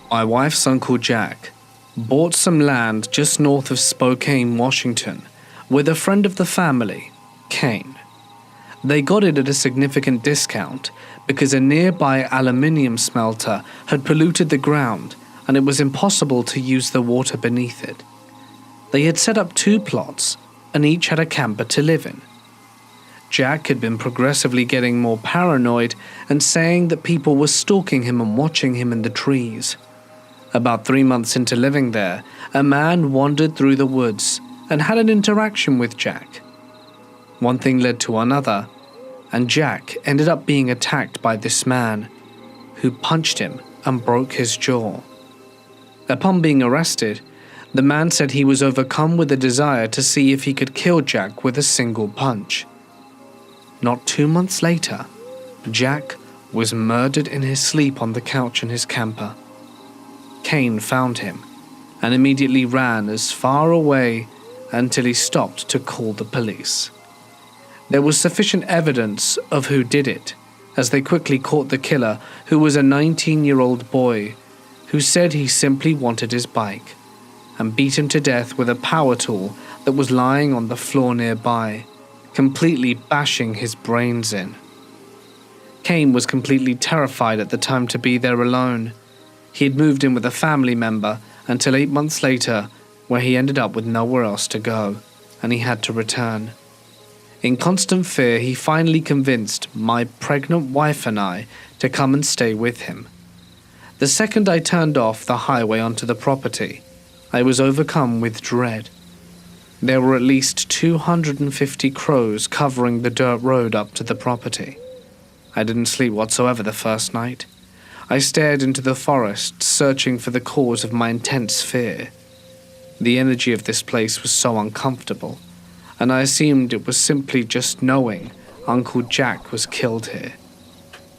My wife's Uncle Jack bought some land just north of Spokane, Washington, with a friend of the family, Kane. They got it at a significant discount because a nearby aluminium smelter had polluted the ground and it was impossible to use the water beneath it. They had set up 2 plots and each had a camper to live in. Jack had been progressively getting more paranoid and saying that people were stalking him and watching him in the trees. About 3 months into living there, a man wandered through the woods and had an interaction with Jack. One thing led to another, and Jack ended up being attacked by this man, who punched him and broke his jaw. Upon being arrested, the man said he was overcome with a desire to see if he could kill Jack with a single punch. Not 2 months later, Jack was murdered in his sleep on the couch in his camper. Kane found him and immediately ran as far away until he stopped to call the police. There was sufficient evidence of who did it, as they quickly caught the killer, who was a 19-year-old boy who said he simply wanted his bike, and beat him to death with a power tool that was lying on the floor nearby, completely bashing his brains in. Kane was completely terrified at the time to be there alone. He had moved in with a family member until 8 months later, where he ended up with nowhere else to go, and he had to return. In constant fear, he finally convinced my pregnant wife and I to come and stay with him. The second I turned off the highway onto the property, I was overcome with dread. There were at least 250 crows covering the dirt road up to the property. I didn't sleep whatsoever the first night. I stared into the forest, searching for the cause of my intense fear. The energy of this place was so uncomfortable, and I assumed it was simply just knowing Uncle Jack was killed here.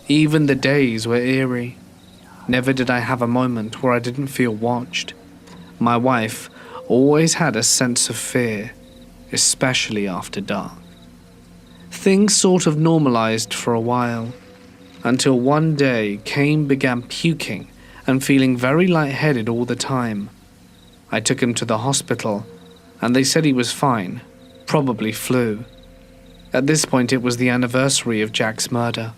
Even the days were eerie. Never did I have a moment where I didn't feel watched. My wife always had a sense of fear, especially after dark. Things sort of normalized for a while, until one day Kane began puking and feeling very lightheaded all the time. I took him to the hospital, and they said he was fine, probably flu. At this point it was the anniversary of Jack's murder.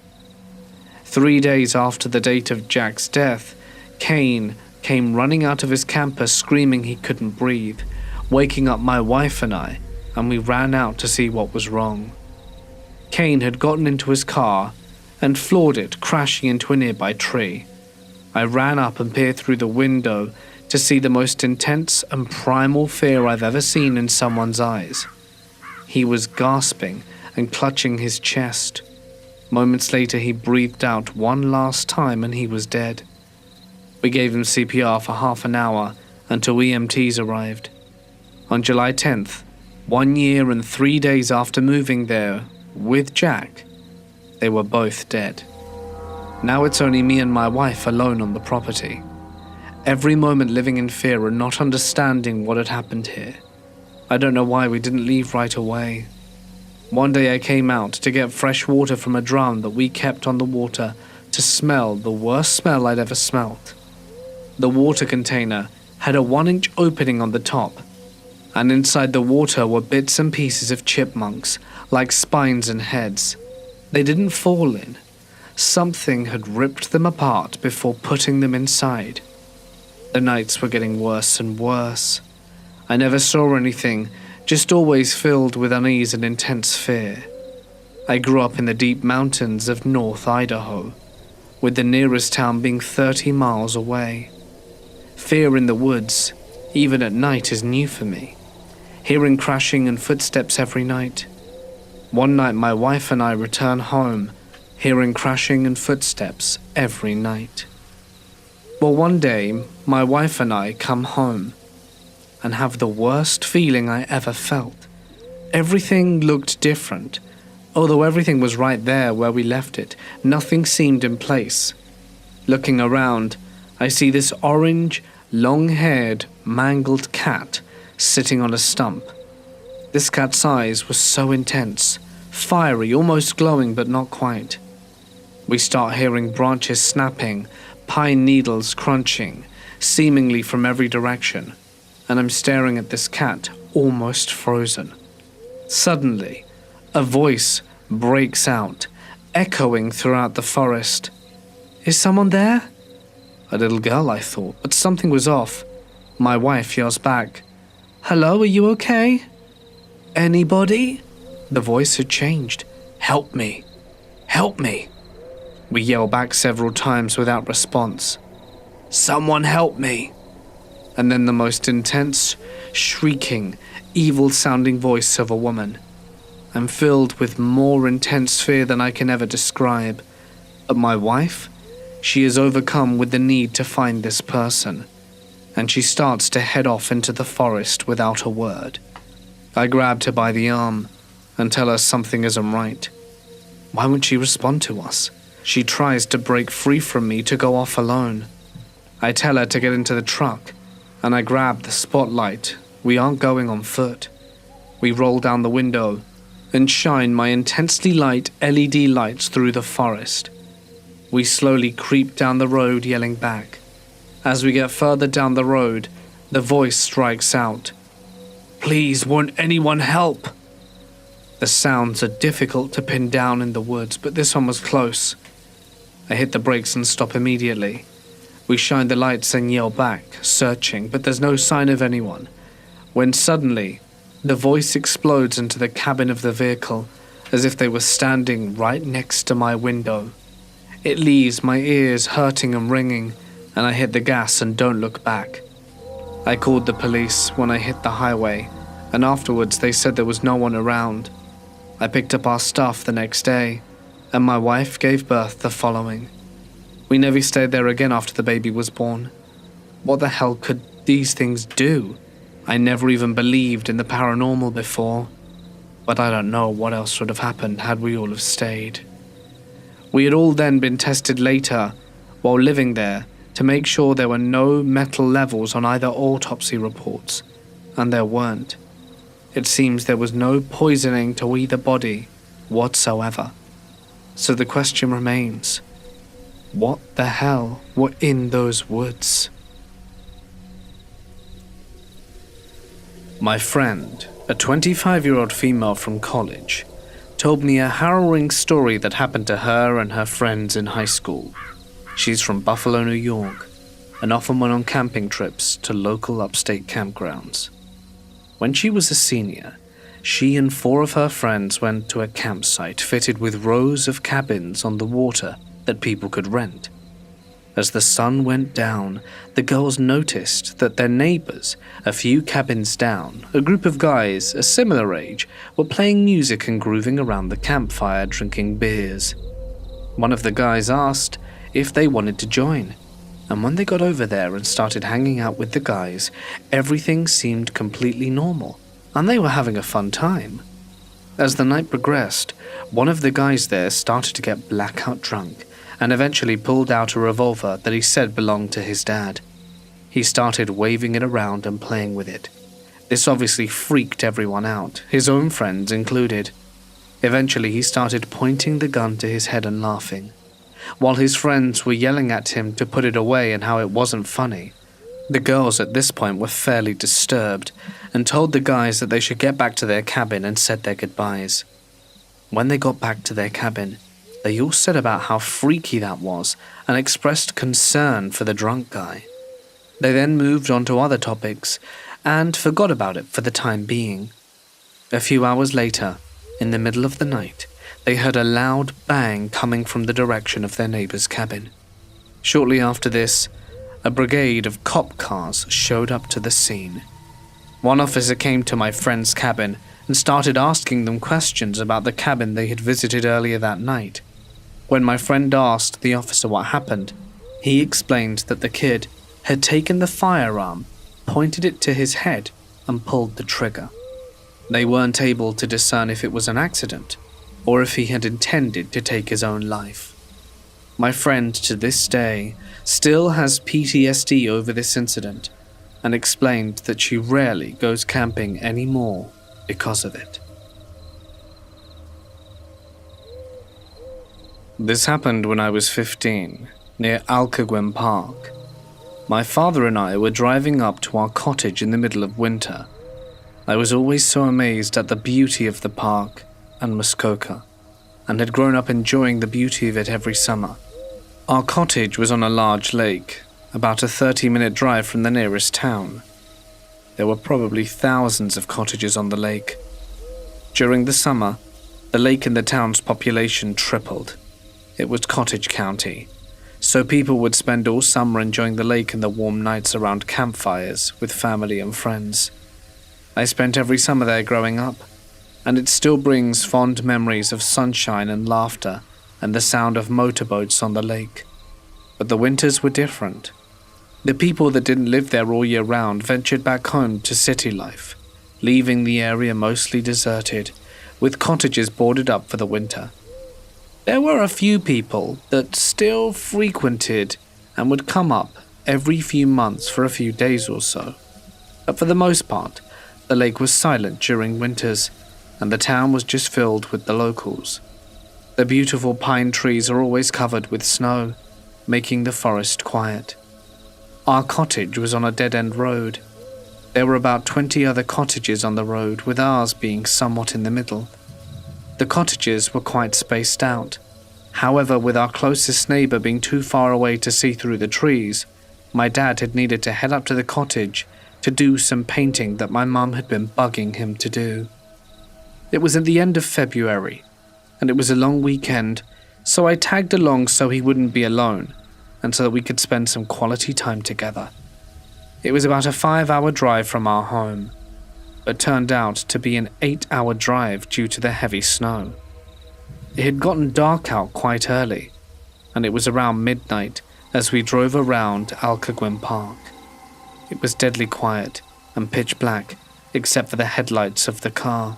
3 days after the date of Jack's death, Kane came running out of his camper screaming he couldn't breathe, waking up my wife and I, and we ran out to see what was wrong. Kane had gotten into his car and floored it, crashing into a nearby tree. I ran up and peered through the window to see the most intense and primal fear I've ever seen in someone's eyes. He was gasping and clutching his chest. Moments later, he breathed out one last time and he was dead. We gave him CPR for half an hour until EMTs arrived. On July 10th, 1 year and 3 days after moving there with Jack, they were both dead. Now it's only me and my wife alone on the property. Every moment living in fear and not understanding what had happened here. I don't know why we didn't leave right away. One day I came out to get fresh water from a drum that we kept on the water to smell the worst smell I'd ever smelt. The water container had a 1-inch opening on the top, and inside the water were bits and pieces of chipmunks, like spines and heads. They didn't fall in. Something had ripped them apart before putting them inside. The nights were getting worse and worse. I never saw anything, just always filled with unease and intense fear. I grew up in the deep mountains of North Idaho, with the nearest town being 30 miles away. Fear in the woods, even at night, is new for me. Hearing crashing and footsteps every night. One night my wife and I return home, hearing crashing and footsteps every night. Well, one day, my wife and I come home and have the worst feeling I ever felt. Everything looked different. Although everything was right there where we left it, nothing seemed in place. Looking around, I see this orange, long-haired, mangled cat sitting on a stump. This cat's eyes were so intense, fiery, almost glowing, but not quite. We start hearing branches snapping, pine needles crunching, seemingly from every direction, and I'm staring at this cat, almost frozen. Suddenly, a voice breaks out, echoing throughout the forest. "Is someone there?" A little girl, I thought, but something was off. My wife yells back, "Hello, are you okay?" "Anybody?" The voice had changed. "Help me! Help me!" We yell back several times without response. "Someone help me!" And then the most intense, shrieking, evil-sounding voice of a woman. I'm filled with more intense fear than I can ever describe. But my wife, she is overcome with the need to find this person, and she starts to head off into the forest without a word. I grabbed her by the arm and tell her something isn't right. Why won't she respond to us? She tries to break free from me to go off alone. I tell her to get into the truck, and I grab the spotlight. We aren't going on foot. We roll down the window and shine my intensely light LED lights through the forest. We slowly creep down the road yelling back. As we get further down the road, the voice strikes out, "Please, won't anyone help?" The sounds are difficult to pin down in the woods, but this one was close. I hit the brakes and stop immediately. We shine the lights and yell back, searching, but there's no sign of anyone. When suddenly, the voice explodes into the cabin of the vehicle, as if they were standing right next to my window. It leaves my ears hurting and ringing, and I hit the gas and don't look back. I called the police when I hit the highway, and afterwards they said there was no one around. I picked up our stuff the next day, and my wife gave birth the following. We never stayed there again after the baby was born. What the hell could these things do? I never even believed in the paranormal before, but I don't know what else would have happened had we all have stayed. We had all then been tested later, while living there, to make sure there were no metal levels on either autopsy reports, and there weren't. It seems there was no poisoning to either body whatsoever. So the question remains, what the hell were in those woods? My friend, a 25-year-old female from college, told me a harrowing story that happened to her and her friends in high school. She's from Buffalo, New York, and often went on camping trips to local upstate campgrounds. When she was a senior, she and 4 of her friends went to a campsite fitted with rows of cabins on the water that people could rent. As the sun went down, the girls noticed that their neighbors, a few cabins down, a group of guys a similar age, were playing music and grooving around the campfire drinking beers. One of the guys asked if they wanted to join, and when they got over there and started hanging out with the guys, everything seemed completely normal, and they were having a fun time. As the night progressed, one of the guys there started to get blackout drunk, and eventually pulled out a revolver that he said belonged to his dad. He started waving it around and playing with it. This obviously freaked everyone out, his own friends included. Eventually he started pointing the gun to his head and laughing. While his friends were yelling at him to put it away and how it wasn't funny, the girls at this point were fairly disturbed and told the guys that they should get back to their cabin and said their goodbyes. When they got back to their cabin, they all said about how freaky that was and expressed concern for the drunk guy. They then moved on to other topics and forgot about it for the time being. A few hours later, in the middle of the night, they heard a loud bang coming from the direction of their neighbor's cabin. Shortly after this, a brigade of cop cars showed up to the scene. One officer came to my friend's cabin and started asking them questions about the cabin they had visited earlier that night. When my friend asked the officer what happened, he explained that the kid had taken the firearm, pointed it to his head, and pulled the trigger. They weren't able to discern if it was an accident or if he had intended to take his own life. My friend, to this day, still has PTSD over this incident and explained that she rarely goes camping anymore because of it. This happened when I was 15, near Alcaguin Park. My father and I were driving up to our cottage in the middle of winter. I was always so amazed at the beauty of the park and Muskoka, and had grown up enjoying the beauty of it every summer. Our cottage was on a large lake, about a 30-minute drive from the nearest town. There were probably thousands of cottages on the lake. During the summer, the lake and the town's population tripled. It was cottage county, so people would spend all summer enjoying the lake in the warm nights around campfires with family and friends. I spent every summer there growing up, and it still brings fond memories of sunshine and laughter and the sound of motorboats on the lake. But the winters were different. The people that didn't live there all year round ventured back home to city life, leaving the area mostly deserted, with cottages boarded up for the winter. There were a few people that still frequented and would come up every few months for a few days or so. But for the most part, the lake was silent during winters, and the town was just filled with the locals. The beautiful pine trees are always covered with snow, making the forest quiet. Our cottage was on a dead-end road. There were about 20 other cottages on the road, with ours being somewhat in the middle. The cottages were quite spaced out. However, with our closest neighbor being too far away to see through the trees, my dad had needed to head up to the cottage to do some painting that my mum had been bugging him to do. It was at the end of February, and it was a long weekend, so I tagged along so he wouldn't be alone, and so that we could spend some quality time together. It was about a 5-hour drive from our home, but turned out to be an 8-hour drive due to the heavy snow. It had gotten dark out quite early, and it was around midnight as we drove around Alcuin Park. It was deadly quiet and pitch black, except for the headlights of the car.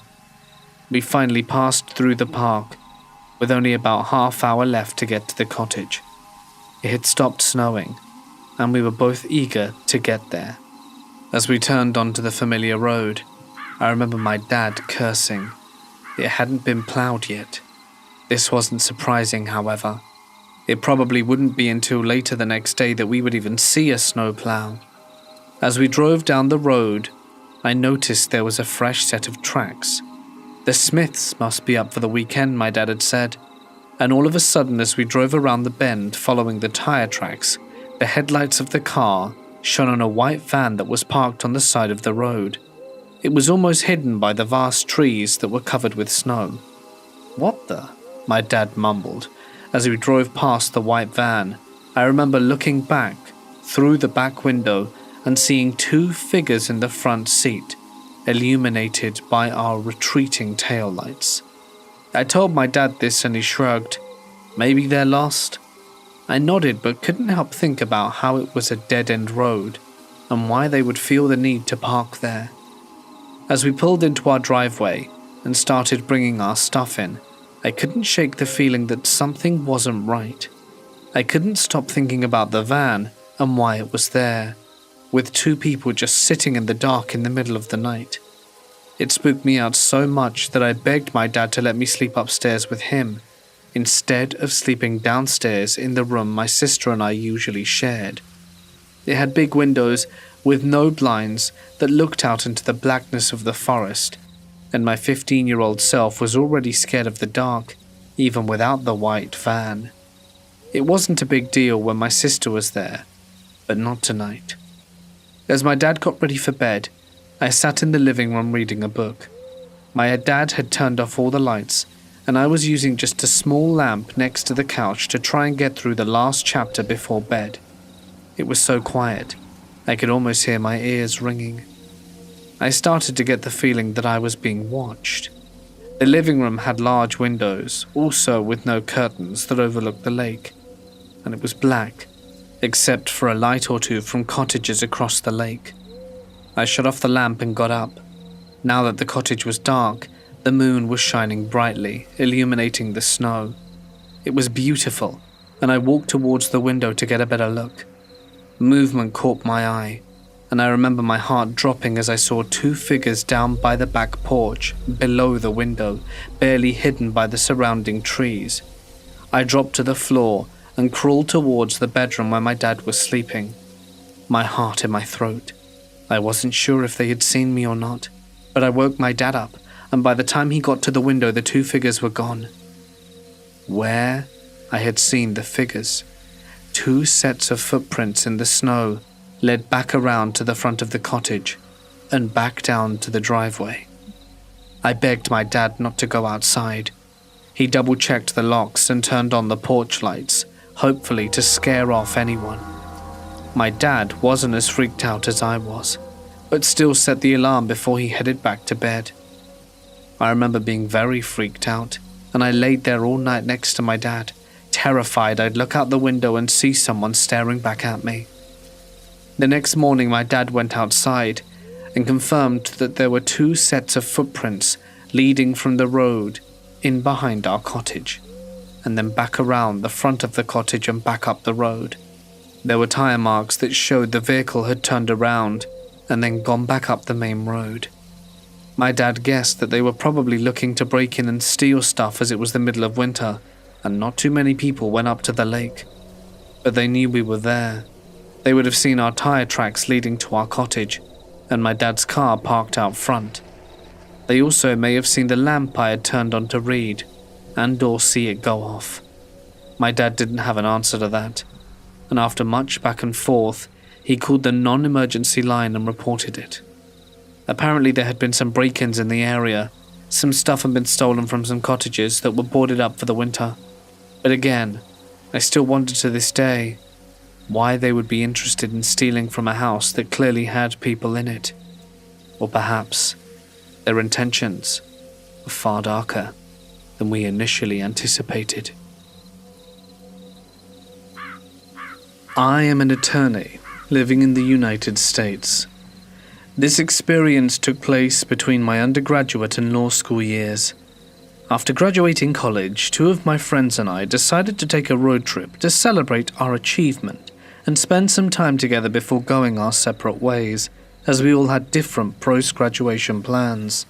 We finally passed through the park, with only about half-hour left to get to the cottage. It had stopped snowing, and we were both eager to get there. As we turned onto the familiar road, I remember my dad cursing. It hadn't been plowed yet. This wasn't surprising, however. It probably wouldn't be until later the next day that we would even see a snowplow. As we drove down the road, I noticed there was a fresh set of tracks. The Smiths must be up for the weekend, my dad had said. And all of a sudden, as we drove around the bend following the tire tracks, the headlights of the car shone on a white van that was parked on the side of the road. It was almost hidden by the vast trees that were covered with snow. "What the?" my dad mumbled. As we drove past the white van, I remember looking back through the back window and seeing 2 figures in the front seat, illuminated by our retreating taillights. I told my dad this and he shrugged. Maybe they're lost? I nodded but couldn't help think about how it was a dead-end road and why they would feel the need to park there. As we pulled into our driveway and started bringing our stuff in, I couldn't shake the feeling that something wasn't right. I couldn't stop thinking about the van and why it was there, with 2 people just sitting in the dark in the middle of the night. It spooked me out so much that I begged my dad to let me sleep upstairs with him, instead of sleeping downstairs in the room my sister and I usually shared. It had big windows with no blinds that looked out into the blackness of the forest, and my 15-year-old self was already scared of the dark, even without the white van. It wasn't a big deal when my sister was there, but not tonight. As my dad got ready for bed, I sat in the living room reading a book. My dad had turned off all the lights, and I was using just a small lamp next to the couch to try and get through the last chapter before bed. It was so quiet, I could almost hear my ears ringing. I started to get the feeling that I was being watched. The living room had large windows, also with no curtains, that overlooked the lake, and it was black, except for a light or 2 from cottages across the lake. I shut off the lamp and got up. Now that the cottage was dark, the moon was shining brightly, illuminating the snow. It was beautiful, and I walked towards the window to get a better look. Movement caught my eye, and I remember my heart dropping as I saw 2 figures down by the back porch, below the window, barely hidden by the surrounding trees. I dropped to the floor and crawled towards the bedroom where my dad was sleeping. my heart in my throat. I wasn't sure if they had seen me or not, but I woke my dad up, and by the time he got to the window, the two figures were gone. Where I had seen the figures, two sets of footprints in the snow led back around to the front of the cottage and back down to the driveway. I begged my dad not to go outside. He double-checked the locks and turned on the porch lights, hopefully to scare off anyone. My dad wasn't as freaked out as I was, but still set the alarm before he headed back to bed. I remember being very freaked out, and I laid there all night next to my dad, terrified I'd look out the window and see someone staring back at me. The next morning, my dad went outside and confirmed that there were two sets of footprints leading from the road in behind our cottage, and then back around the front of the cottage and back up the road. There were tire marks that showed the vehicle had turned around and then gone back up the main road. My dad guessed that they were probably looking to break in and steal stuff as it was the middle of winter, and not too many people went up to the lake. But they knew we were there. They would have seen our tire tracks leading to our cottage, and my dad's car parked out front. They also may have seen the lamp I had turned on to read, and/or see it go off. My dad didn't have an answer to that, and after much back and forth, he called the non-emergency line and reported it. Apparently there had been some break-ins in the area. Some stuff had been stolen from some cottages that were boarded up for the winter. But again, I still wonder to this day why they would be interested in stealing from a house that clearly had people in it. Or perhaps their intentions were far darker than we initially anticipated. I am an attorney living in the United States. This experience took place between my undergraduate and law school years. After graduating college, two of my friends and I decided to take a road trip to celebrate our achievement and spend some time together before going our separate ways, as we all had different post-graduation plans.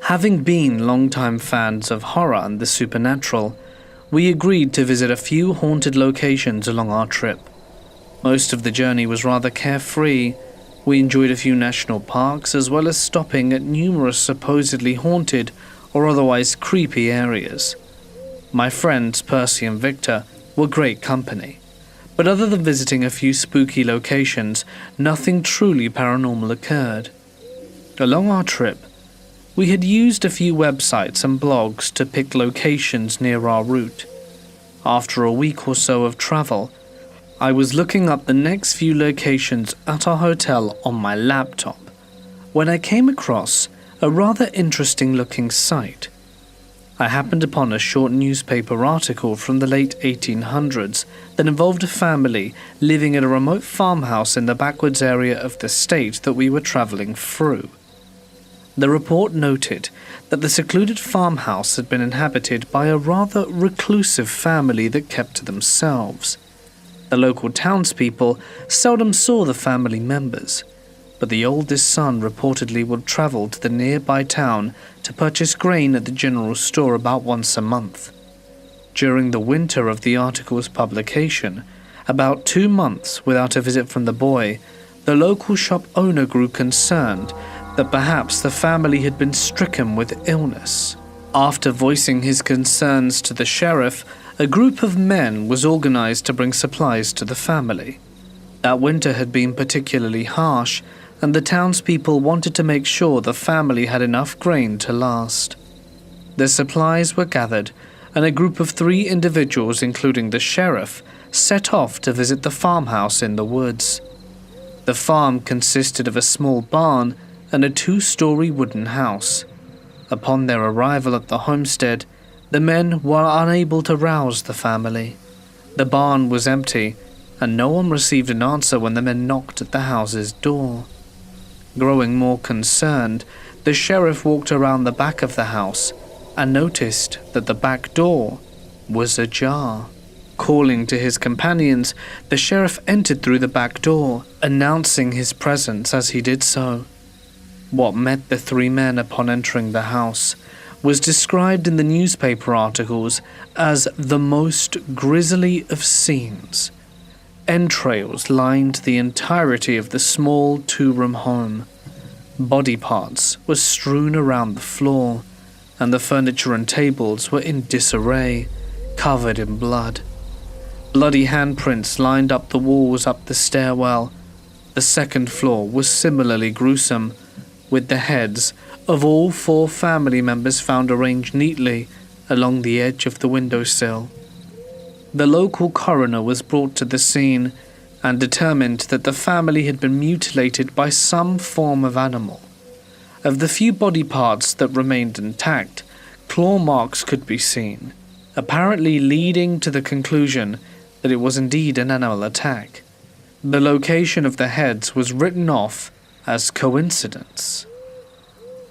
Having been longtime fans of horror and the supernatural, we agreed to visit a few haunted locations along our trip. Most of the journey was rather carefree. We enjoyed a few national parks as well as stopping at numerous supposedly haunted or otherwise creepy areas. My friends Percy and Victor were great company, but other than visiting a few spooky locations, nothing truly paranormal occurred. Along our trip, we had used a few websites and blogs to pick locations near our route. After a week or so of travel, I was looking up the next few locations at our hotel on my laptop when I came across a rather interesting looking site. I happened upon a short newspaper article from the late 1800s that involved a family living in a remote farmhouse in the backwoods area of the state that we were traveling through. The report noted that the secluded farmhouse had been inhabited by a rather reclusive family that kept to themselves. The local townspeople seldom saw the family members, but the oldest son reportedly would travel to the nearby town to purchase grain at the general store about once a month. During the winter of the article's publication, about 2 months without a visit from the boy, the local shop owner grew concerned that perhaps the family had been stricken with illness. After voicing his concerns to the sheriff, a group of men was organized to bring supplies to the family. That winter had been particularly harsh, and the townspeople wanted to make sure the family had enough grain to last. The supplies were gathered, and a group of 3 individuals, including the sheriff, set off to visit the farmhouse in the woods. The farm consisted of a small barn and a 2-story wooden house. Upon their arrival at the homestead, the men were unable to rouse the family. The barn was empty, and no one received an answer when the men knocked at the house's door. Growing more concerned, the sheriff walked around the back of the house and noticed that the back door was ajar. Calling to his companions, the sheriff entered through the back door, announcing his presence as he did so. What met the 3 men upon entering the house was described in the newspaper articles as the most grisly of scenes. Entrails lined the entirety of the small two-room home. Body parts were strewn around the floor, and the furniture and tables were in disarray, covered in blood. Bloody handprints lined up the walls up the stairwell. The second floor was similarly gruesome, with the heads of all 4 family members found arranged neatly along the edge of the windowsill. The local coroner was brought to the scene and determined that the family had been mutilated by some form of animal. Of the few body parts that remained intact, claw marks could be seen, apparently leading to the conclusion that it was indeed an animal attack. The location of the heads was written off as coincidence,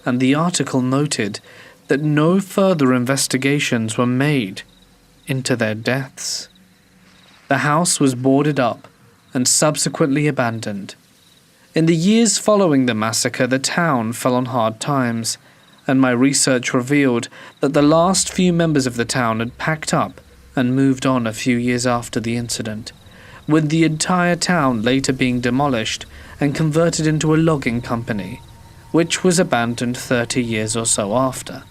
and the article noted that no further investigations were made into their deaths. The house was boarded up and subsequently abandoned. In the years following the massacre, the town fell on hard times, and my research revealed that the last few members of the town had packed up and moved on a few years after the incident, with the entire town later being demolished and converted into a logging company, which was abandoned 30 years or so after.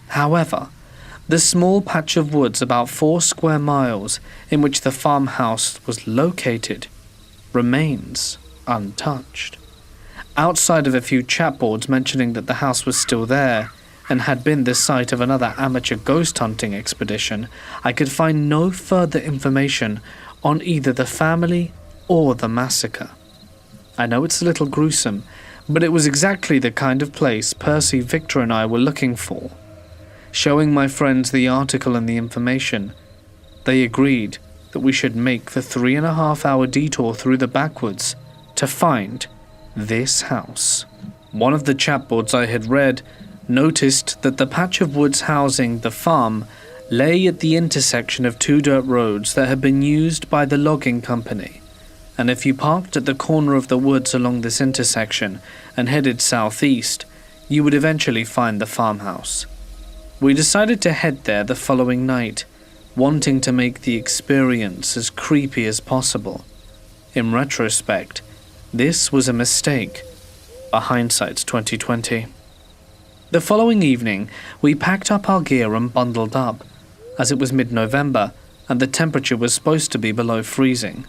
However, the small patch of woods about 4 square miles in which the farmhouse was located remains untouched. Outside of a few chapboards mentioning that the house was still there and had been the site of another amateur ghost hunting expedition, I could find no further information on either the family or the massacre. I know it's a little gruesome, but it was exactly the kind of place Percy, Victor, and I were looking for. Showing my friends the article and the information, they agreed that we should make the 3.5-hour detour through the backwoods to find this house. One of the chapboards I had read noticed that the patch of woods housing the farm lay at the intersection of 2 dirt roads that had been used by the logging company, and if you parked at the corner of the woods along this intersection and headed southeast, you would eventually find the farmhouse. We decided to head there the following night, wanting to make the experience as creepy as possible. In retrospect, this was a mistake, but hindsight's 2020. The following evening, we packed up our gear and bundled up, as it was mid-November and the temperature was supposed to be below freezing.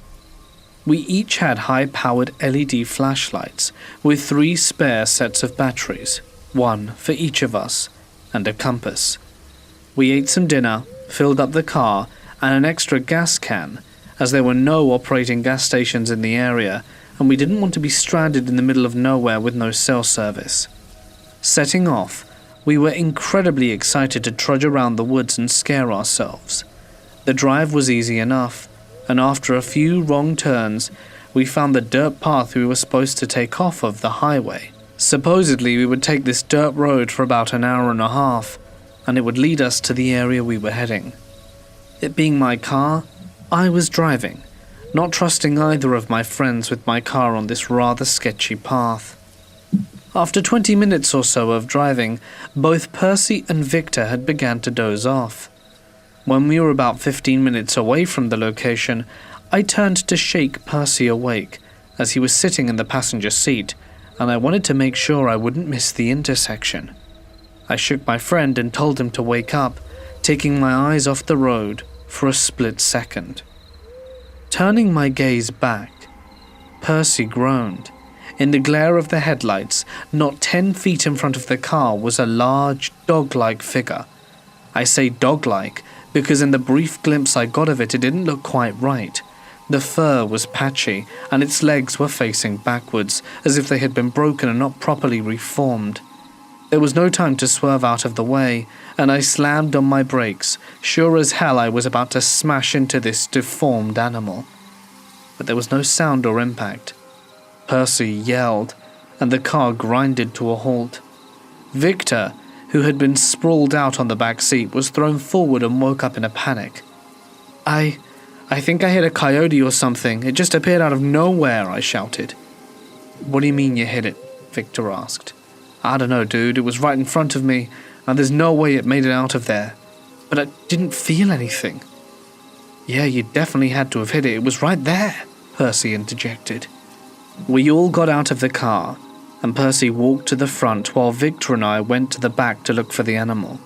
We each had high-powered LED flashlights with 3 spare sets of batteries, 1 for each of us, and a compass. We ate some dinner, filled up the car, and an extra gas can, as there were no operating gas stations in the area, and we didn't want to be stranded in the middle of nowhere with no cell service. Setting off, we were incredibly excited to trudge around the woods and scare ourselves. The drive was easy enough, and after a few wrong turns, we found the dirt path we were supposed to take off of the highway. Supposedly, we would take this dirt road for about an hour and a half, and it would lead us to the area we were heading. It being my car, I was driving, not trusting either of my friends with my car on this rather sketchy path. After 20 minutes or so of driving, both Percy and Victor had begun to doze off. When we were about 15 minutes away from the location, I turned to shake Percy awake, as he was sitting in the passenger seat, and I wanted to make sure I wouldn't miss the intersection. I shook my friend and told him to wake up, taking my eyes off the road for a split second. Turning my gaze back, Percy groaned. In the glare of the headlights, not 10 feet in front of the car was a large, dog-like figure. I say dog-like because in the brief glimpse I got of it, it didn't look quite right. The fur was patchy, and its legs were facing backwards, as if they had been broken and not properly reformed. There was no time to swerve out of the way, and I slammed on my brakes, sure as hell I was about to smash into this deformed animal. But there was no sound or impact. Percy yelled, and the car grinded to a halt. Victor, who had been sprawled out on the back seat, was thrown forward and woke up in a panic. I think I hit a coyote or something. It just appeared out of nowhere, I shouted. What do you mean you hit it? Victor asked. I don't know, dude. It was right in front of me, and there's no way it made it out of there. But I didn't feel anything. "Yeah, you definitely had to have hit it. It was right there," Percy interjected. We all got out of the car, and Percy walked to the front while Victor and I went to the back to look for the animal.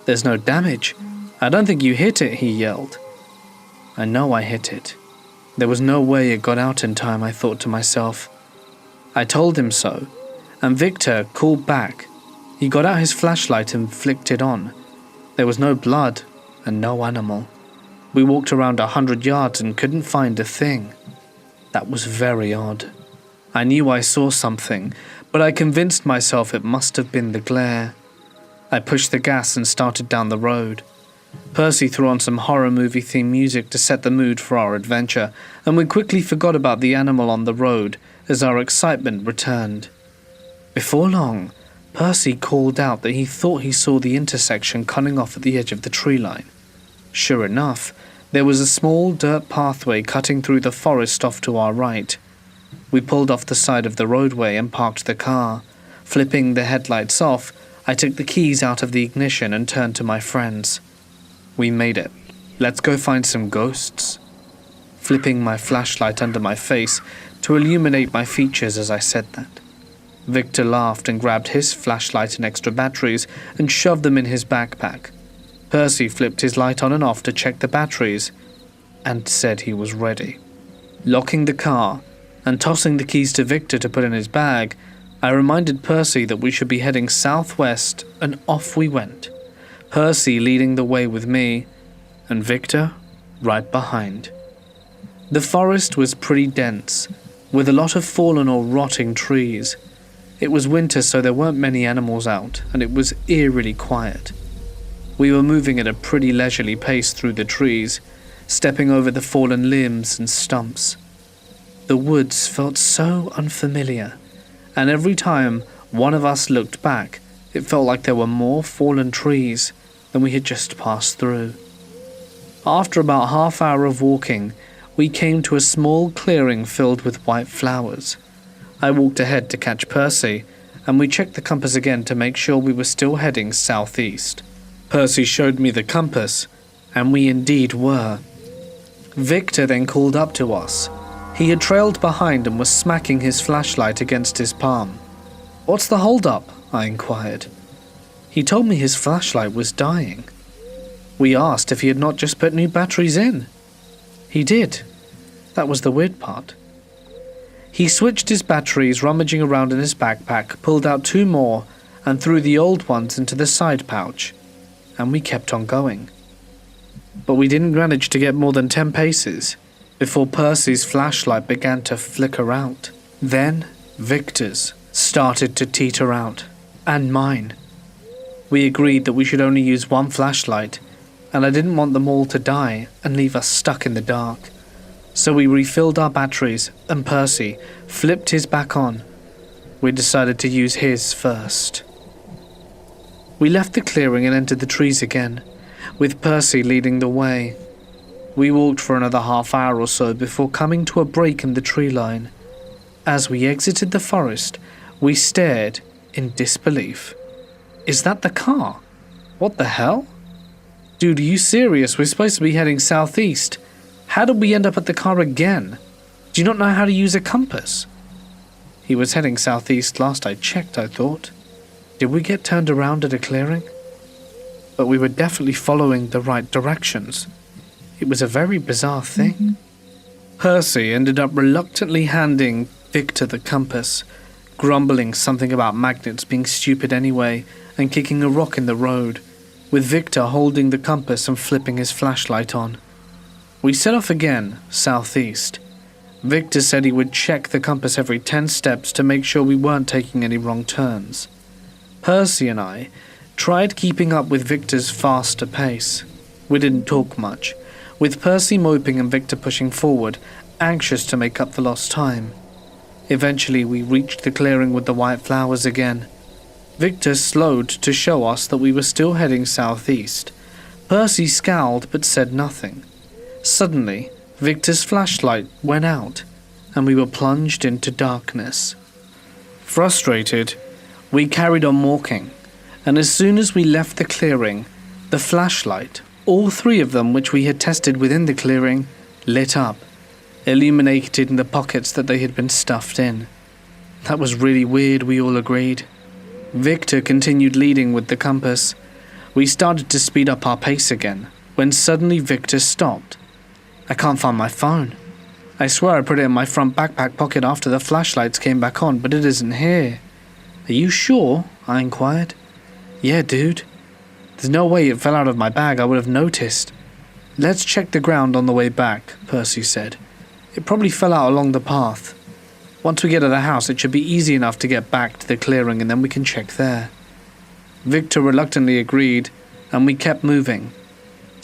"There's no damage. I don't think you hit it," he yelled. I know I hit it. There was no way it got out in time, I thought to myself. I told him so, and Victor called back. He got out his flashlight and flicked it on. There was no blood and no animal. We walked around 100 yards and couldn't find a thing. That was very odd. I knew I saw something, but I convinced myself it must have been the glare. I pushed the gas and started down the road. Percy threw on some horror movie themed music to set the mood for our adventure, and we quickly forgot about the animal on the road as our excitement returned. Before long, Percy called out that he thought he saw the intersection cutting off at the edge of the tree line. Sure enough, there was a small dirt pathway cutting through the forest off to our right. We pulled off the side of the roadway and parked the car. Flipping the headlights off, I took the keys out of the ignition and turned to my friends. "We made it. Let's go find some ghosts." Flipping my flashlight under my face to illuminate my features as I said that. Victor laughed and grabbed his flashlight and extra batteries and shoved them in his backpack. Percy flipped his light on and off to check the batteries and said he was ready. Locking the car and tossing the keys to Victor to put in his bag, I reminded Percy that we should be heading southwest, and off we went. Percy leading the way with me, and Victor right behind. The forest was pretty dense, with a lot of fallen or rotting trees. It was winter, so there weren't many animals out, and it was eerily quiet. We were moving at a pretty leisurely pace through the trees, stepping over the fallen limbs and stumps. The woods felt so unfamiliar, and every time one of us looked back, it felt like there were more fallen trees than we had just passed through. After about half hour of walking, we came to a small clearing filled with white flowers. I walked ahead to catch Percy, and we checked the compass again to make sure we were still heading southeast. Percy showed me the compass, and we indeed were. Victor then called up to us. He had trailed behind and was smacking his flashlight against his palm. "What's the hold-up?" I inquired. He told me his flashlight was dying. We asked if he had not just put new batteries in. He did. That was the weird part. He switched his batteries, rummaging around in his backpack, pulled out 2 more, and threw the old ones into the side pouch, and we kept on going. But we didn't manage to get more than 10 paces before Percy's flashlight began to flicker out. Then Victor's started to teeter out, and mine. We agreed that we should only use 1 flashlight, and I didn't want them all to die and leave us stuck in the dark. So we refilled our batteries, and Percy flipped his back on. We decided to use his first. We left the clearing and entered the trees again, with Percy leading the way. We walked for another half hour or so before coming to a break in the tree line. As we exited the forest, we stared in disbelief. "Is that the car? What the hell? Dude, are you serious? We're supposed to be heading southeast. How did we end up at the car again? Do you not know how to use a compass?" He was heading southeast last I checked, I thought. Did we get turned around at a clearing? But we were definitely following the right directions. It was a very bizarre thing. Percy ended up reluctantly handing Victor the compass, grumbling something about magnets being stupid anyway, and kicking a rock in the road, with Victor holding the compass and flipping his flashlight on. We set off again, southeast. Victor said he would check the compass every 10 steps to make sure we weren't taking any wrong turns. Percy and I tried keeping up with Victor's faster pace. We didn't talk much, with Percy moping and Victor pushing forward, anxious to make up the lost time. Eventually we reached the clearing with the white flowers again. Victor slowed to show us that we were still heading southeast. Percy scowled but said nothing. Suddenly, Victor's flashlight went out, and we were plunged into darkness. Frustrated, we carried on walking, and as soon as we left the clearing, the flashlight All 3 of them, which we had tested within the clearing, lit up, illuminated in the pockets that they had been stuffed in. That was really weird, we all agreed. Victor continued leading with the compass. We started to speed up our pace again, when suddenly Victor stopped. I can't find my phone. I swear I put it in my front backpack pocket after the flashlights came back on, but it isn't here. Are you sure? I inquired. Yeah, dude. There's no way it fell out of my bag, I would have noticed. Let's check the ground on the way back, Percy said. It probably fell out along the path. Once we get to the house, it should be easy enough to get back to the clearing and then we can check there. Victor reluctantly agreed, and we kept moving.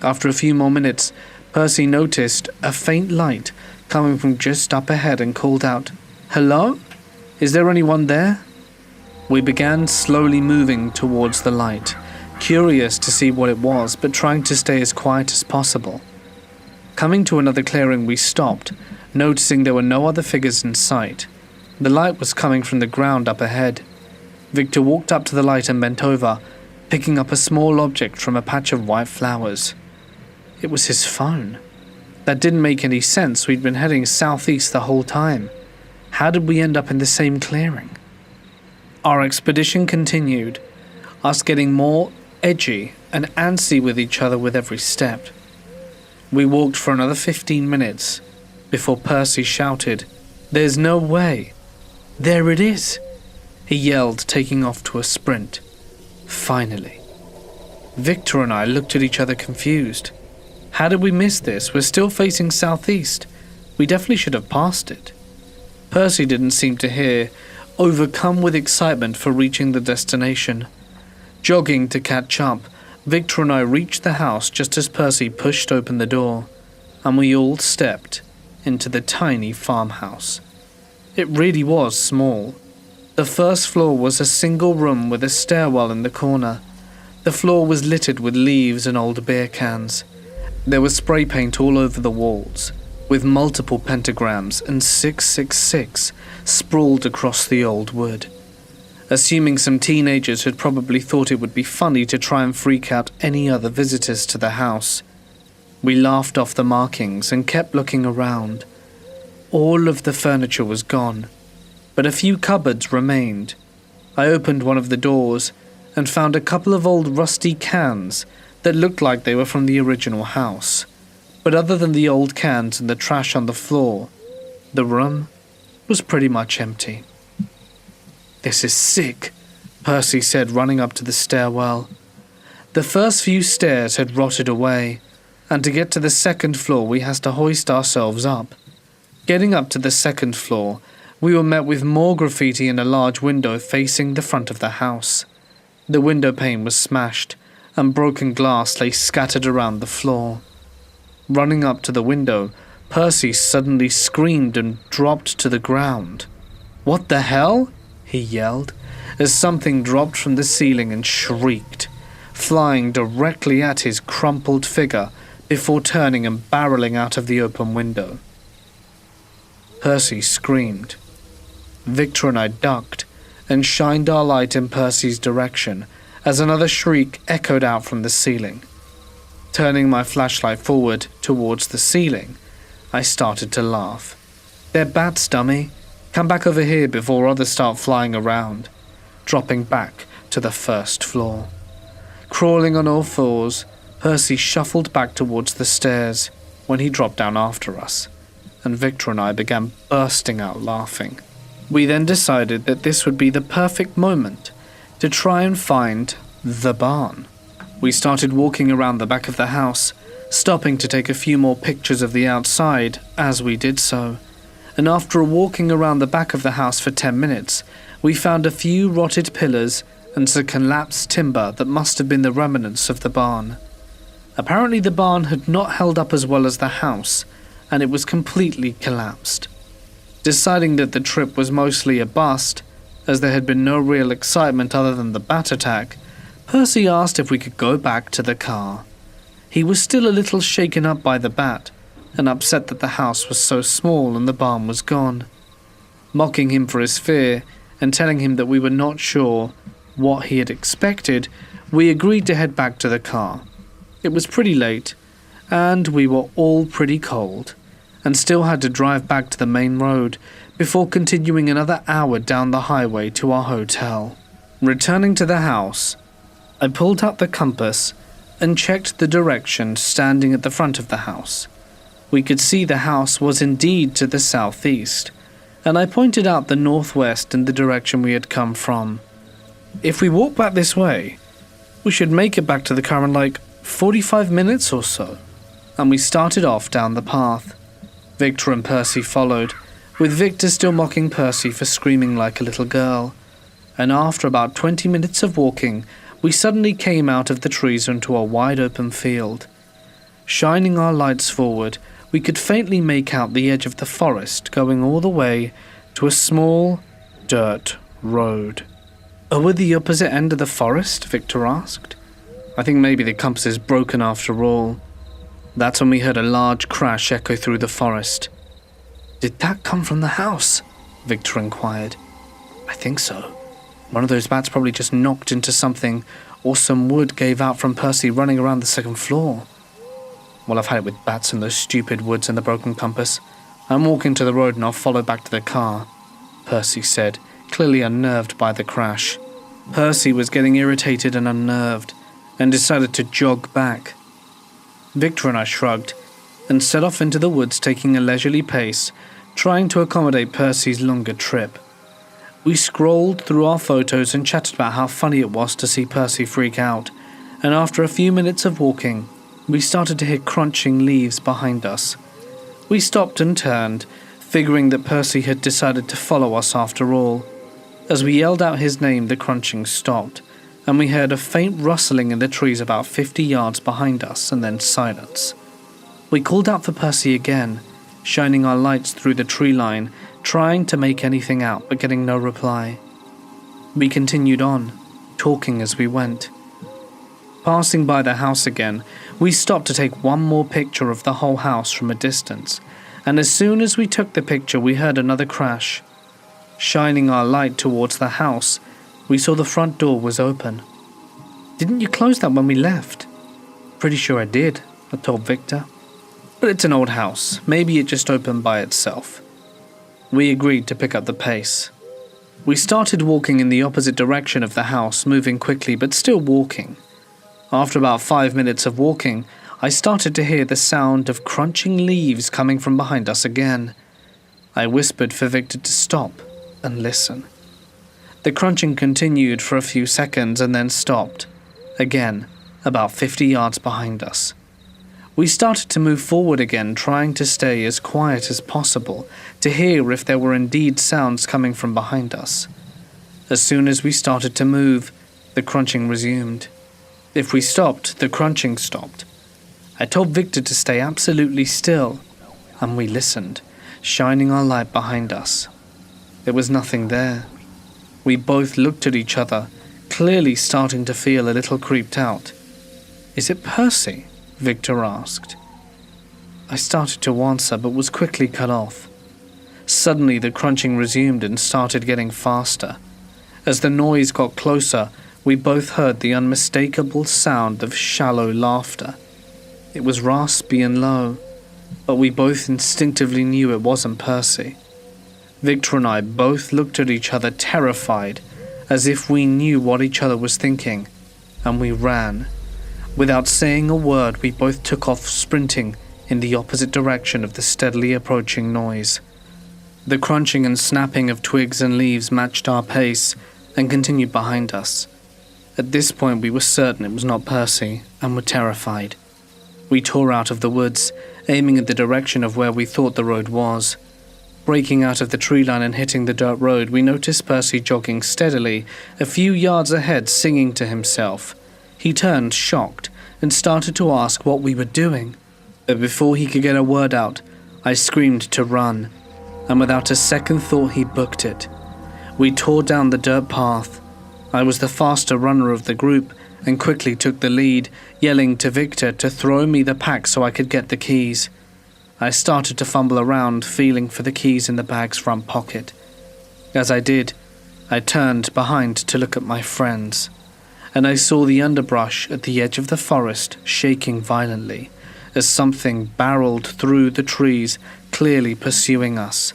After a few more minutes, Percy noticed a faint light coming from just up ahead and called out, "Hello? Is there anyone there?" We began slowly moving towards the light, curious to see what it was, but trying to stay as quiet as possible. Coming to another clearing, we stopped, noticing there were no other figures in sight. The light was coming from the ground up ahead. Victor walked up to the light and bent over, picking up a small object from a patch of white flowers. It was his phone. That didn't make any sense. We'd been heading southeast the whole time. How did we end up in the same clearing? Our expedition continued, us getting more edgy and antsy with each other with every step. We walked for another 15 minutes before Percy shouted, "There's no way! There it is!" He yelled, taking off to a sprint. Finally. Victor and I looked at each other confused. How did we miss this? We're still facing southeast. We definitely should have passed it. Percy didn't seem to hear, overcome with excitement for reaching the destination. Jogging to catch up, Victor and I reached the house just as Percy pushed open the door, and we all stepped into the tiny farmhouse. It really was small. The first floor was a single room with a stairwell in the corner. The floor was littered with leaves and old beer cans. There was spray paint all over the walls, with multiple pentagrams and 666 sprawled across the old wood. Assuming some teenagers had probably thought it would be funny to try and freak out any other visitors to the house. We laughed off the markings and kept looking around. All of the furniture was gone, but a few cupboards remained. I opened one of the doors and found a couple of old rusty cans that looked like they were from the original house. But other than the old cans and the trash on the floor, the room was pretty much empty. "This is sick," Percy said, running up to the stairwell. The first few stairs had rotted away, and to get to the second floor we had to hoist ourselves up. Getting up to the second floor, we were met with more graffiti and a large window facing the front of the house. The window pane was smashed, and broken glass lay scattered around the floor. Running up to the window, Percy suddenly screamed and dropped to the ground. "What the hell?" he yelled, as something dropped from the ceiling and shrieked, flying directly at his crumpled figure before turning and barreling out of the open window. Percy screamed. Victor and I ducked and shined our light in Percy's direction as another shriek echoed out from the ceiling. Turning my flashlight forward towards the ceiling, I started to laugh. "They're bats, dummy. Come back over here before others start flying around," dropping back to the first floor. Crawling on all fours, Percy shuffled back towards the stairs when he dropped down after us, and Victor and I began bursting out laughing. We then decided that this would be the perfect moment to try and find the barn. We started walking around the back of the house, stopping to take a few more pictures of the outside as we did so, and after walking around the back of the house for 10 minutes, we found a few rotted pillars and some collapsed timber that must have been the remnants of the barn. Apparently the barn had not held up as well as the house, and it was completely collapsed. Deciding that the trip was mostly a bust, as there had been no real excitement other than the bat attack, Percy asked if we could go back to the car. He was still a little shaken up by the bat, and upset that the house was so small and the barn was gone. Mocking him for his fear, and telling him that we were not sure what he had expected, we agreed to head back to the car. It was pretty late, and we were all pretty cold, and still had to drive back to the main road before continuing another hour down the highway to our hotel. Returning to the house, I pulled out the compass and checked the direction standing at the front of the house. We could see the house was indeed to the southeast, and I pointed out the northwest in the direction we had come from. If we walk back this way, we should make it back to the car in like 45 minutes or so. And we started off down the path. Victor and Percy followed, with Victor still mocking Percy for screaming like a little girl. And after about 20 minutes of walking, we suddenly came out of the trees into a wide open field. Shining our lights forward, we could faintly make out the edge of the forest going all the way to a small dirt road. "Over the opposite end of the forest?" Victor asked. "I think maybe the compass is broken after all." That's when we heard a large crash echo through the forest. "Did that come from the house?" Victor inquired. "I think so. One of those bats probably just knocked into something, or some wood gave out from Percy running around the second floor." "Well, I've had it with bats and those stupid woods and the broken compass. I'm walking to the road and I'll follow back to the car," Percy said, clearly unnerved by the crash. Percy was getting irritated and unnerved, and decided to jog back. Victor and I shrugged, and set off into the woods taking a leisurely pace, trying to accommodate Percy's longer trip. We scrolled through our photos and chatted about how funny it was to see Percy freak out, and after a few minutes of walking, we started to hear crunching leaves behind us. We stopped and turned, figuring that Percy had decided to follow us after all. As we yelled out his name, the crunching stopped, and we heard a faint rustling in the trees about 50 yards behind us, and then silence. We called out for Percy again, shining our lights through the tree line, trying to make anything out but getting no reply. We continued on, talking as we went. Passing by the house again, we stopped to take one more picture of the whole house from a distance, and as soon as we took the picture we heard another crash. Shining our light towards the house, we saw the front door was open. "Didn't you close that when we left?" "Pretty sure I did," I told Victor. "But it's an old house. Maybe it just opened by itself." We agreed to pick up the pace. We started walking in the opposite direction of the house, moving quickly but still walking. After about 5 minutes of walking, I started to hear the sound of crunching leaves coming from behind us again. I whispered for Victor to stop and listen. The crunching continued for a few seconds and then stopped, again, about 50 yards behind us. We started to move forward again, trying to stay as quiet as possible to hear if there were indeed sounds coming from behind us. As soon as we started to move, the crunching resumed. If we stopped, the crunching stopped. I told Victor to stay absolutely still, and we listened, shining our light behind us. There was nothing there. We both looked at each other, clearly starting to feel a little creeped out. "Is it Percy?" Victor asked. I started to answer but was quickly cut off. Suddenly the crunching resumed and started getting faster. As the noise got closer, we both heard the unmistakable sound of shallow laughter. It was raspy and low, but we both instinctively knew it wasn't Percy. Victor and I both looked at each other terrified, as if we knew what each other was thinking, and we ran. Without saying a word, we both took off sprinting in the opposite direction of the steadily approaching noise. The crunching and snapping of twigs and leaves matched our pace and continued behind us. At this point we were certain it was not Percy, and were terrified. We tore out of the woods, aiming at the direction of where we thought the road was. Breaking out of the tree line and hitting the dirt road, we noticed Percy jogging steadily a few yards ahead, singing to himself. He turned, shocked, and started to ask what we were doing. But before he could get a word out, I screamed to run, and without a second thought he booked it. We tore down the dirt path. I was the faster runner of the group, and quickly took the lead, yelling to Victor to throw me the pack so I could get the keys. I started to fumble around, feeling for the keys in the bag's front pocket. As I did, I turned behind to look at my friends. and I saw the underbrush at the edge of the forest shaking violently as something barreled through the trees, clearly pursuing us.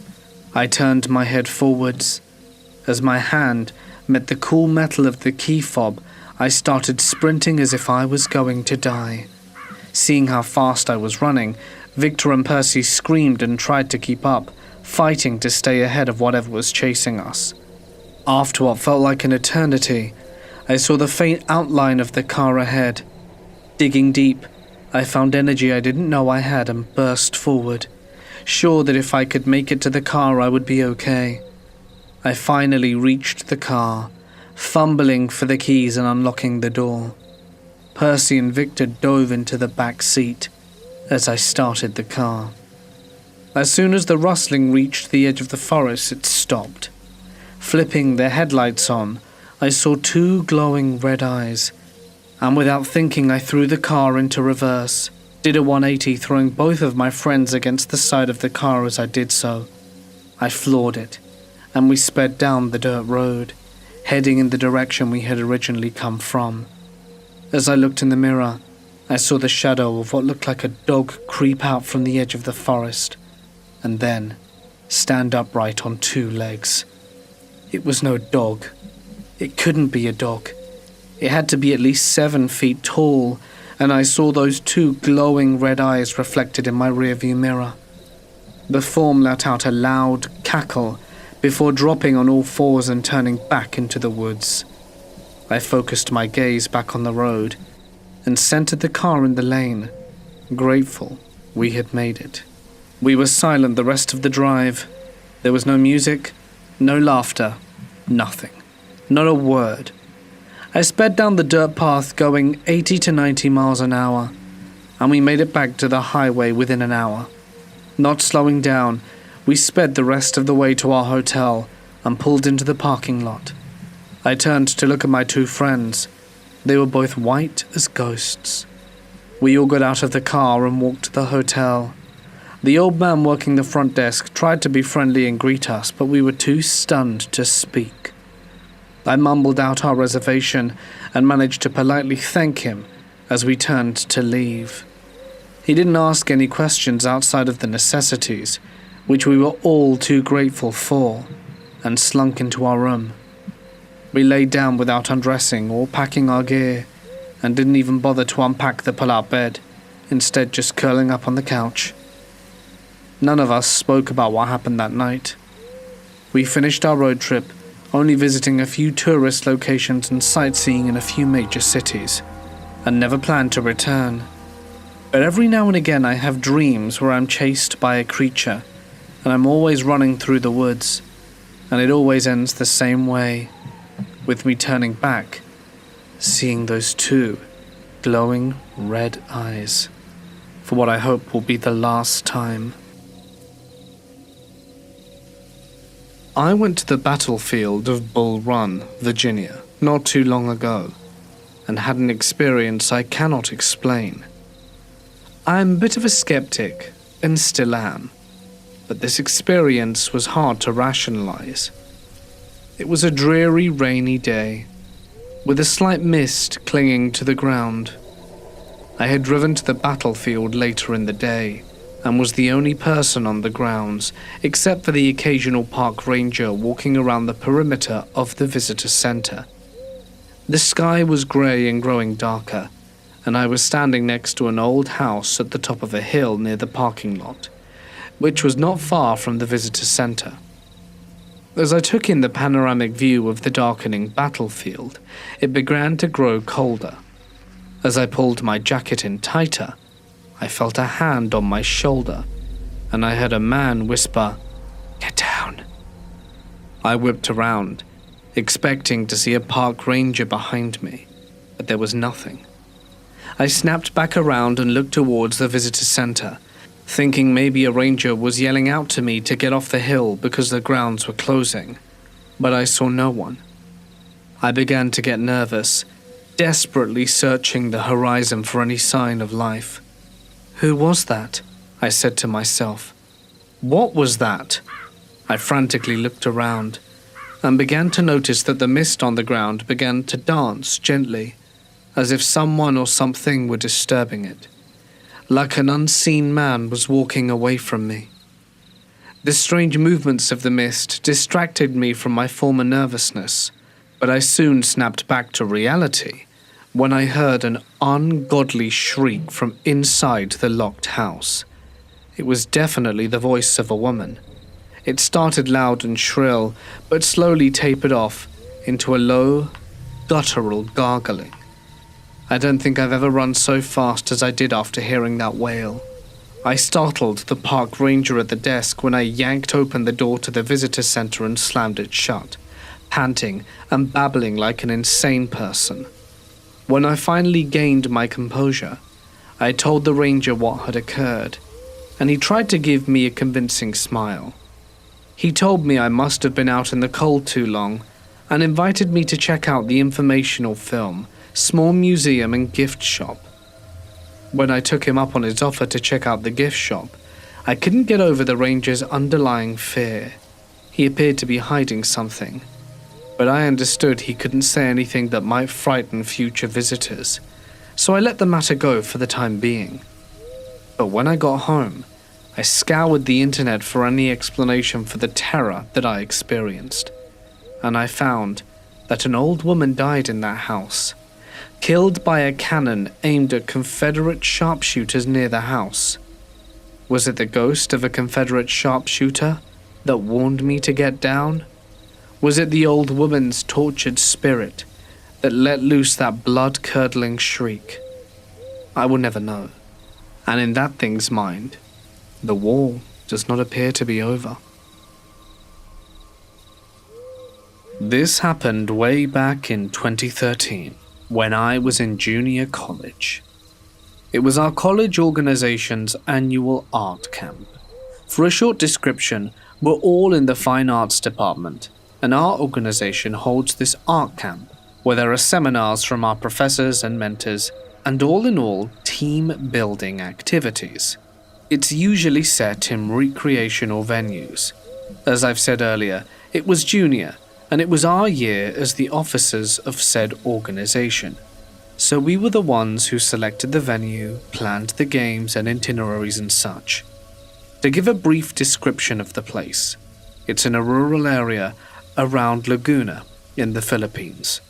I turned my head forwards. As my hand met the cool metal of the key fob, I started sprinting as if I was going to die. Seeing how fast I was running, Victor and Percy screamed and tried to keep up, fighting to stay ahead of whatever was chasing us. After what felt like an eternity, I saw the faint outline of the car ahead. Digging deep, I found energy I didn't know I had and burst forward, sure that if I could make it to the car I would be okay. I finally reached the car, fumbling for the keys and unlocking the door. Percy and Victor dove into the back seat as I started the car. As soon as the rustling reached the edge of the forest, it stopped. Flipping their headlights on, I saw two glowing red eyes, and without thinking I threw the car into reverse, did a 180 throwing both of my friends against the side of the car as I did so. I floored it, and we sped down the dirt road, heading in the direction we had originally come from. As I looked in the mirror, I saw the shadow of what looked like a dog creep out from the edge of the forest, and then stand upright on two legs. It was no dog. It couldn't be a dog. It had to be at least 7 feet tall, and I saw those two glowing red eyes reflected in my rearview mirror. The form let out a loud cackle before dropping on all fours and turning back into the woods. I focused my gaze back on the road and centered the car in the lane, grateful we had made it. We were silent the rest of the drive. There was no music, no laughter, nothing. Not a word. I sped down the dirt path going 80 to 90 miles an hour, and we made it back to the highway within an hour. Not slowing down, we sped the rest of the way to our hotel and pulled into the parking lot. I turned to look at my two friends. They were both white as ghosts. We all got out of the car and walked to the hotel. The old man working the front desk tried to be friendly and greet us, but we were too stunned to speak. I mumbled out our reservation and managed to politely thank him as we turned to leave. He didn't ask any questions outside of the necessities, which we were all too grateful for, and slunk into our room. We laid down without undressing or packing our gear, and didn't even bother to unpack the pull-out bed, instead just curling up on the couch. None of us spoke about what happened that night. We finished our road trip, only visiting a few tourist locations and sightseeing in a few major cities, and never planned to return. But every now and again I have dreams where I'm chased by a creature, and I'm always running through the woods, and it always ends the same way, with me turning back, seeing those two glowing red eyes, for what I hope will be the last time. I went to the battlefield of Bull Run, Virginia, not too long ago, and had an experience I cannot explain. I'm a bit of a skeptic, and still am, but this experience was hard to rationalize. It was a dreary, rainy day, with a slight mist clinging to the ground. I had driven to the battlefield later in the day, and was the only person on the grounds, except for the occasional park ranger walking around the perimeter of the visitor center. The sky was grey and growing darker, and I was standing next to an old house at the top of a hill near the parking lot, which was not far from the visitor center. As I took in the panoramic view of the darkening battlefield, it began to grow colder. As I pulled my jacket in tighter, I felt a hand on my shoulder, and I heard a man whisper, "Get down." I whipped around, expecting to see a park ranger behind me, but there was nothing. I snapped back around and looked towards the visitor center, thinking maybe a ranger was yelling out to me to get off the hill because the grounds were closing, but I saw no one. I began to get nervous, desperately searching the horizon for any sign of life. "Who was that?" I said to myself. "What was that?" I frantically looked around. and began to notice that the mist on the ground began to dance gently, as if someone or something were disturbing it, like an unseen man was walking away from me. The strange movements of the mist distracted me from my former nervousness, but I soon snapped back to reality when I heard an ungodly shriek from inside the locked house. It was definitely the voice of a woman. It started loud and shrill, but slowly tapered off into a low, guttural gargling. I don't think I've ever run so fast as I did after hearing that wail. I startled the park ranger at the desk when I yanked open the door to the visitor center and slammed it shut, panting and babbling like an insane person. When I finally gained my composure, I told the ranger what had occurred, and he tried to give me a convincing smile. He told me I must have been out in the cold too long and invited me to check out the informational film, small museum and gift shop. When I took him up on his offer to check out the gift shop, I couldn't get over the ranger's underlying fear. He appeared to be hiding something, but I understood he couldn't say anything that might frighten future visitors, so I let the matter go for the time being. But when I got home, I scoured the internet for any explanation for the terror that I experienced, and I found that an old woman died in that house, killed by a cannon aimed at Confederate sharpshooters near the house. Was it the ghost of a Confederate sharpshooter that warned me to get down? Was it the old woman's tortured spirit that let loose that blood-curdling shriek? I will never know, and in that thing's mind, the war does not appear to be over. This happened way back in 2013, when I was in junior college. It was our college organization's annual art camp. For a short description, we're all in the fine arts department, and our organization holds this art camp where there are seminars from our professors and mentors, and all in all, team-building activities. It's usually set in recreational venues. As I've said earlier, it was junior, and it was our year as the officers of said organization. So we were the ones who selected the venue, planned the games and itineraries and such. To give a brief description of the place, it's in a rural area around Laguna in the Philippines.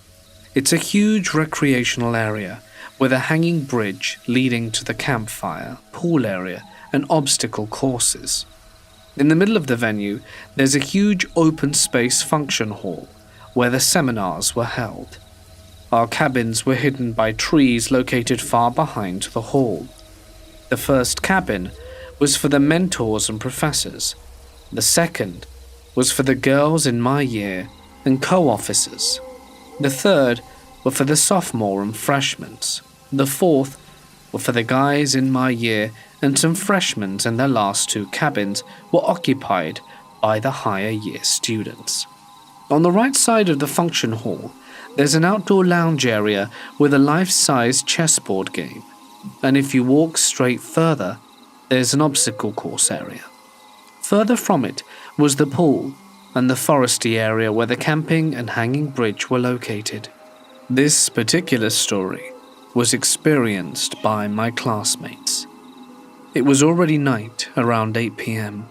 It's a huge recreational area with a hanging bridge leading to the campfire, pool area, and obstacle courses. In the middle of the venue, there's a huge open space function hall where the seminars were held. Our cabins were hidden by trees located far behind the hall. The first cabin was for the mentors and professors. The second was for the girls in my year and co-officers. The third were for the sophomore and freshmen. The fourth were for the guys in my year, and some freshmen in their last two cabins were occupied by the higher year students. On the right side of the function hall, there's an outdoor lounge area with a life-size chessboard game, and if you walk straight further, there's an obstacle course area. Further from it was the pool and the foresty area where the camping and hanging bridge were located. This particular story was experienced by my classmates. It was already night, around 8 p.m.,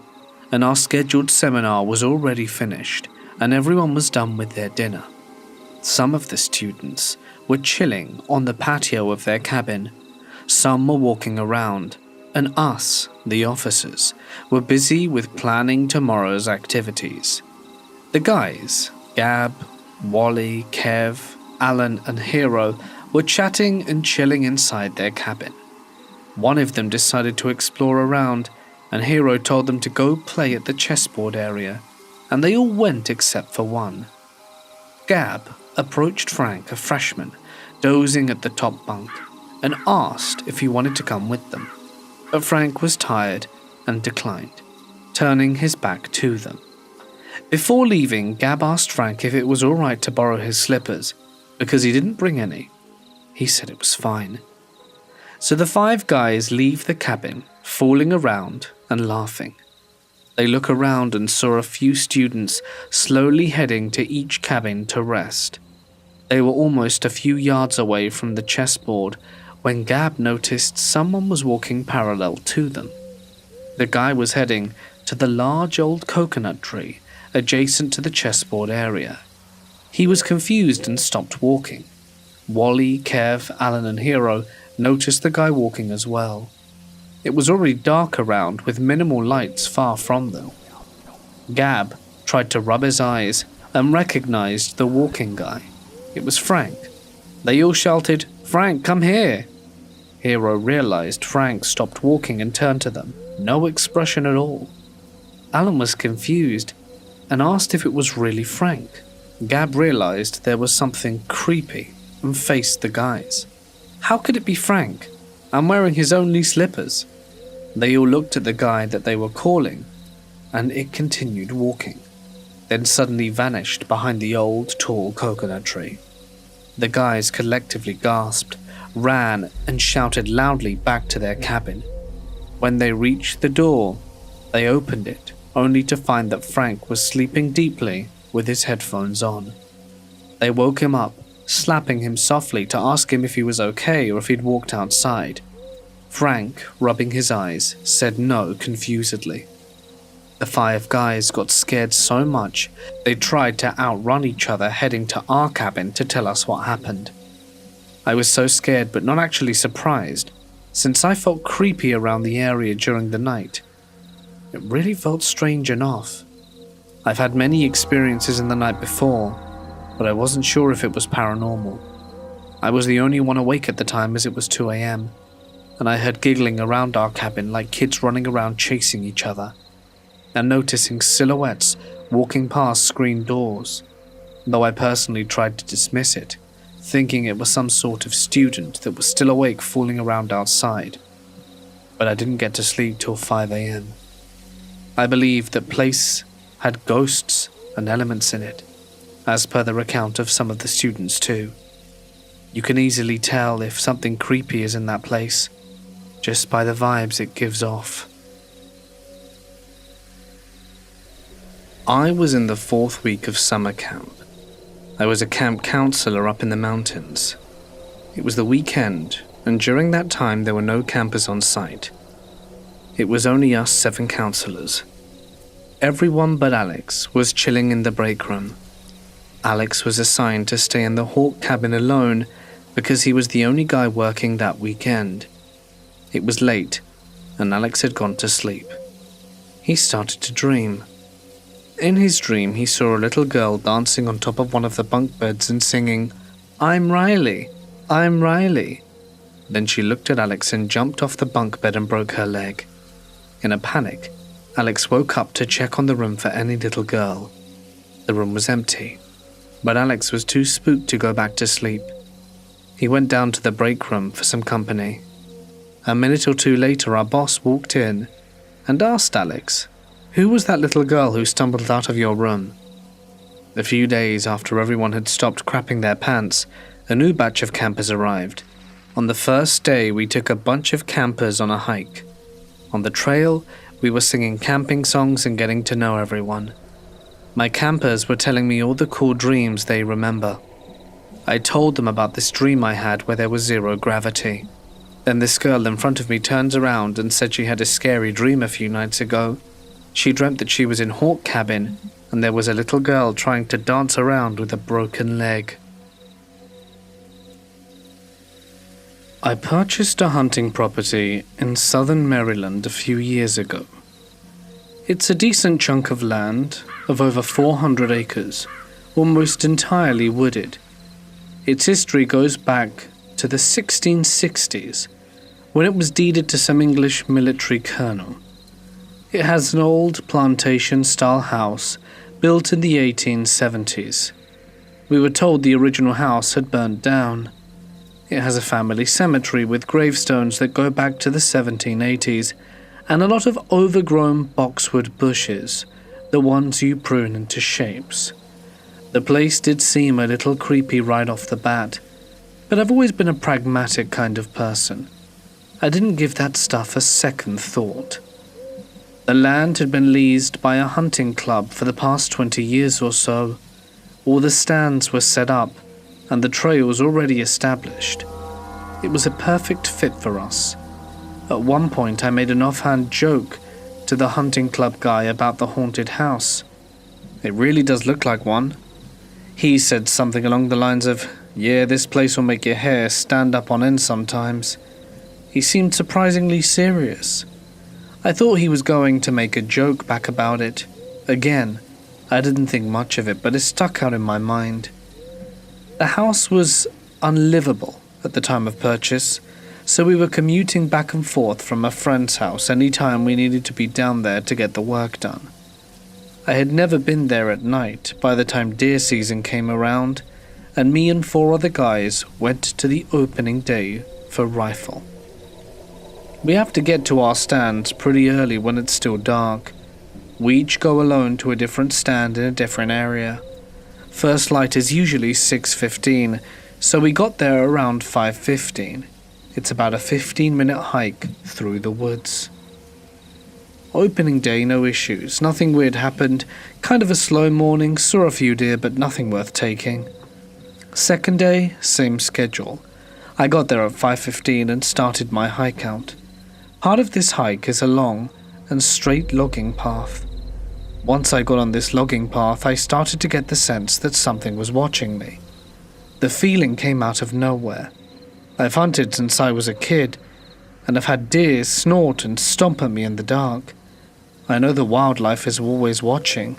and our scheduled seminar was already finished, and everyone was done with their dinner. Some of the students were chilling on the patio of their cabin, some were walking around, and us, the officers, were busy with planning tomorrow's activities. The guys, Gab, Wally, Kev, Alan, and Hero, were chatting and chilling inside their cabin. One of them decided to explore around, and Hero told them to go play at the chessboard area, and they all went except for one. Gab approached Frank, a freshman, dozing at the top bunk, and asked if he wanted to come with them. But Frank was tired and declined, turning his back to them. Before leaving, Gab asked Frank if it was all right to borrow his slippers, because he didn't bring any. He said it was fine. So the five guys leave the cabin, fooling around and laughing. They look around and saw a few students slowly heading to each cabin to rest. They were almost a few yards away from the chessboard when Gab noticed someone was walking parallel to them. The guy was heading to the large old coconut tree adjacent to the chessboard area. He was confused and stopped walking. Wally, Kev, Alan and Hero noticed the guy walking as well. It was already dark around with minimal lights far from them. Gab tried to rub his eyes and recognized the walking guy. It was Frank. They all shouted, "Frank, come here!" Hero realized Frank stopped walking and turned to them. No expression at all. Alan was confused and asked if it was really Frank. Gab realized there was something creepy and faced the guys. How could it be Frank? I'm wearing his only slippers. They all looked at the guy that they were calling, and it continued walking, then suddenly vanished behind the old, tall coconut tree. The guys collectively gasped, ran, and shouted loudly back to their cabin. When they reached the door, they opened it, only to find that Frank was sleeping deeply with his headphones on. They woke him up, slapping him softly to ask him if he was okay or if he'd walked outside. Frank, rubbing his eyes, said no confusedly. The 5 guys got scared so much they tried to outrun each other heading to our cabin to tell us what happened. I was so scared but not actually surprised, since I felt creepy around the area during the night. It really felt strange enough. I've had many experiences in the night before, but I wasn't sure if it was paranormal. I was the only one awake at the time as it was 2 a.m, and I heard giggling around our cabin like kids running around chasing each other, and noticing silhouettes walking past screen doors, though I personally tried to dismiss it, thinking it was some sort of student that was still awake fooling around outside. But I didn't get to sleep till 5 a.m. I believe that place had ghosts and elements in it, as per the recount of some of the students too. You can easily tell if something creepy is in that place, just by the vibes it gives off. I was in the 4th week of summer camp. I was a camp counselor up in the mountains. It was the weekend, and during that time there were no campers on site. It was only us 7 counselors. Everyone but Alex was chilling in the break room. Alex was assigned to stay in the Hawk cabin alone because he was the only guy working that weekend. It was late, and Alex had gone to sleep. He started to dream. In his dream, he saw a little girl dancing on top of one of the bunk beds and singing, "I'm Riley, I'm Riley." Then she looked at Alex and jumped off the bunk bed and broke her leg. In a panic, Alex woke up to check on the room for any little girl. The room was empty, but Alex was too spooked to go back to sleep. He went down to the break room for some company. A minute or two later, our boss walked in and asked Alex, "Who was that little girl who stumbled out of your room?" A few days after everyone had stopped crapping their pants, a new batch of campers arrived. On the first day, we took a bunch of campers on a hike. On the trail, we were singing camping songs and getting to know everyone. My campers were telling me all the cool dreams they remember. I told them about this dream I had where there was 0 gravity. Then this girl in front of me turns around and said she had a scary dream a few nights ago. She dreamt that she was in Hawk cabin and there was a little girl trying to dance around with a broken leg. I purchased a hunting property in southern Maryland a few years ago. It's a decent chunk of land of over 400 acres, almost entirely wooded. Its history goes back to the 1660s, when it was deeded to some English military colonel. It has an old plantation-style house built in the 1870s. We were told the original house had burned down. It has a family cemetery with gravestones that go back to the 1780s and a lot of overgrown boxwood bushes, the ones you prune into shapes. The place did seem a little creepy right off the bat, but I've always been a pragmatic kind of person. I didn't give that stuff a second thought. The land had been leased by a hunting club for the past 20 years or so. All the stands were set up, and the trails already established. It was a perfect fit for us. At one point I made an offhand joke to the hunting club guy about the haunted house. "It really does look like one." He said something along the lines of, "Yeah, this place will make your hair stand up on end sometimes." He seemed surprisingly serious. I thought he was going to make a joke back about it. Again, I didn't think much of it, but it stuck out in my mind. The house was unlivable at the time of purchase, so we were commuting back and forth from a friend's house any time we needed to be down there to get the work done. I had never been there at night by the time deer season came around, and me and 4 other guys went to the opening day for rifle. We have to get to our stands pretty early when it's still dark. We each go alone to a different stand in a different area. First light is usually 6:15, so we got there around 5:15. It's about a 15-minute hike through the woods. Opening day, no issues. Nothing weird happened. Kind of a slow morning, saw a few deer, but nothing worth taking. Second day, same schedule. I got there at 5:15 and started my hike out. Part of this hike is a long and straight logging path. Once I got on this logging path, I started to get the sense that something was watching me. The feeling came out of nowhere. I've hunted since I was a kid, and I've had deer snort and stomp at me in the dark. I know the wildlife is always watching,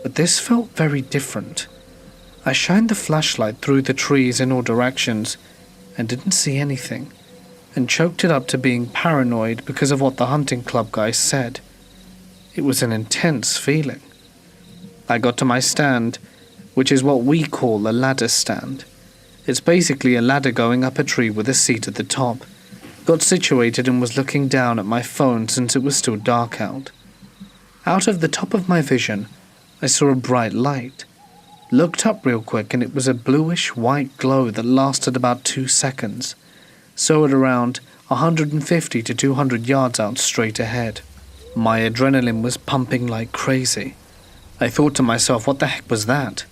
but this felt very different. I shined the flashlight through the trees in all directions and didn't see anything, and choked it up to being paranoid because of what the hunting club guy said. It was an intense feeling. I got to my stand, which is what we call a ladder stand. It's basically a ladder going up a tree with a seat at the top. Got situated and was looking down at my phone since it was still dark out. Out of the top of my vision, I saw a bright light. Looked up real quick and it was a bluish-white glow that lasted about 2 seconds. Saw it around 150 to 200 yards out straight ahead. My adrenaline was pumping like crazy. I thought to myself, what the heck was that?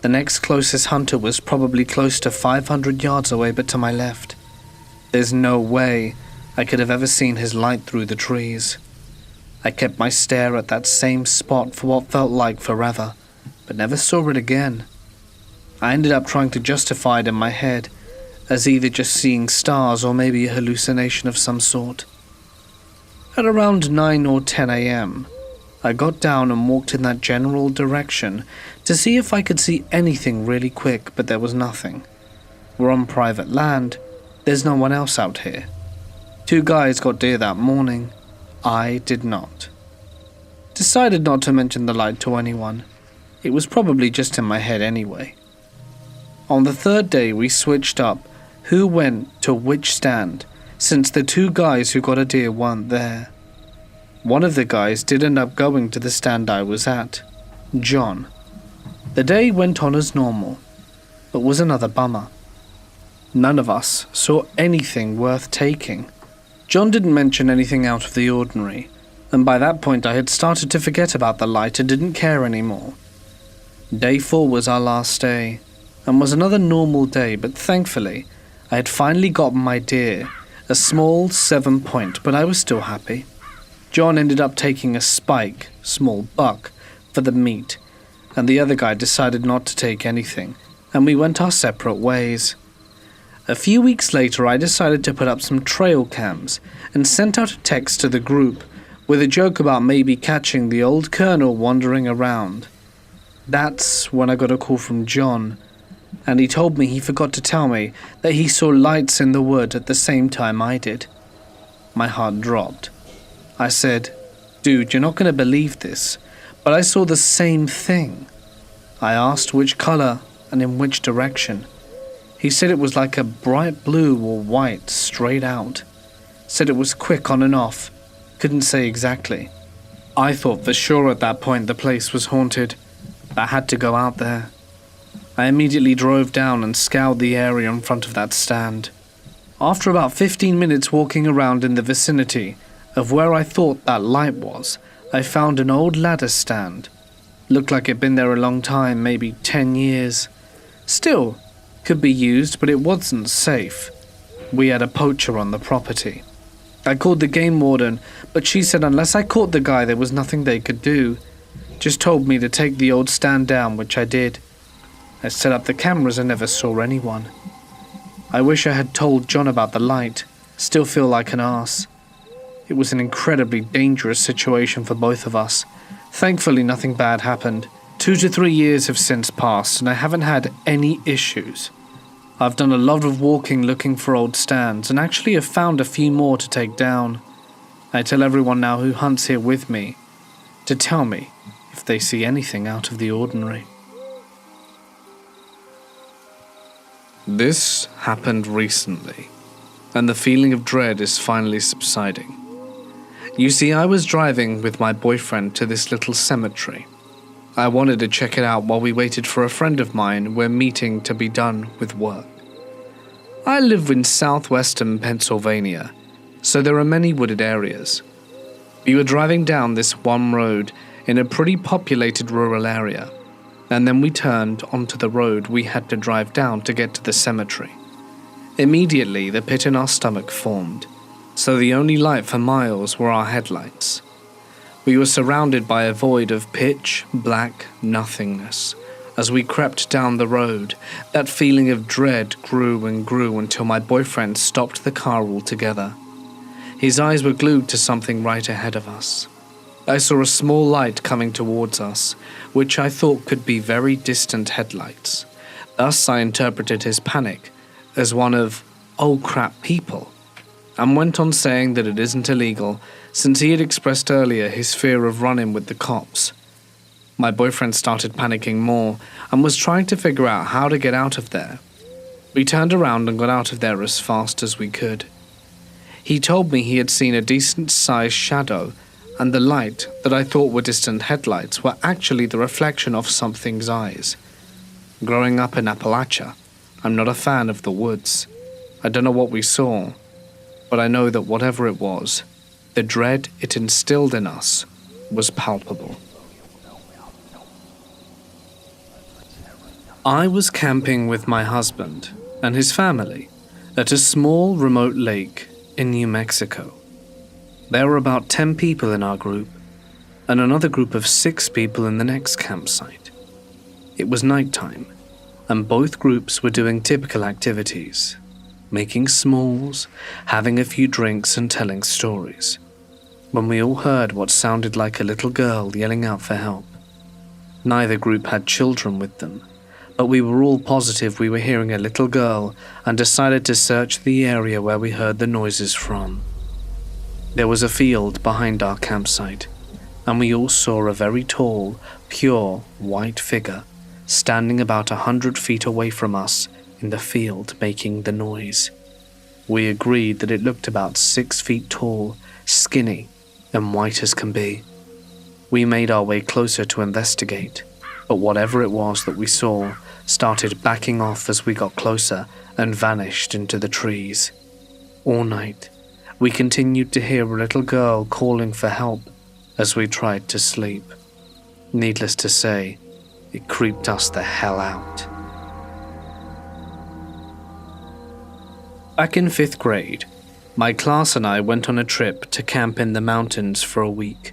The next closest hunter was probably close to 500 yards away, but to my left. There's no way I could have ever seen his light through the trees. I kept my stare at that same spot for what felt like forever, but never saw it again. I ended up trying to justify it in my head as either just seeing stars or maybe a hallucination of some sort. At around 9 or 10 a.m., I got down and walked in that general direction to see if I could see anything really quick, but there was nothing. We're on private land. There's no one else out here. 2 guys got deer that morning. I did not. Decided not to mention the light to anyone. It was probably just in my head anyway. On the 3rd day, we switched up who went to which stand, since the 2 guys who got a deer weren't there. One of the guys did end up going to the stand I was at, John. The day went on as normal, but was another bummer. None of us saw anything worth taking. John didn't mention anything out of the ordinary, and by that point I had started to forget about the light and didn't care anymore. Day 4 was our last day, and was another normal day, but thankfully I had finally gotten my deer, a small 7-point, but I was still happy. John ended up taking a spike, small buck, for the meat, and the other guy decided not to take anything, and we went our separate ways. A few weeks later, I decided to put up some trail cams and sent out a text to the group with a joke about maybe catching the old colonel wandering around. That's when I got a call from John, and he told me he forgot to tell me that he saw lights in the wood at the same time I did. My heart dropped. I said, "Dude, you're not going to believe this, but I saw the same thing." I asked which color and in which direction. He said it was like a bright blue or white straight out. Said it was quick on and off. Couldn't say exactly. I thought for sure at that point the place was haunted. I had to go out there. I immediately drove down and scoured the area in front of that stand. After about 15 minutes walking around in the vicinity of where I thought that light was, I found an old ladder stand. Looked like it'd been there a long time, maybe 10 years. Still, could be used, but it wasn't safe. We had a poacher on the property. I called the game warden, but she said unless I caught the guy, there was nothing they could do. Just told me to take the old stand down, which I did. I set up the cameras and never saw anyone. I wish I had told John about the light. Still feel like an arse. It was an incredibly dangerous situation for both of us. Thankfully, nothing bad happened. 2 to 3 years have since passed, and I haven't had any issues. I've done a lot of walking looking for old stands, and actually have found a few more to take down. I tell everyone now who hunts here with me to tell me if they see anything out of the ordinary. This happened recently, and the feeling of dread is finally subsiding. You see, I was driving with my boyfriend to this little cemetery. I wanted to check it out while we waited for a friend of mine we're meeting to be done with work. I live in southwestern Pennsylvania, so there are many wooded areas. We were driving down this one road in a pretty populated rural area, and then we turned onto the road we had to drive down to get to the cemetery. Immediately, the pit in our stomach formed, so the only light for miles were our headlights. We were surrounded by a void of pitch black nothingness. As we crept down the road, that feeling of dread grew and grew until my boyfriend stopped the car altogether. His eyes were glued to something right ahead of us. I saw a small light coming towards us, which I thought could be very distant headlights. Thus I interpreted his panic as one of, "Oh crap, people," and went on saying that it isn't illegal, since he had expressed earlier his fear of running with the cops. My boyfriend started panicking more and was trying to figure out how to get out of there. We turned around and got out of there as fast as we could. He told me he had seen a decent-sized shadow, and the light that I thought were distant headlights were actually the reflection of something's eyes. Growing up in Appalachia, I'm not a fan of the woods. I don't know what we saw, but I know that whatever it was, the dread it instilled in us was palpable. I was camping with my husband and his family at a small remote lake in New Mexico. There were about 10 people in our group and another group of 6 people in the next campsite. It was nighttime, and both groups were doing typical activities, making s'mores, having a few drinks and telling stories, when we all heard what sounded like a little girl yelling out for help. Neither group had children with them, but we were all positive we were hearing a little girl and decided to search the area where we heard the noises from. There was a field behind our campsite, and we all saw a very tall, pure, white figure standing about 100 feet away from us in the field making the noise. We agreed that it looked about 6 feet tall, skinny, and white as can be. We made our way closer to investigate, but whatever it was that we saw started backing off as we got closer and vanished into the trees. All night, we continued to hear a little girl calling for help as we tried to sleep. Needless to say, it creeped us the hell out. Back in 5th grade, my class and I went on a trip to camp in the mountains for a week.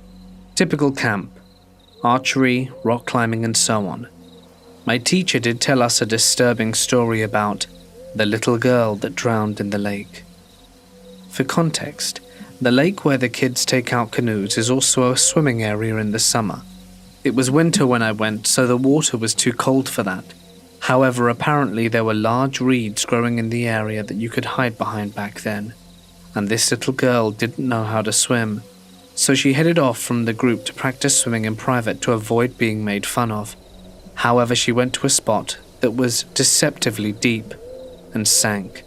Typical camp, archery, rock climbing, and so on. My teacher did tell us a disturbing story about the little girl that drowned in the lake. For context, the lake where the kids take out canoes is also a swimming area in the summer. It was winter when I went, so the water was too cold for that. However, apparently there were large reeds growing in the area that you could hide behind back then, and this little girl didn't know how to swim, so she headed off from the group to practice swimming in private to avoid being made fun of. However, she went to a spot that was deceptively deep and sank.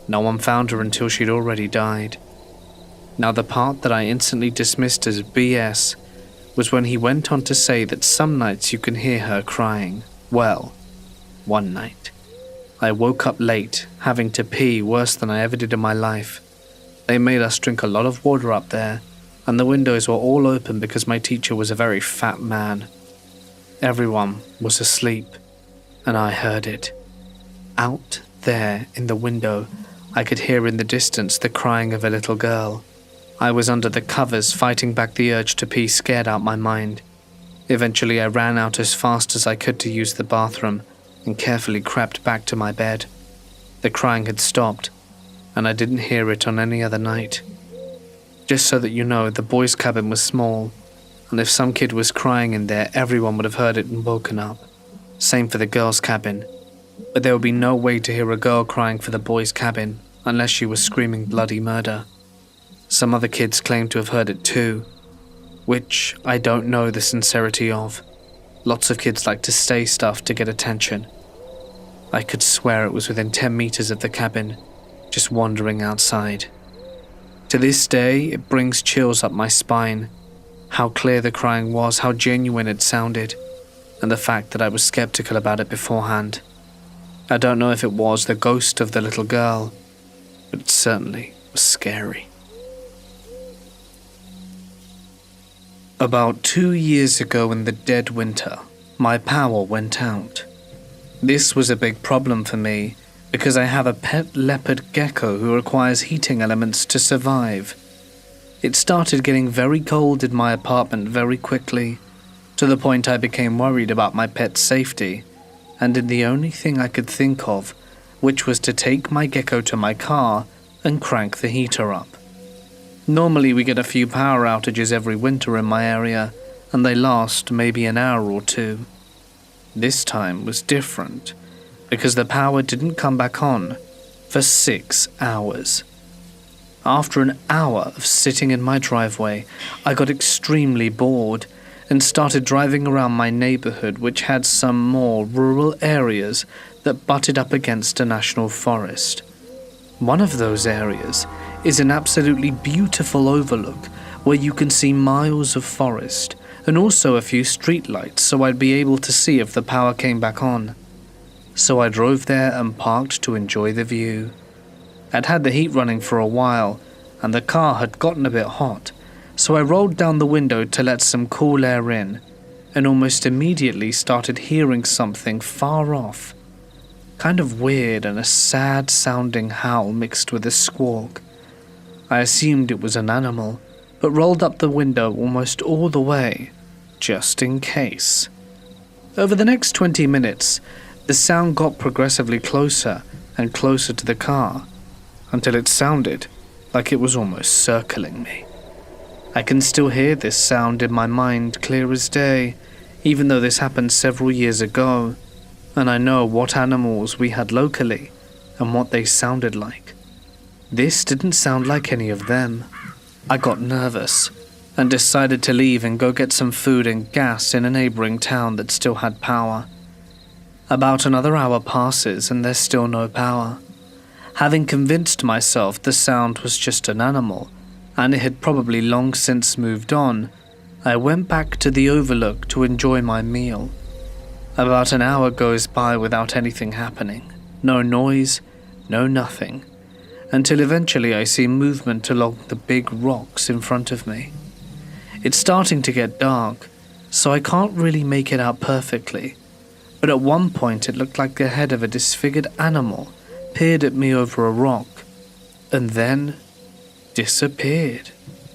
No one found her until she'd already died. Now, the part that I instantly dismissed as BS was when he went on to say that some nights you can hear her crying. Well, one night, I woke up late, having to pee worse than I ever did in my life. They made us drink a lot of water up there, and the windows were all open because my teacher was a very fat man. Everyone was asleep, and I heard it. Out there in the window, I could hear in the distance the crying of a little girl. I was under the covers fighting back the urge to pee, scared out my mind. Eventually I ran out as fast as I could to use the bathroom and carefully crept back to my bed. The crying had stopped, and I didn't hear it on any other night. Just so that you know, the boys' cabin was small, and if some kid was crying in there, everyone would have heard it and woken up. Same for the girls' cabin, but there would be no way to hear a girl crying for the boys' cabin unless she was screaming bloody murder. Some other kids claimed to have heard it too, which I don't know the sincerity of. Lots of kids like to say stuff to get attention. I could swear it was within 10 meters of the cabin, just wandering outside. To this day, it brings chills up my spine. How clear the crying was, how genuine it sounded, and the fact that I was skeptical about it beforehand. I don't know if it was the ghost of the little girl, but it certainly was scary. About 2 years ago in the dead winter, my power went out. This was a big problem for me because I have a pet leopard gecko who requires heating elements to survive. It started getting very cold in my apartment very quickly, to the point I became worried about my pet's safety, and did the only thing I could think of, which was to take my gecko to my car and crank the heater up. Normally we get a few power outages every winter in my area, and they last maybe an hour or two. This time was different, because the power didn't come back on for 6 hours. After an hour of sitting in my driveway, I got extremely bored and started driving around my neighborhood, which had some more rural areas that butted up against a national forest. One of those areas is an absolutely beautiful overlook where you can see miles of forest and also a few streetlights, so I'd be able to see if the power came back on. So I drove there and parked to enjoy the view. I'd had the heat running for a while, and the car had gotten a bit hot, so I rolled down the window to let some cool air in, and almost immediately started hearing something far off. Kind of weird and a sad-sounding howl mixed with a squawk. I assumed it was an animal, but rolled up the window almost all the way, just in case. Over the next 20 minutes, the sound got progressively closer and closer to the car, until it sounded like it was almost circling me. I can still hear this sound in my mind clear as day, even though this happened several years ago, and I know what animals we had locally and what they sounded like. This didn't sound like any of them. I got nervous and decided to leave and go get some food and gas in a neighboring town that still had power. About another hour passes and there's still no power. Having convinced myself the sound was just an animal, and it had probably long since moved on, I went back to the overlook to enjoy my meal. About an hour goes by without anything happening. No noise, no nothing, until eventually I see movement along the big rocks in front of me. It's starting to get dark, so I can't really make it out perfectly, but at one point it looked like the head of a disfigured animal peered at me over a rock, and then disappeared.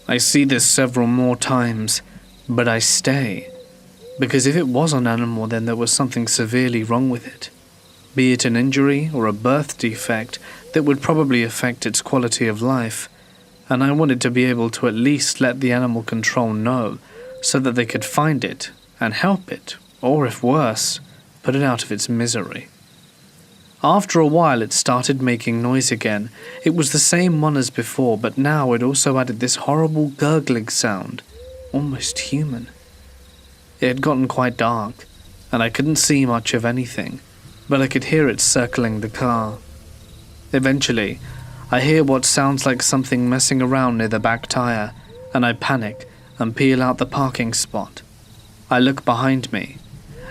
I see this several more times, but I stay, because if it was an animal, then there was something severely wrong with it, be it an injury or a birth defect that would probably affect its quality of life, and I wanted to be able to at least let the animal control know so that they could find it and help it, or if worse, put it out of its misery. After a while it started making noise again. It was the same one as before, but now it also added this horrible gurgling sound, almost human. It had gotten quite dark, and I couldn't see much of anything, but I could hear it circling the car. Eventually, I hear what sounds like something messing around near the back tire, and I panic and peel out the parking spot. I look behind me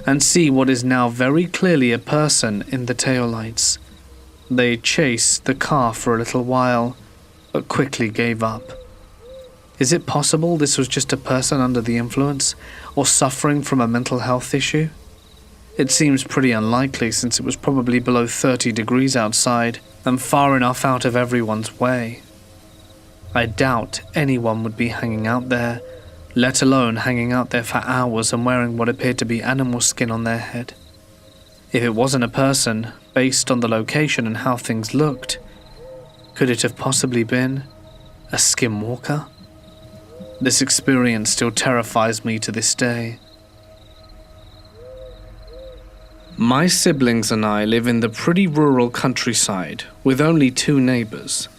and see what is now very clearly a person in the taillights. They chased the car for a little while, but quickly gave up. Is it possible this was just a person under the influence or suffering from a mental health issue? It seems pretty unlikely since it was probably below 30 degrees outside and far enough out of everyone's way. I doubt anyone would be hanging out there, let alone hanging out there for hours and wearing what appeared to be animal skin on their head. If it wasn't a person, based on the location and how things looked, could it have possibly been a skinwalker? This experience still terrifies me to this day. My siblings and I live in the pretty rural countryside with only 2 neighbors,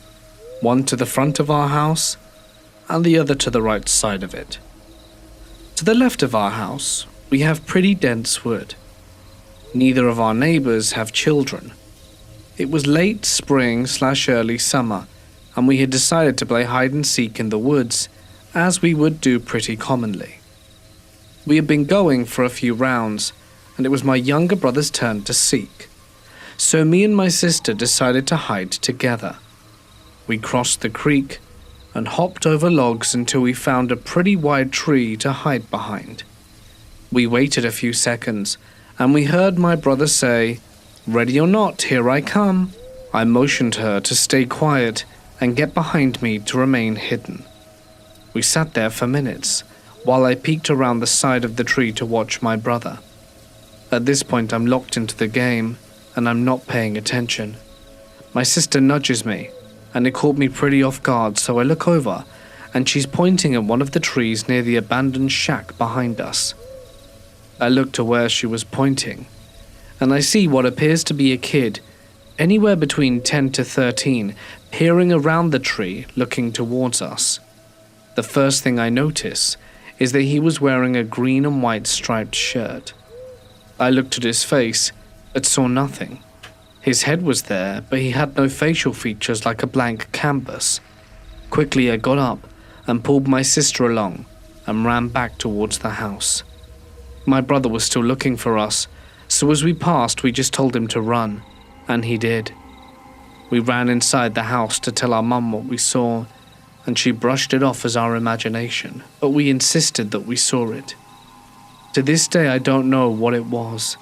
one to the front of our house and the other to the right side of it. To the left of our house, we have pretty dense wood. Neither of our neighbors have children. It was late spring/early summer, and we had decided to play hide and seek in the woods, as we would do pretty commonly. We had been going for a few rounds, and it was my younger brother's turn to seek. So me and my sister decided to hide together. We crossed the creek and hopped over logs until we found a pretty wide tree to hide behind. We waited a few seconds, and we heard my brother say, "Ready or not, here I come." I motioned her to stay quiet and get behind me to remain hidden. We sat there for minutes, while I peeked around the side of the tree to watch my brother. At this point, I'm locked into the game, and I'm not paying attention. My sister nudges me, and it caught me pretty off guard, so I look over, and she's pointing at one of the trees near the abandoned shack behind us. I look to where she was pointing, and I see what appears to be a kid, anywhere between 10 to 13, peering around the tree, looking towards us. The first thing I notice is that he was wearing a green and white striped shirt. I looked at his face, but saw nothing. His head was there, but he had no facial features like a blank canvas. Quickly I got up and pulled my sister along and ran back towards the house. My brother was still looking for us, so as we passed we just told him to run, and he did. We ran inside the house to tell our mum what we saw, and she brushed it off as our imagination, but we insisted that we saw it. To this day I don't know what it was,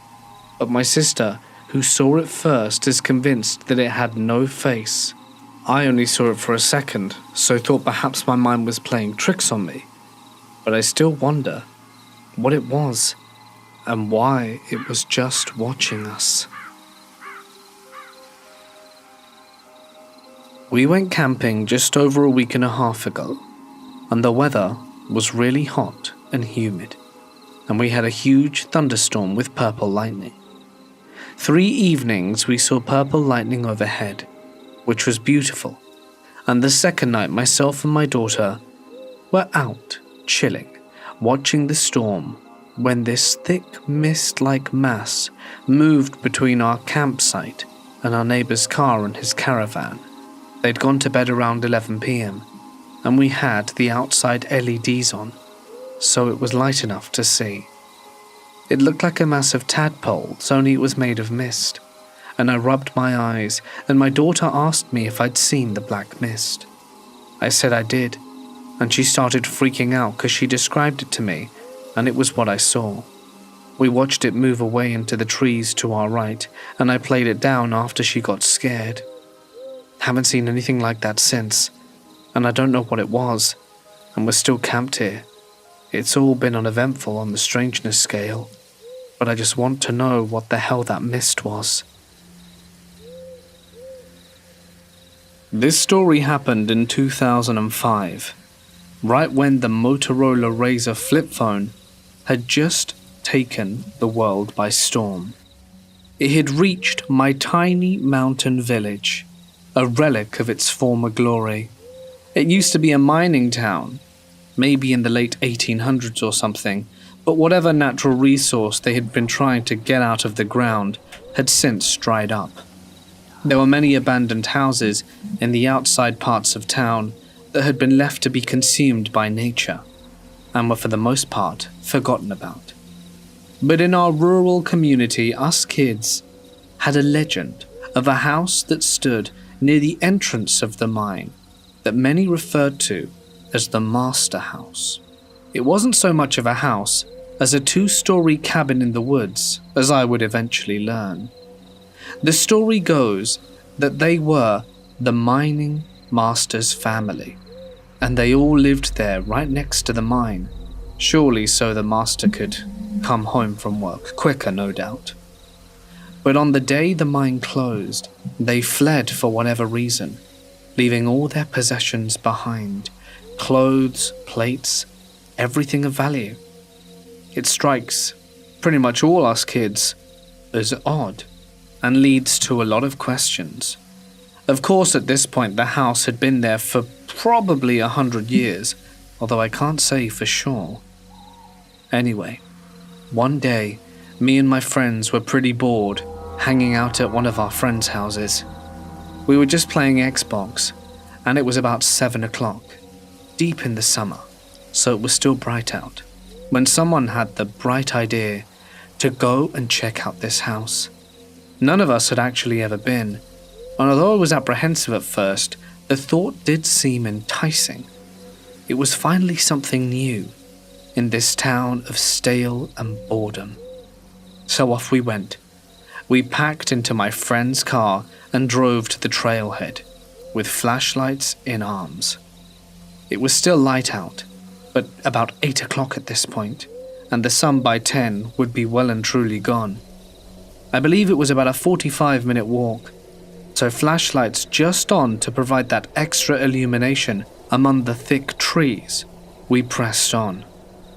but my sister, who saw it first, is convinced that it had no face. I only saw it for a second, so thought perhaps my mind was playing tricks on me, but I still wonder what it was and why it was just watching us. We went camping just over a week and a half ago, and the weather was really hot and humid, and we had a huge thunderstorm with purple lightning. 3 evenings we saw purple lightning overhead, which was beautiful, and the second night myself and my daughter were out chilling, watching the storm, when this thick mist-like mass moved between our campsite and our neighbor's car and his caravan. They'd gone to bed around 11 p.m, and we had the outside LEDs on, so it was light enough to see. It looked like a mass of tadpoles, only it was made of mist, and I rubbed my eyes, and my daughter asked me if I'd seen the black mist. I said I did, and she started freaking out because she described it to me, and it was what I saw. We watched it move away into the trees to our right, and I played it down after she got scared. Haven't seen anything like that since, and I don't know what it was, and we're still camped here. It's all been uneventful on the strangeness scale, but I just want to know what the hell that mist was. This story happened in 2005, right when the Motorola Razr flip phone had just taken the world by storm. It had reached my tiny mountain village, a relic of its former glory. It used to be a mining town, maybe in the late 1800s or something, but whatever natural resource they had been trying to get out of the ground had since dried up. There were many abandoned houses in the outside parts of town that had been left to be consumed by nature, and were for the most part forgotten about. But in our rural community, us kids had a legend of a house that stood near the entrance of the mine that many referred to as the Master House. It wasn't so much of a house as a 2-story cabin in the woods, as I would eventually learn. The story goes that they were the mining master's family, and they all lived there right next to the mine, surely so the master could come home from work quicker, no doubt. But on the day the mine closed, they fled for whatever reason, leaving all their possessions behind, clothes, plates, everything of value. It strikes pretty much all us kids as odd and leads to a lot of questions. Of course, at this point, the house had been there for probably 100 years, although I can't say for sure. Anyway, one day, me and my friends were pretty bored, hanging out at one of our friends' houses. We were just playing Xbox, and it was about 7 o'clock, deep in the summer, so it was still bright out, when someone had the bright idea to go and check out this house. None of us had actually ever been, and although I was apprehensive at first, the thought did seem enticing. It was finally something new in this town of stale and boredom. So off we went. We packed into my friend's car and drove to the trailhead, with flashlights in arms. It was still light out, but about 8 o'clock at this point, and the sun by 10 would be well and truly gone. I believe it was about a 45-minute walk, so flashlights just on to provide that extra illumination among the thick trees. We pressed on.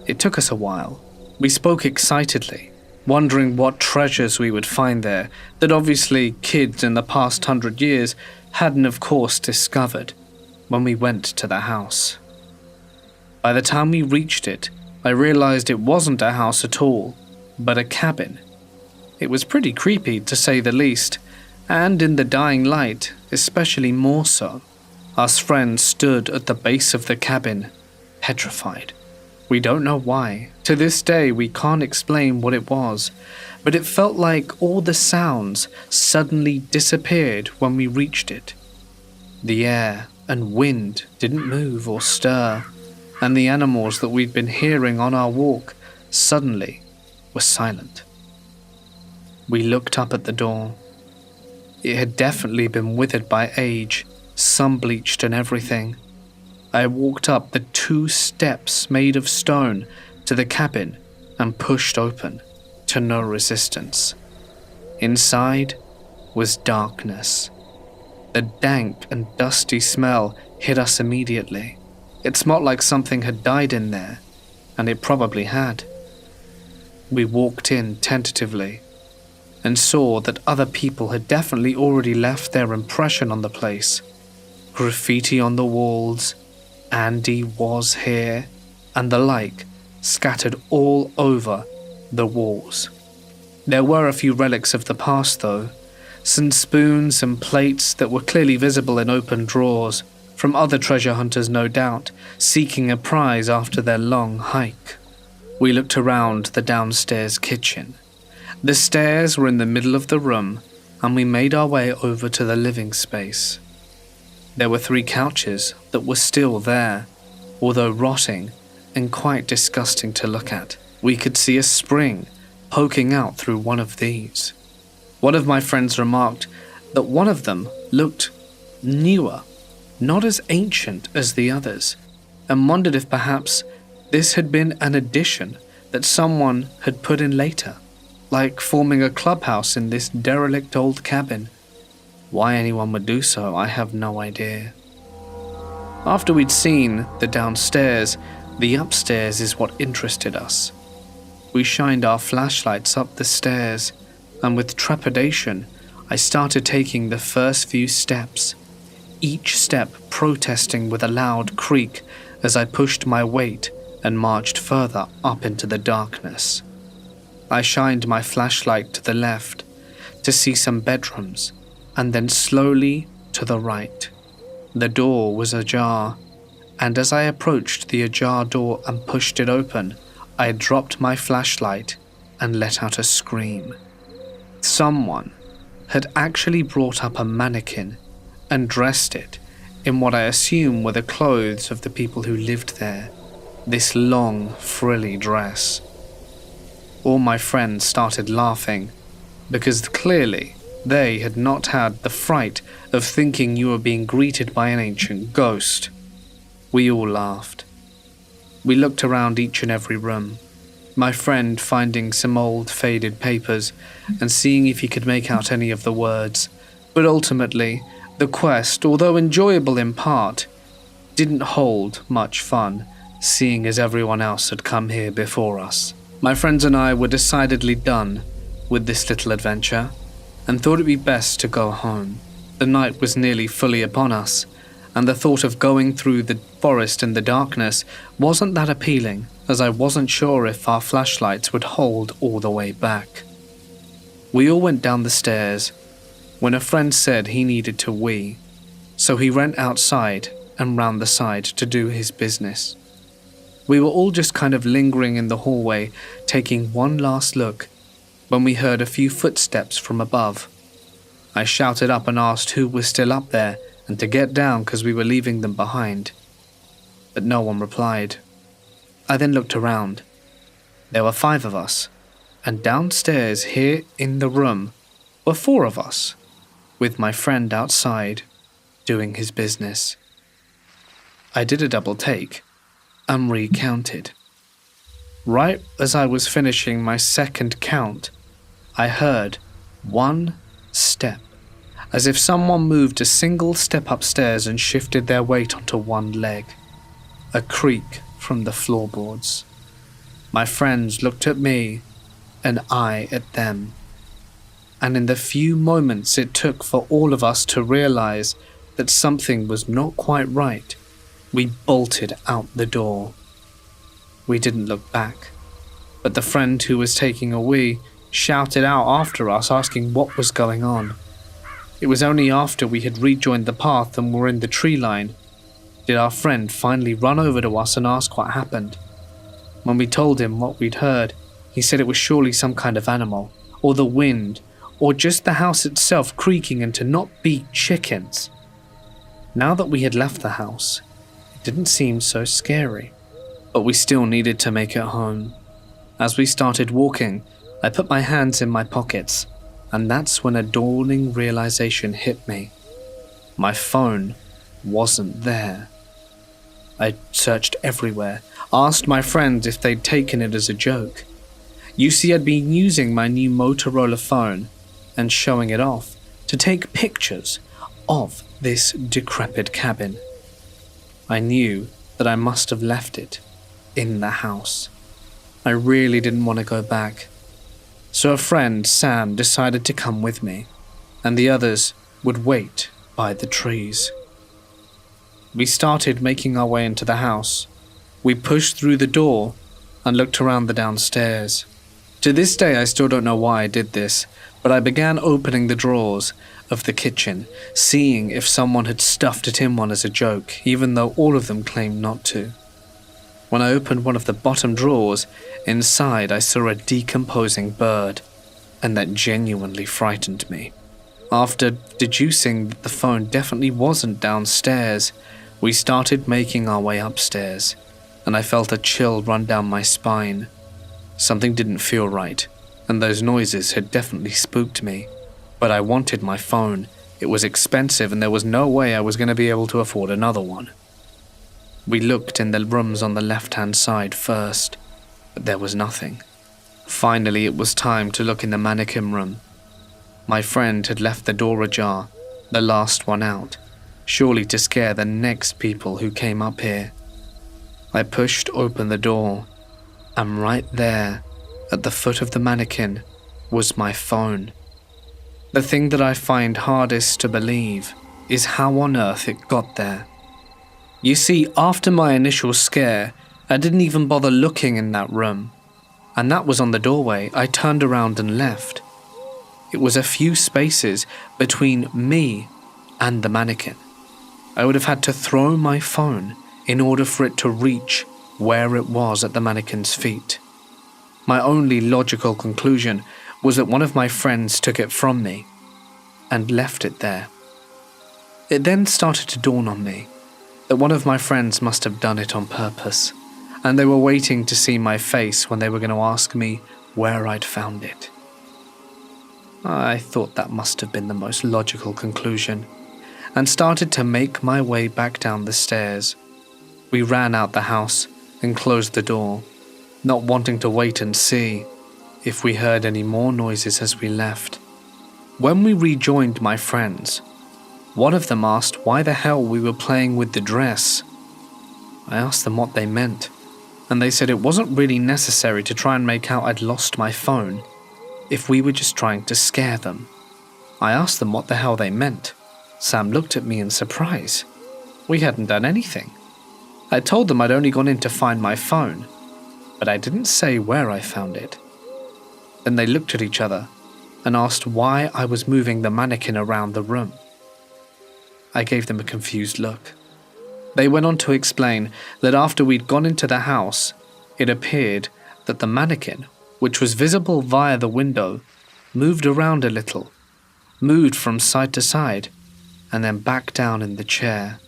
It took us a while. We spoke excitedly, wondering what treasures we would find there that obviously kids in the past 100 years hadn't of course discovered when we went to the house. By the time we reached it, I realized it wasn't a house at all, but a cabin. It was pretty creepy to say the least, and in the dying light, especially more so. Us friends stood at the base of the cabin, petrified. We don't know why. To this day, we can't explain what it was, but it felt like all the sounds suddenly disappeared when we reached it. The air and wind didn't move or stir, and the animals that we'd been hearing on our walk suddenly were silent. We looked up at the door. It had definitely been withered by age, sun-bleached and everything. I walked up the 2 steps made of stone to the cabin and pushed open, to no resistance. Inside was darkness. The dank and dusty smell hit us immediately. It smelled like something had died in there, and it probably had. We walked in tentatively and saw that other people had definitely already left their impression on the place. Graffiti on the walls, "Andy was here," and the like scattered all over the walls. There were a few relics of the past though, some spoons and plates that were clearly visible in open drawers, from other treasure hunters no doubt, seeking a prize after their long hike. We looked around the downstairs kitchen. The stairs were in the middle of the room, and we made our way over to the living space. There were 3 couches that were still there, although rotting and quite disgusting to look at. We could see a spring poking out through one of these. One of my friends remarked that one of them looked newer, not as ancient as the others, and wondered if perhaps this had been an addition that someone had put in later, like forming a clubhouse in this derelict old cabin. Why anyone would do so, I have no idea. After we'd seen the downstairs, the upstairs is what interested us. We shined our flashlights up the stairs, and with trepidation, I started taking the first few steps, each step protesting with a loud creak as I pushed my weight and marched further up into the darkness. I shined my flashlight to the left to see some bedrooms, and then slowly to the right. The door was ajar, and as I approached the ajar door and pushed it open, I dropped my flashlight and let out a scream. Someone had actually brought up a mannequin and dressed it in what I assume were the clothes of the people who lived there, this long, frilly dress. All my friends started laughing, because clearly they had not had the fright of thinking you were being greeted by an ancient ghost. We all laughed. We looked around each and every room, my friend finding some old faded papers and seeing if he could make out any of the words, but ultimately, the quest, although enjoyable in part, didn't hold much fun, seeing as everyone else had come here before us. My friends and I were decidedly done with this little adventure, and thought it'd be best to go home. The night was nearly fully upon us, and the thought of going through the forest in the darkness wasn't that appealing, as I wasn't sure if our flashlights would hold all the way back. We all went down the stairs, when a friend said he needed to wee, so he ran outside and round the side to do his business. We were all just kind of lingering in the hallway, taking one last look, when we heard a few footsteps from above. I shouted up and asked who was still up there and to get down because we were leaving them behind, but no one replied. I then looked around. There were 5 of us, and downstairs here in the room were 4 of us, with my friend outside doing his business. I did a double take and recounted. Right as I was finishing my second count, I heard 1 step, as if someone moved a single step upstairs and shifted their weight onto one leg. A creak from the floorboards. My friends looked at me and I at them. And in the few moments it took for all of us to realize that something was not quite right, we bolted out the door. We didn't look back, but the friend who was taking a wee shouted out after us, asking what was going on. It was only after we had rejoined the path and were in the tree line did our friend finally run over to us and ask what happened. When we told him what we'd heard, he said it was surely some kind of animal, or the wind, or just the house itself creaking, and to not be chickens. Now that we had left the house, it didn't seem so scary, but we still needed to make it home. As we started walking, I put my hands in my pockets, and that's when a dawning realization hit me. My phone wasn't there. I searched everywhere, asked my friends if they'd taken it as a joke. You see, I'd been using my new Motorola phone and showing it off to take pictures of this decrepit cabin. I knew that I must have left it in the house. I really didn't want to go back. So a friend, Sam, decided to come with me, and the others would wait by the trees. We started making our way into the house. We pushed through the door and looked around the downstairs. To this day, I still don't know why I did this, but I began opening the drawers of the kitchen, seeing if someone had stuffed it in one as a joke, even though all of them claimed not to. When I opened one of the bottom drawers, inside I saw a decomposing bird, and that genuinely frightened me. After deducing that the phone definitely wasn't downstairs, we started making our way upstairs, and I felt a chill run down my spine. Something didn't feel right, and those noises had definitely spooked me. But I wanted my phone. It was expensive, and there was no way I was going to be able to afford another one. We looked in the rooms on the left-hand side first, but there was nothing. Finally, it was time to look in the mannequin room. My friend had left the door ajar, the last one out, surely to scare the next people who came up here. I pushed open the door, and right there, at the foot of the mannequin, was my phone. The thing that I find hardest to believe is how on earth it got there. You see, after my initial scare, I didn't even bother looking in that room, and that was on the doorway. I turned around and left. It was a few spaces between me and the mannequin. I would have had to throw my phone in order for it to reach where it was at the mannequin's feet. My only logical conclusion was that one of my friends took it from me and left it there. It then started to dawn on me that one of my friends must have done it on purpose, and they were waiting to see my face when they were going to ask me where I'd found it. I thought that must have been the most logical conclusion, and started to make my way back down the stairs. We ran out the house and closed the door, not wanting to wait and see if we heard any more noises as we left. When we rejoined my friends, one of them asked why the hell we were playing with the dress. I asked them what they meant, and they said it wasn't really necessary to try and make out I'd lost my phone if we were just trying to scare them. I asked them what the hell they meant. Sam looked at me in surprise. We hadn't done anything. I told them I'd only gone in to find my phone, but I didn't say where I found it. Then they looked at each other and asked why I was moving the mannequin around the room. I gave them a confused look. They went on to explain that after we'd gone into the house, it appeared that the mannequin, which was visible via the window, moved around a little, moved from side to side, and then back down in the chair.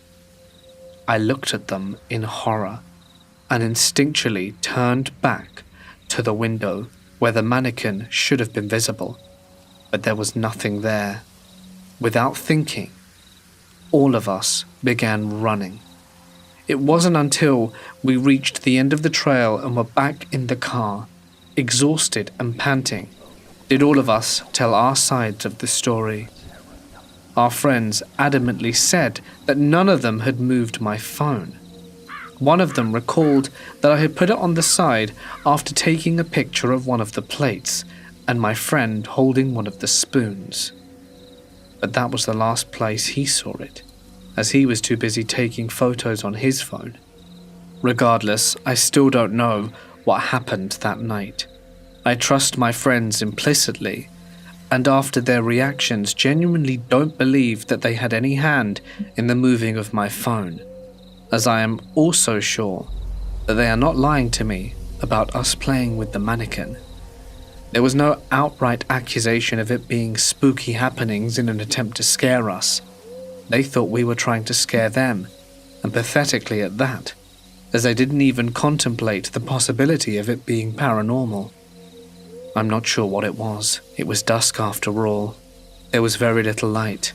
I looked at them in horror and instinctually turned back to the window where the mannequin should have been visible, but there was nothing there. Without thinking, all of us began running. It wasn't until we reached the end of the trail and were back in the car, exhausted and panting, did all of us tell our sides of the story. Our friends adamantly said that none of them had moved my phone. One of them recalled that I had put it on the side after taking a picture of one of the plates and my friend holding one of the spoons. But that was the last place he saw it, as he was too busy taking photos on his phone. Regardless, I still don't know what happened that night. I trust my friends implicitly, and after their reactions genuinely don't believe that they had any hand in the moving of my phone, as I am also sure that they are not lying to me about us playing with the mannequin. There was no outright accusation of it being spooky happenings in an attempt to scare us. They thought we were trying to scare them, and pathetically at that, as they didn't even contemplate the possibility of it being paranormal. I'm not sure what it was. It was dusk after all. There was very little light.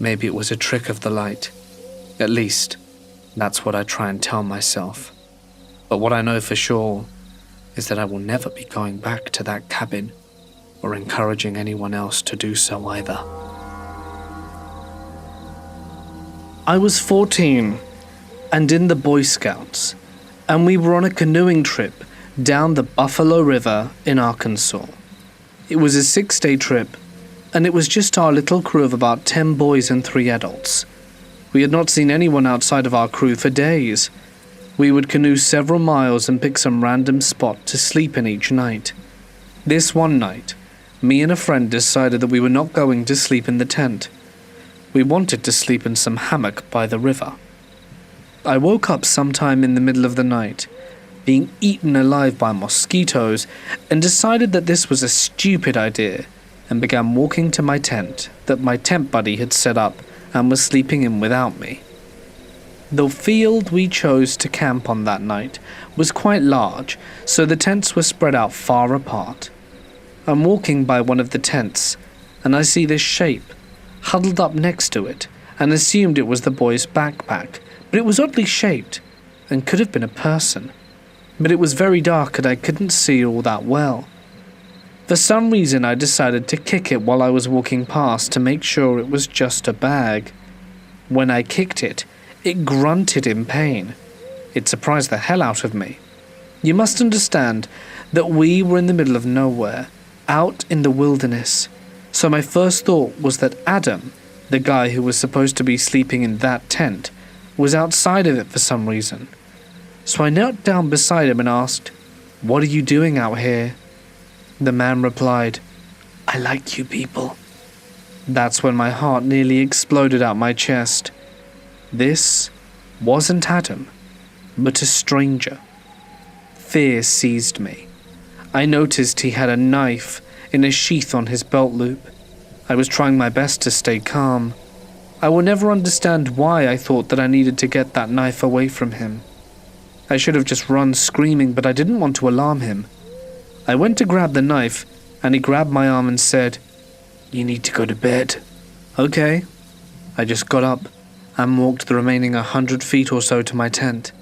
Maybe it was a trick of the light. At least, that's what I try and tell myself. But what I know for sure is that I will never be going back to that cabin or encouraging anyone else to do so either. I was 14 and in the Boy Scouts, and we were on a canoeing trip down the Buffalo River in Arkansas. It was a 6-day trip, and it was just our little crew of about 10 boys and 3 adults. We had not seen anyone outside of our crew for days. We would canoe several miles and pick some random spot to sleep in each night. This one night, me and a friend decided that we were not going to sleep in the tent. We wanted to sleep in some hammock by the river. I woke up sometime in the middle of the night, being eaten alive by mosquitoes, and decided that this was a stupid idea, and began walking to my tent that my tent buddy had set up and was sleeping in without me. The field we chose to camp on that night was quite large, so the tents were spread out far apart. I'm walking by one of the tents, and I see this shape huddled up next to it, and assumed it was the boy's backpack, but it was oddly shaped and could have been a person. But it was very dark and I couldn't see all that well. For some reason I decided to kick it while I was walking past to make sure it was just a bag. When I kicked it, it grunted in pain. It surprised the hell out of me. You must understand that we were in the middle of nowhere, out in the wilderness, so my first thought was that Adam, the guy who was supposed to be sleeping in that tent, was outside of it for some reason. So I knelt down beside him and asked, "What are you doing out here?" The man replied, "I like you people." That's when my heart nearly exploded out my chest. This wasn't Adam, but a stranger. Fear seized me. I noticed he had a knife in a sheath on his belt loop. I was trying my best to stay calm. I will never understand why I thought that I needed to get that knife away from him. I should have just run screaming, but I didn't want to alarm him. I went to grab the knife, and he grabbed my arm and said, "You need to go to bed." Okay. I just got up and walked the remaining 100 feet or so to my tent.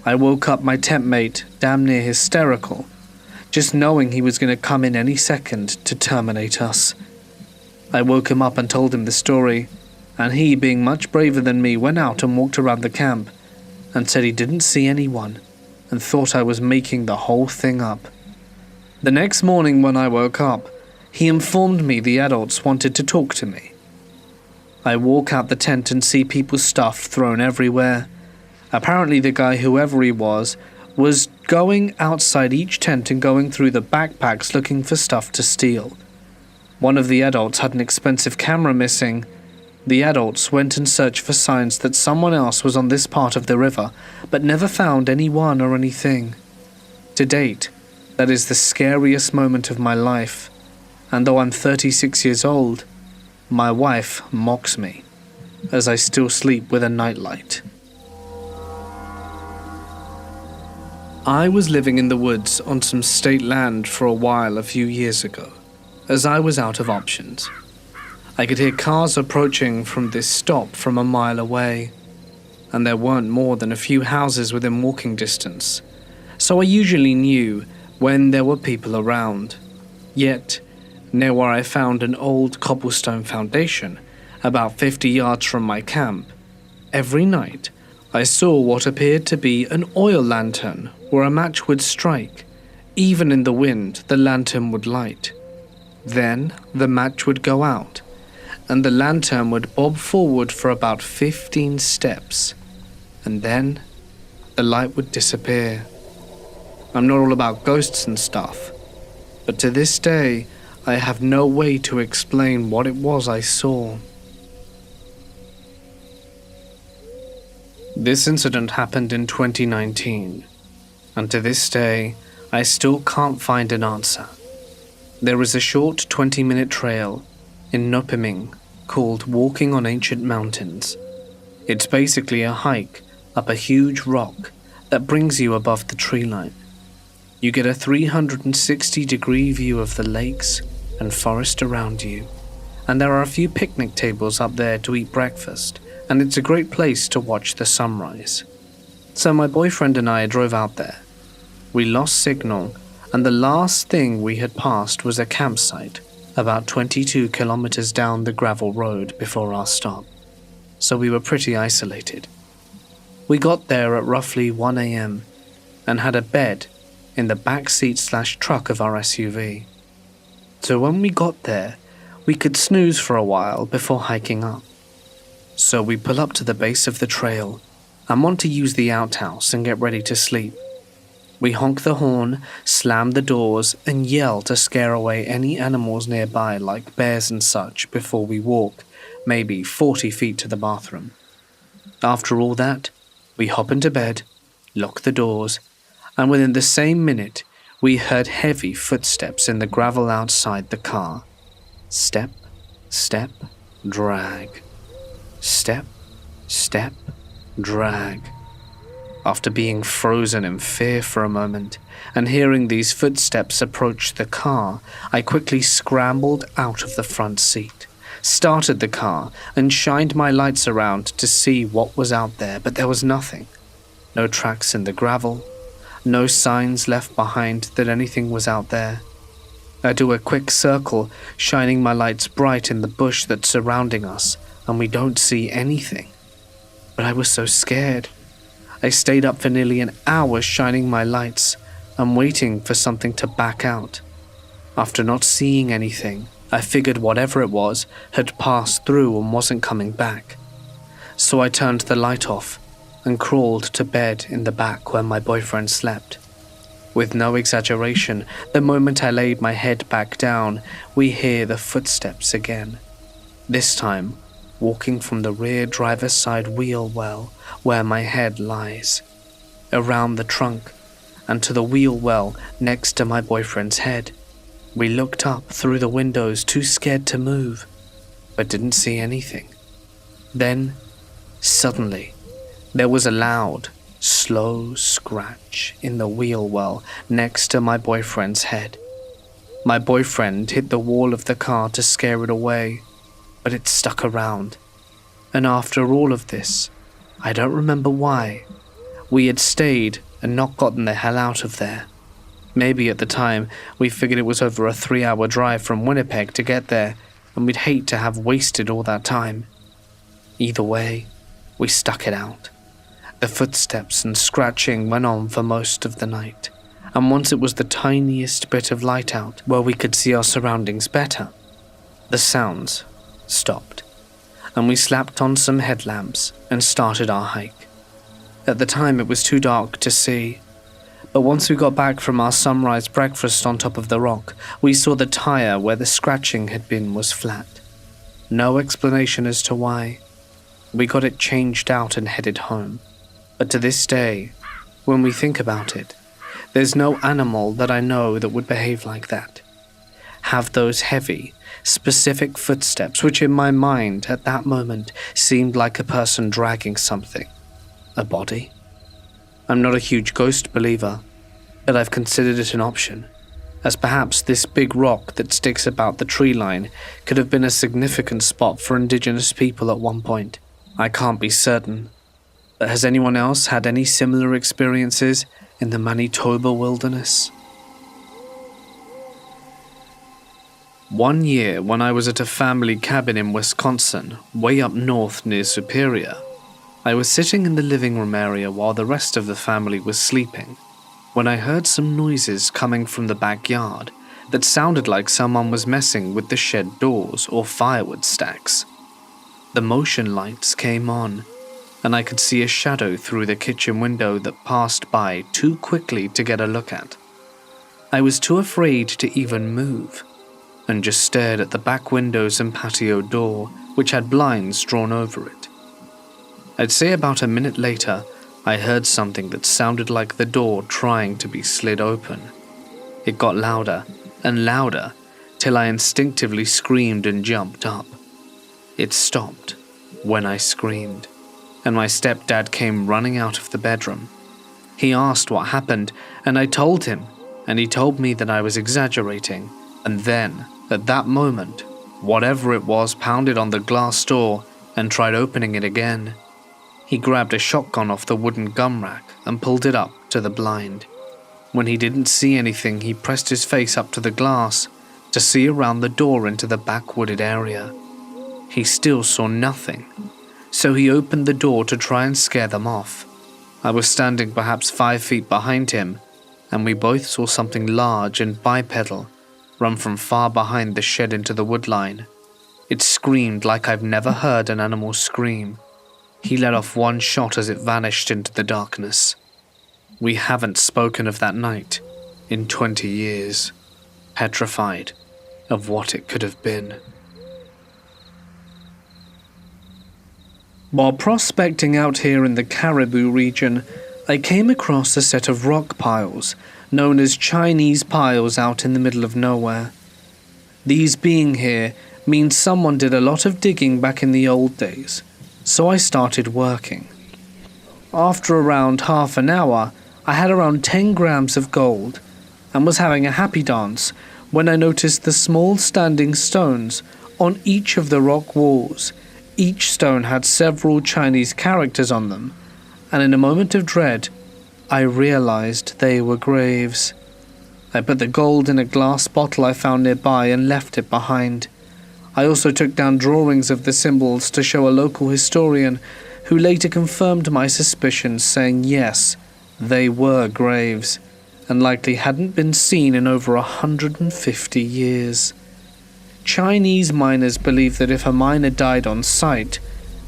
I woke up my tent mate damn near hysterical, just knowing he was going to come in any second to terminate us. I woke him up and told him the story, and he, being much braver than me, went out and walked around the camp and said he didn't see anyone and thought I was making the whole thing up. The next morning when I woke up, he informed me the adults wanted to talk to me. I walk out the tent and see people's stuff thrown everywhere. Apparently the guy, whoever he was going outside each tent and going through the backpacks looking for stuff to steal. One of the adults had an expensive camera missing. The adults went and searched for signs that someone else was on this part of the river, but never found anyone or anything. To date, that is the scariest moment of my life, and though I'm 36 years old, my wife mocks me, as I still sleep with a nightlight. I was living in the woods on some state land for a while a few years ago, as I was out of options. I could hear cars approaching from this stop from a mile away, and there weren't more than a few houses within walking distance, so I usually knew when there were people around. Yet, near where I found an old cobblestone foundation, about 50 yards from my camp, every night I saw what appeared to be an oil lantern where a match would strike. Even in the wind, the lantern would light. Then the match would go out, and the lantern would bob forward for about 15 steps, and then the light would disappear. I'm not all about ghosts and stuff, but to this day, I have no way to explain what it was I saw. This incident happened in 2019, and to this day, I still can't find an answer. There is a short 20-minute trail in Nopiming called Walking on Ancient Mountains. It's basically a hike up a huge rock that brings you above the tree line. You get a 360-degree view of the lakes and forest around you, and there are a few picnic tables up there to eat breakfast, and it's a great place to watch the sunrise. So my boyfriend and I drove out there. We lost signal, and the last thing we had passed was a campsite about 22 kilometers down the gravel road before our stop, so we were pretty isolated. We got there at roughly 1 a.m. and had a bed in the back seat/truck of our SUV. So when we got there, we could snooze for a while before hiking up. So we pull up to the base of the trail and want to use the outhouse and get ready to sleep. We honk the horn, slam the doors, and yell to scare away any animals nearby like bears and such before we walk, maybe 40 feet to the bathroom. After all that, we hop into bed, lock the doors, and within the same minute, we heard heavy footsteps in the gravel outside the car. Step, step, drag. Step, step, drag. After being frozen in fear for a moment and hearing these footsteps approach the car, I quickly scrambled out of the front seat, started the car, and shined my lights around to see what was out there, but there was nothing. No tracks in the gravel. No signs left behind that anything was out there. I do a quick circle, shining my lights bright in the bush that's surrounding us, and we don't see anything. But I was so scared. I stayed up for nearly an hour shining my lights and waiting for something to back out. After not seeing anything, I figured whatever it was had passed through and wasn't coming back. So I turned the light off and crawled to bed in the back where my boyfriend slept. With no exaggeration, the moment I laid my head back down, we hear the footsteps again. This time, walking from the rear driver's side wheel well where my head lies, around the trunk, and to the wheel well next to my boyfriend's head. We looked up through the windows, too scared to move, but didn't see anything. Then, suddenly, there was a loud, slow scratch in the wheel well next to my boyfriend's head. My boyfriend hit the wall of the car to scare it away, but it stuck around. And after all of this, I don't remember why, we had stayed and not gotten the hell out of there. Maybe at the time, we figured it was over a 3-hour drive from Winnipeg to get there, and we'd hate to have wasted all that time. Either way, we stuck it out. The footsteps and scratching went on for most of the night, and once it was the tiniest bit of light out where we could see our surroundings better, the sounds stopped, and we slapped on some headlamps and started our hike. At the time it was too dark to see, but once we got back from our sunrise breakfast on top of the rock, we saw the tire where the scratching had been was flat. No explanation as to why. We got it changed out and headed home. But to this day, when we think about it, there's no animal that I know that would behave like that. Have those heavy, specific footsteps which in my mind at that moment seemed like a person dragging something. A body? I'm not a huge ghost believer, but I've considered it an option, as perhaps this big rock that sticks about the tree line could have been a significant spot for indigenous people at one point. I can't be certain, but has anyone else had any similar experiences in the Manitoba wilderness? One year, when I was at a family cabin in Wisconsin, way up north near Superior, I was sitting in the living room area while the rest of the family was sleeping, when I heard some noises coming from the backyard that sounded like someone was messing with the shed doors or firewood stacks. The motion lights came on, and I could see a shadow through the kitchen window that passed by too quickly to get a look at. I was too afraid to even move, and just stared at the back windows and patio door, which had blinds drawn over it. I'd say about a minute later, I heard something that sounded like the door trying to be slid open. It got louder and louder till I instinctively screamed and jumped up. It stopped when I screamed, and my stepdad came running out of the bedroom. He asked what happened, and I told him, and he told me that I was exaggerating. And then, at that moment, whatever it was pounded on the glass door and tried opening it again. He grabbed a shotgun off the wooden gum rack and pulled it up to the blind. When he didn't see anything, he pressed his face up to the glass to see around the door into the back wooded area. He still saw nothing, so he opened the door to try and scare them off. I was standing perhaps 5 feet behind him, and we both saw something large and bipedal run from far behind the shed into the woodline. It screamed like I've never heard an animal scream. He let off one shot as it vanished into the darkness. We haven't spoken of that night in 20 years, petrified of what it could have been. While prospecting out here in the Caribou region, I came across a set of rock piles known as Chinese piles out in the middle of nowhere. These being here means someone did a lot of digging back in the old days, so I started working. After around half an hour, I had around 10 grams of gold and was having a happy dance when I noticed the small standing stones on each of the rock walls. Each stone had several Chinese characters on them, and in a moment of dread, I realized they were graves. I put the gold in a glass bottle I found nearby and left it behind. I also took down drawings of the symbols to show a local historian, who later confirmed my suspicions, saying yes, they were graves, and likely hadn't been seen in over 150 years. Chinese miners believe that if a miner died on site,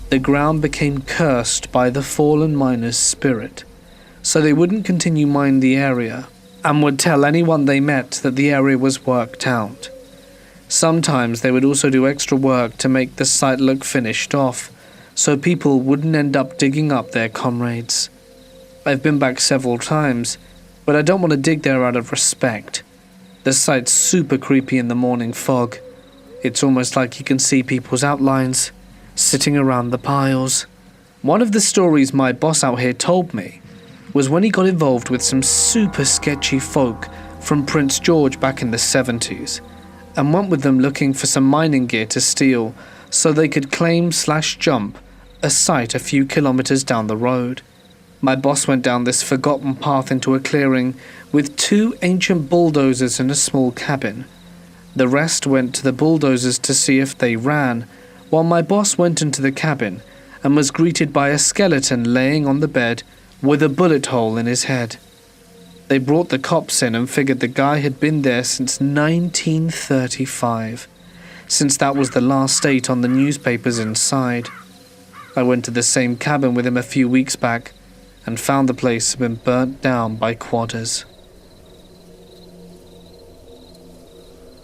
the ground became cursed by the fallen miner's spirit, so they wouldn't continue mining the area, and would tell anyone they met that the area was worked out. Sometimes they would also do extra work to make the site look finished off, so people wouldn't end up digging up their comrades. I've been back several times, but I don't want to dig there out of respect. The site's super creepy in the morning fog. It's almost like you can see people's outlines, sitting around the piles. One of the stories my boss out here told me was when he got involved with some super sketchy folk from Prince George back in the 70s and went with them looking for some mining gear to steal so they could claim/jump a site a few kilometers down the road. My boss went down this forgotten path into a clearing with 2 ancient bulldozers in a small cabin. The rest went to the bulldozers to see if they ran, while my boss went into the cabin and was greeted by a skeleton laying on the bed with a bullet hole in his head. They brought the cops in and figured the guy had been there since 1935, since that was the last date on the newspapers inside. I went to the same cabin with him a few weeks back and found the place had been burnt down by quadders.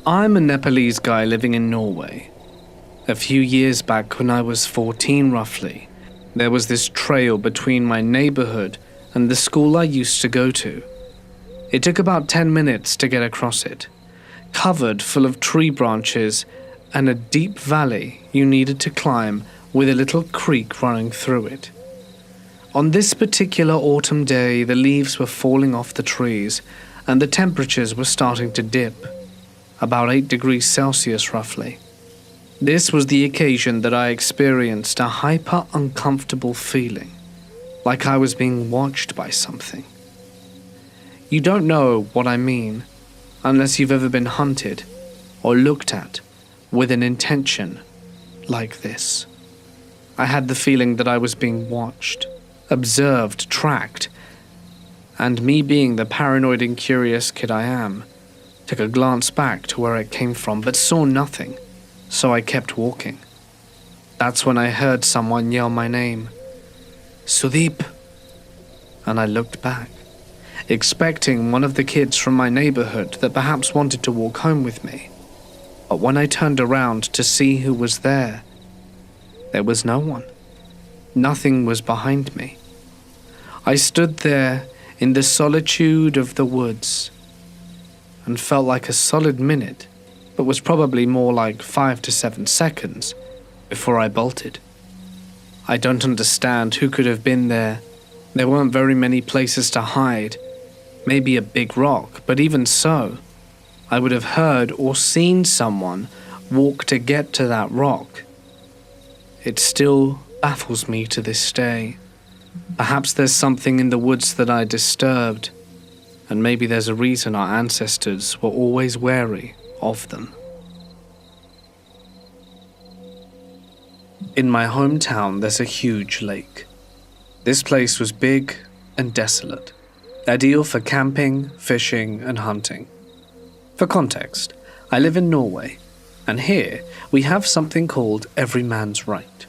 I'm a Nepalese guy living in Norway. A few years back, when I was 14 roughly, there was this trail between my neighborhood and the school I used to go to. It took about 10 minutes to get across it, covered full of tree branches and a deep valley you needed to climb with a little creek running through it. On this particular autumn day, the leaves were falling off the trees and the temperatures were starting to dip, about 8 degrees Celsius roughly. This was the occasion that I experienced a hyper-uncomfortable feeling, like I was being watched by something. You don't know what I mean unless you've ever been hunted or looked at with an intention like this. I had the feeling that I was being watched, observed, tracked, and me being the paranoid and curious kid I am, took a glance back to where it came from but saw nothing, so I kept walking. That's when I heard someone yell my name, "Sudeep," and I looked back, expecting one of the kids from my neighborhood that perhaps wanted to walk home with me. But when I turned around to see who was there was no one. Nothing was behind me. I stood there in the solitude of the woods and felt like a solid minute, but was probably more like 5 to 7 seconds before I bolted. I don't understand who could have been there. There weren't very many places to hide. Maybe a big rock, but even so, I would have heard or seen someone walk to get to that rock. It still baffles me to this day. Perhaps there's something in the woods that I disturbed, and maybe there's a reason our ancestors were always wary of them. In my hometown, there's a huge lake. This place was big and desolate, ideal for camping, fishing, and hunting. For context, I live in Norway, and here we have something called every man's right,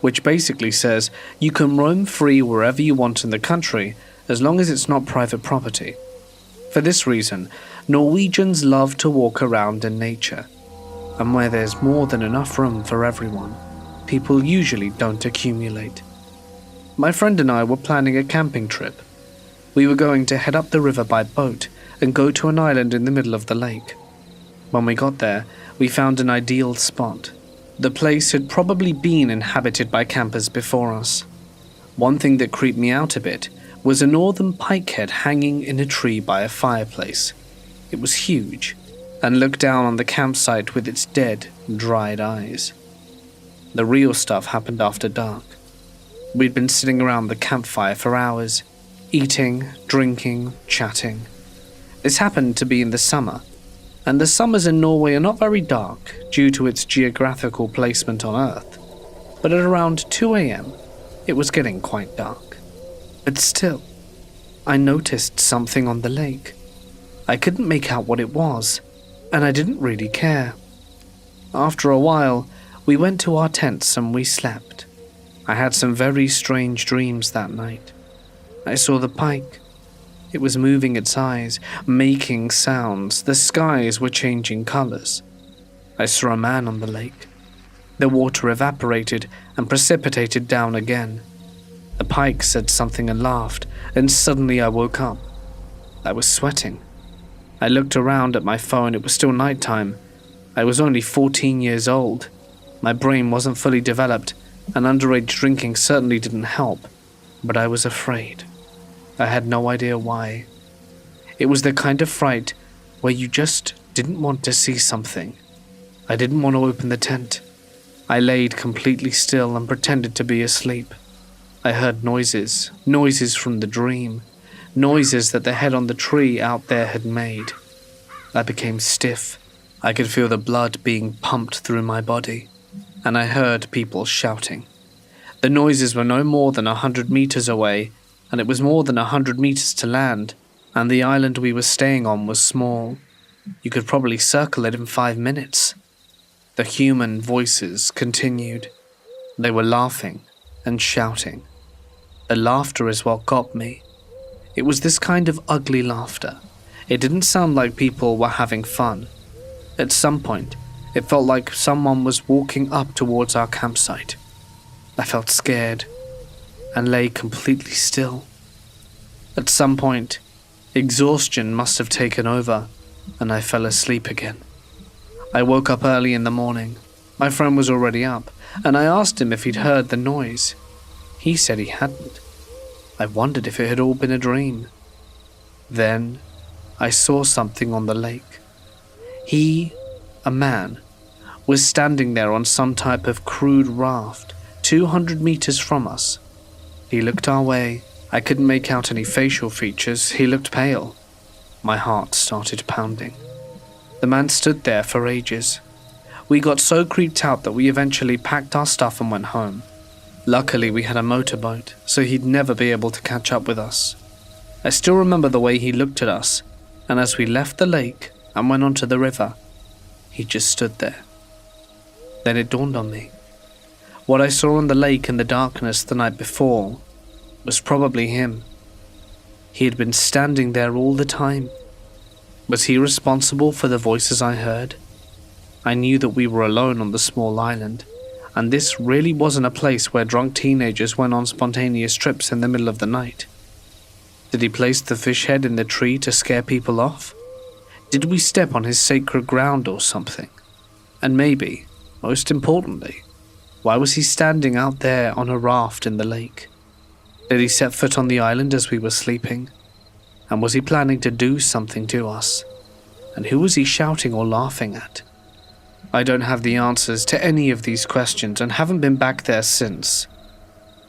which basically says you can roam free wherever you want in the country as long as it's not private property. For this reason, Norwegians love to walk around in nature, and where there's more than enough room for everyone, people usually don't accumulate. My friend and I were planning a camping trip. We were going to head up the river by boat and go to an island in the middle of the lake. When we got there, we found an ideal spot. The place had probably been inhabited by campers before us. One thing that creeped me out a bit was a northern pikehead hanging in a tree by a fireplace. It was huge and looked down on the campsite with its dead, dried eyes. The real stuff happened after dark. We'd been sitting around the campfire for hours, eating, drinking, chatting. This happened to be in the summer, and the summers in Norway are not very dark due to its geographical placement on Earth. But at around 2 a.m., it was getting quite dark. But still, I noticed something on the lake. I couldn't make out what it was, and I didn't really care. After a while, we went to our tents and we slept. I had some very strange dreams that night. I saw the pike. It was moving its eyes, making sounds. The skies were changing colors. I saw a man on the lake. The water evaporated and precipitated down again. The pike said something and laughed, and suddenly I woke up. I was sweating. I looked around at my phone. It was still nighttime. I was only 14 years old. My brain wasn't fully developed, and underage drinking certainly didn't help, but I was afraid. I had no idea why. It was the kind of fright where you just didn't want to see something. I didn't want to open the tent. I laid completely still and pretended to be asleep. I heard noises from the dream, noises that the head on the tree out there had made. I became stiff. I could feel the blood being pumped through my body, and I heard people shouting. The noises were no more than 100 meters away, and it was more than 100 meters to land, and the island we were staying on was small. You could probably circle it in 5 minutes. The human voices continued. They were laughing and shouting. The laughter is what got me. It was this kind of ugly laughter. It didn't sound like people were having fun. At some point, it felt like someone was walking up towards our campsite. I felt scared and lay completely still. At some point, exhaustion must have taken over, and I fell asleep again. I woke up early in the morning. My friend was already up, and I asked him if he'd heard the noise. He said he hadn't. I wondered if it had all been a dream. Then, I saw something on the lake. He, a man, was standing there on some type of crude raft, 200 meters from us. He looked our way. I couldn't make out any facial features. He looked pale. My heart started pounding. The man stood there for ages. We got so creeped out that we eventually packed our stuff and went home. Luckily, we had a motorboat, so he'd never be able to catch up with us. I still remember the way he looked at us, and as we left the lake and went onto the river, he just stood there. Then it dawned on me. What I saw on the lake in the darkness the night before was probably him. He had been standing there all the time. Was he responsible for the voices I heard? I knew that we were alone on the small island, and this really wasn't a place where drunk teenagers went on spontaneous trips in the middle of the night. Did he place the fish head in the tree to scare people off? Did we step on his sacred ground or something? And maybe, most importantly, why was he standing out there on a raft in the lake? Did he set foot on the island as we were sleeping? And was he planning to do something to us? And who was he shouting or laughing at? I don't have the answers to any of these questions and haven't been back there since.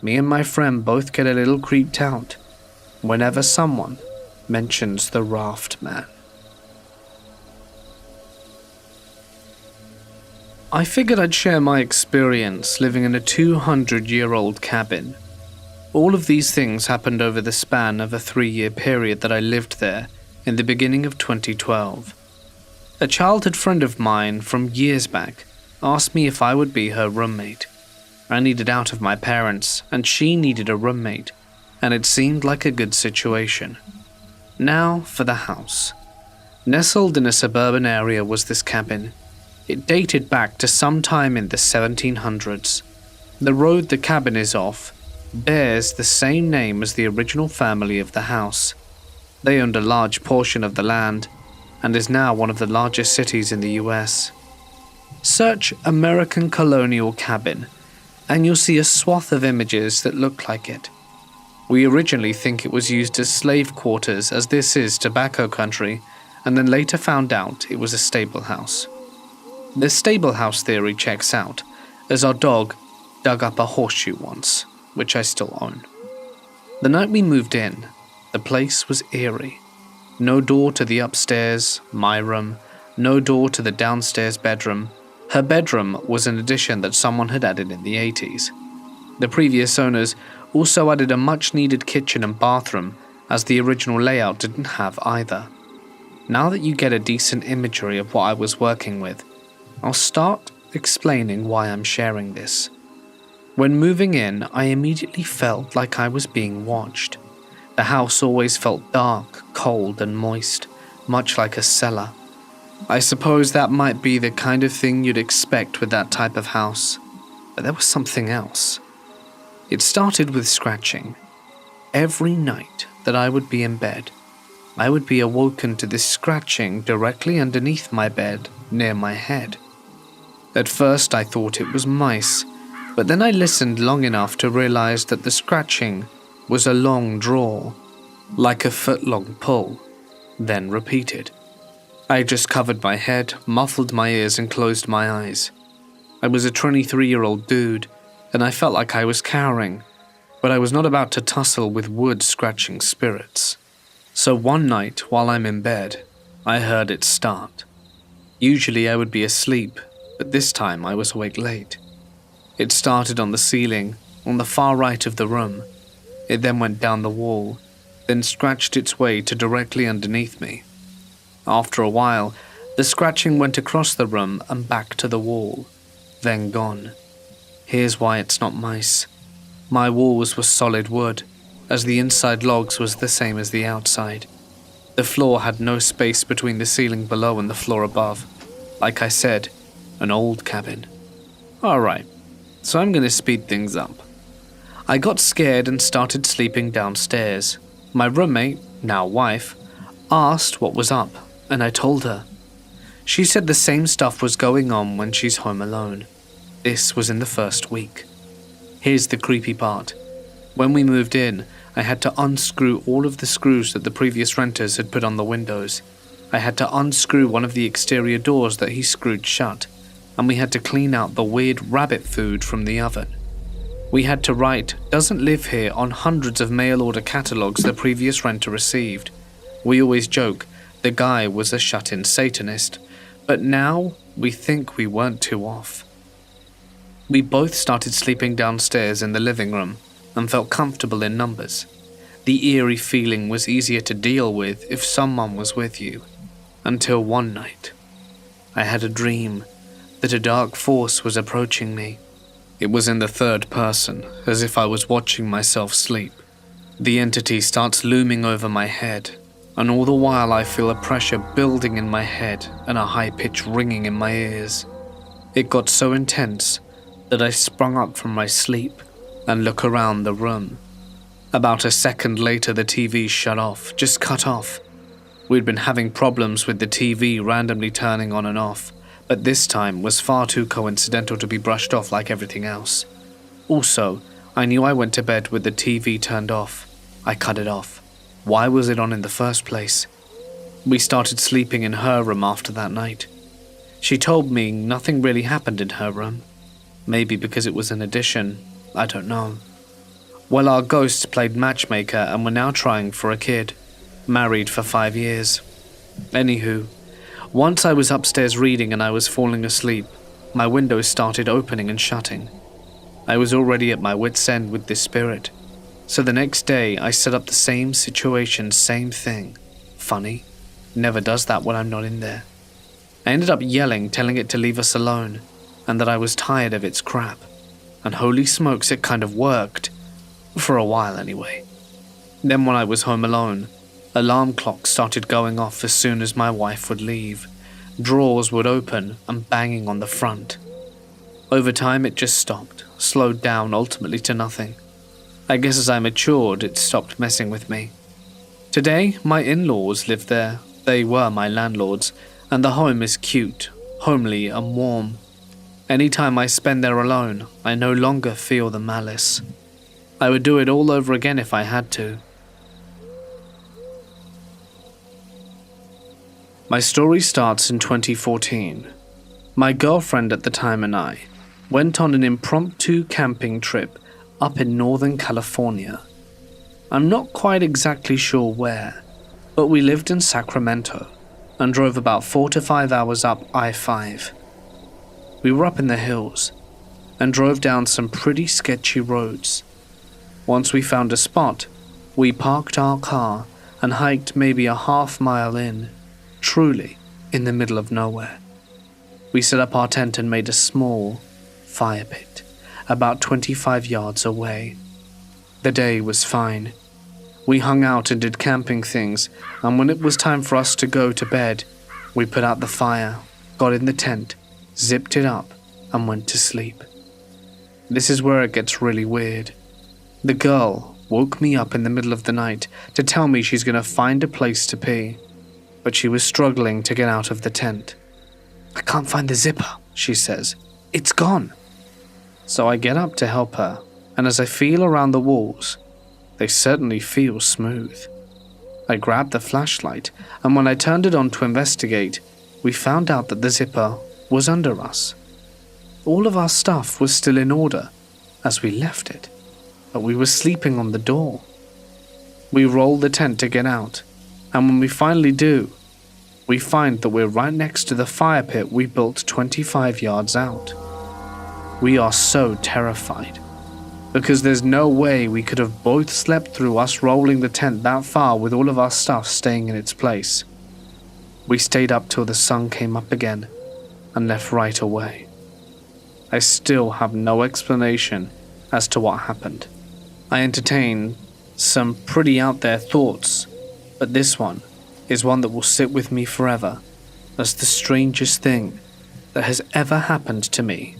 Me and my friend both get a little creeped out whenever someone mentions the Raft Man. I figured I'd share my experience living in a 200-year-old cabin. All of these things happened over the span of a 3-year period that I lived there in the beginning of 2012. A childhood friend of mine from years back asked me if I would be her roommate. I needed out of my parents, and she needed a roommate, and it seemed like a good situation. Now for the house. Nestled in a suburban area was this cabin. It dated back to sometime in the 1700s. The road the cabin is off bears the same name as the original family of the house. They owned a large portion of the land and is now one of the largest cities in the US. Search American Colonial Cabin and you'll see a swath of images that look like it. We originally think it was used as slave quarters, as this is tobacco country, and then later found out it was a stable house. The stable house theory checks out, as our dog dug up a horseshoe once, which I still own. The night we moved in, the place was eerie. No door to the upstairs, my room, no door to the downstairs bedroom. Her bedroom was an addition that someone had added in the 80s. The previous owners also added a much-needed kitchen and bathroom, as the original layout didn't have either. Now that you get a decent imagery of what I was working with, I'll start explaining why I'm sharing this. When moving in, I immediately felt like I was being watched. The house always felt dark, cold, and moist, much like a cellar. I suppose that might be the kind of thing you'd expect with that type of house, but there was something else. It started with scratching. Every night that I would be in bed, I would be awoken to this scratching directly underneath my bed, near my head. At first I thought it was mice, But then I listened long enough to realize that the scratching was a long draw, like a foot-long pull, then repeated. I just covered my head, muffled my ears, and closed my eyes. I was a 23-year-old dude, and I felt like I was cowering, but I was not about to tussle with wood-scratching spirits. So one night, while I'm in bed, I heard it start. Usually I would be asleep, but this time I was awake late. It started on the ceiling, on the far right of the room. It then went down the wall, then scratched its way to directly underneath me. After a while, the scratching went across the room and back to the wall, then gone. Here's why it's not mice. My walls were solid wood, as the inside logs was the same as the outside. The floor had no space between the ceiling below and the floor above. Like I said, an old cabin. Alright, so I'm gonna speed things up. I got scared and started sleeping downstairs. My roommate, now wife, asked what was up, and I told her. She said the same stuff was going on when she's home alone. This was in the first week. Here's the creepy part. When we moved in, I had to unscrew all of the screws that the previous renters had put on the windows. I had to unscrew one of the exterior doors that he screwed shut, and we had to clean out the weird rabbit food from the oven. We had to write "doesn't live here" on hundreds of mail-order catalogs the previous renter received. We always joke the guy was a shut-in Satanist, but now we think we weren't too off. We both started sleeping downstairs in the living room and felt comfortable in numbers. The eerie feeling was easier to deal with if someone was with you. Until one night, I had a dream that a dark force was approaching me. It was in the third person, as if I was watching myself sleep. The entity starts looming over my head, and all the while I feel a pressure building in my head and a high-pitched ringing in my ears. It got so intense that I sprung up from my sleep and look around the room. About a second later, the TV shut off, just cut off. We'd been having problems with the TV randomly turning on and off, but this time was far too coincidental to be brushed off like everything else. Also, I knew I went to bed with the TV turned off. I cut it off. Why was it on in the first place? We started sleeping in her room after that night. She told me nothing really happened in her room. Maybe because it was an addition, I don't know. Well, our ghosts played matchmaker and were now trying for a kid. Married for 5 years. Anywho, once I was upstairs reading and I was falling asleep, my windows started opening and shutting. I was already at my wit's end with this spirit. So the next day, I set up the same situation, same thing. Funny, never does that when I'm not in there. I ended up yelling, telling it to leave us alone, and that I was tired of its crap. And holy smokes, it kind of worked. For a while anyway. Then when I was home alone, alarm clocks started going off as soon as my wife would leave. Drawers would open and banging on the front. Over time it just stopped, slowed down ultimately to nothing. I guess as I matured, it stopped messing with me. Today, my in-laws live there. They were my landlords, and the home is cute, homely and warm. Anytime I spend there alone, I no longer feel the malice. I would do it all over again if I had to. My story starts in 2014. My girlfriend at the time and I went on an impromptu camping trip up in Northern California. I'm not quite exactly sure where, but we lived in Sacramento and drove about 4 to 5 hours up I-5. We were up in the hills and drove down some pretty sketchy roads. Once we found a spot, we parked our car and hiked maybe a half-mile in, truly in the middle of nowhere. We set up our tent and made a small fire pit about 25 yards away. The day was fine. We hung out and did camping things, and when it was time for us to go to bed, we put out the fire, got in the tent, zipped it up, and went to sleep. This is where it gets really weird. The girl woke me up in the middle of the night to tell me she's going to find a place to pee, but she was struggling to get out of the tent. "I can't find the zipper," she says. "It's gone." So I get up to help her, and as I feel around the walls, they certainly feel smooth. I grabbed the flashlight, and when I turned it on to investigate, we found out that the zipper was under us. All of our stuff was still in order as we left it, but we were sleeping on the door. We roll the tent to get out, and when we finally do, we find that we're right next to the fire pit we built 25 yards out. We are so terrified, because there's no way we could have both slept through us rolling the tent that far with all of our stuff staying in its place. We stayed up till the sun came up again and left right away. I still have no explanation as to what happened. I entertain some pretty out there thoughts, but this one is one that will sit with me forever as the strangest thing that has ever happened to me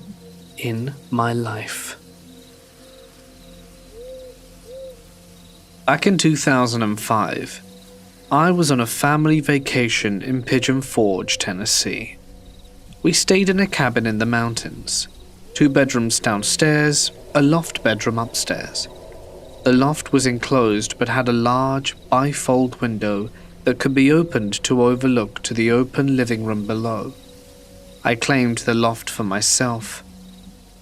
in my life. Back in 2005, I was on a family vacation in Pigeon Forge, Tennessee. We stayed in a cabin in the mountains, 2 bedrooms downstairs, a loft bedroom upstairs. The loft was enclosed but had a large bifold window that could be opened to overlook to the open living room below. I claimed the loft for myself.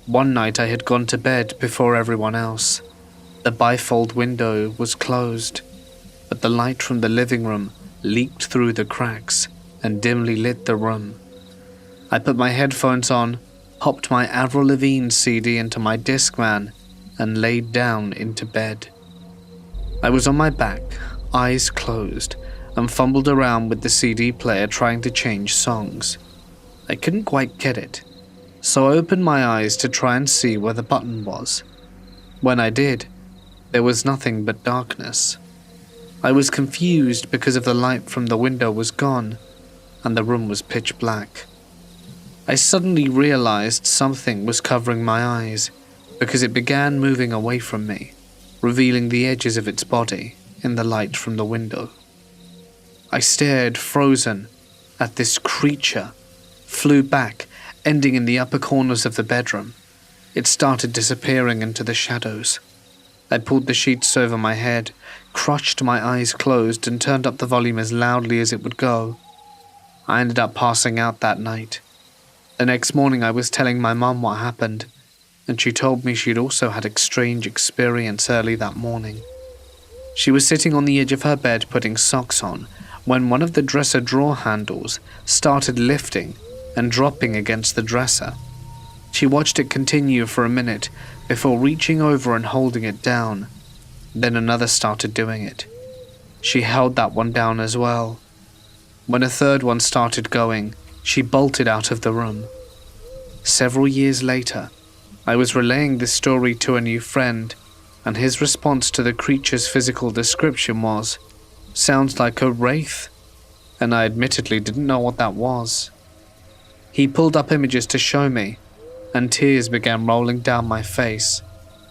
One night I had gone to bed before everyone else. The bifold window was closed, but the light from the living room leaked through the cracks and dimly lit the room. I put my headphones on, popped my Avril Lavigne CD into my Discman, and laid down into bed. I was on my back, eyes closed, and fumbled around with the CD player trying to change songs. I couldn't quite get it, so I opened my eyes to try and see where the button was. When I did, there was nothing but darkness. I was confused because of the light from the window was gone, and the room was pitch black. I suddenly realized something was covering my eyes, because it began moving away from me, revealing the edges of its body in the light from the window. I stared, frozen, at this creature, flew back, ending in the upper corners of the bedroom. It started disappearing into the shadows. I pulled the sheets over my head, crushed my eyes closed, and turned up the volume as loudly as it would go. I ended up passing out that night. The next morning I was telling my mum what happened, and she told me she'd also had a strange experience early that morning. She was sitting on the edge of her bed putting socks on when one of the dresser drawer handles started lifting and dropping against the dresser. She watched it continue for a minute before reaching over and holding it down. Then another started doing it. She held that one down as well. When a third one started going, she bolted out of the room. Several years later, I was relaying this story to a new friend, and his response to the creature's physical description was, "Sounds like a wraith," and I admittedly didn't know what that was. He pulled up images to show me, and tears began rolling down my face.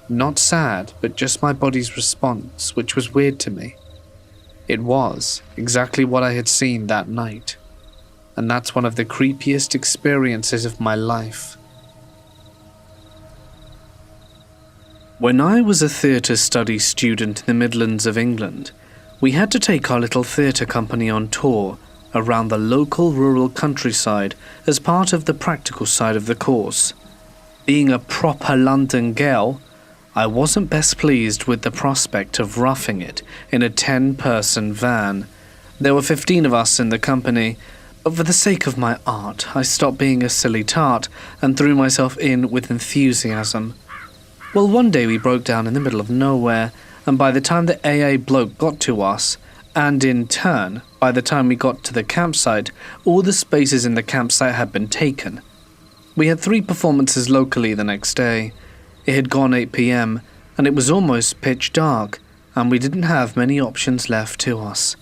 Not sad, but just my body's response, which was weird to me. It was exactly what I had seen that night, and that's one of the creepiest experiences of my life. When I was a theatre studies student in the Midlands of England, we had to take our little theatre company on tour around the local rural countryside as part of the practical side of the course. Being a proper London girl, I wasn't best pleased with the prospect of roughing it in a 10-person van. There were 15 of us in the company, but for the sake of my art, I stopped being a silly tart and threw myself in with enthusiasm. Well, one day we broke down in the middle of nowhere, and by the time the AA bloke got to us, and in turn, by the time we got to the campsite, all the spaces in the campsite had been taken. We had 3 performances locally the next day. It had gone 8 p.m, and it was almost pitch dark, and we didn't have many options left to us.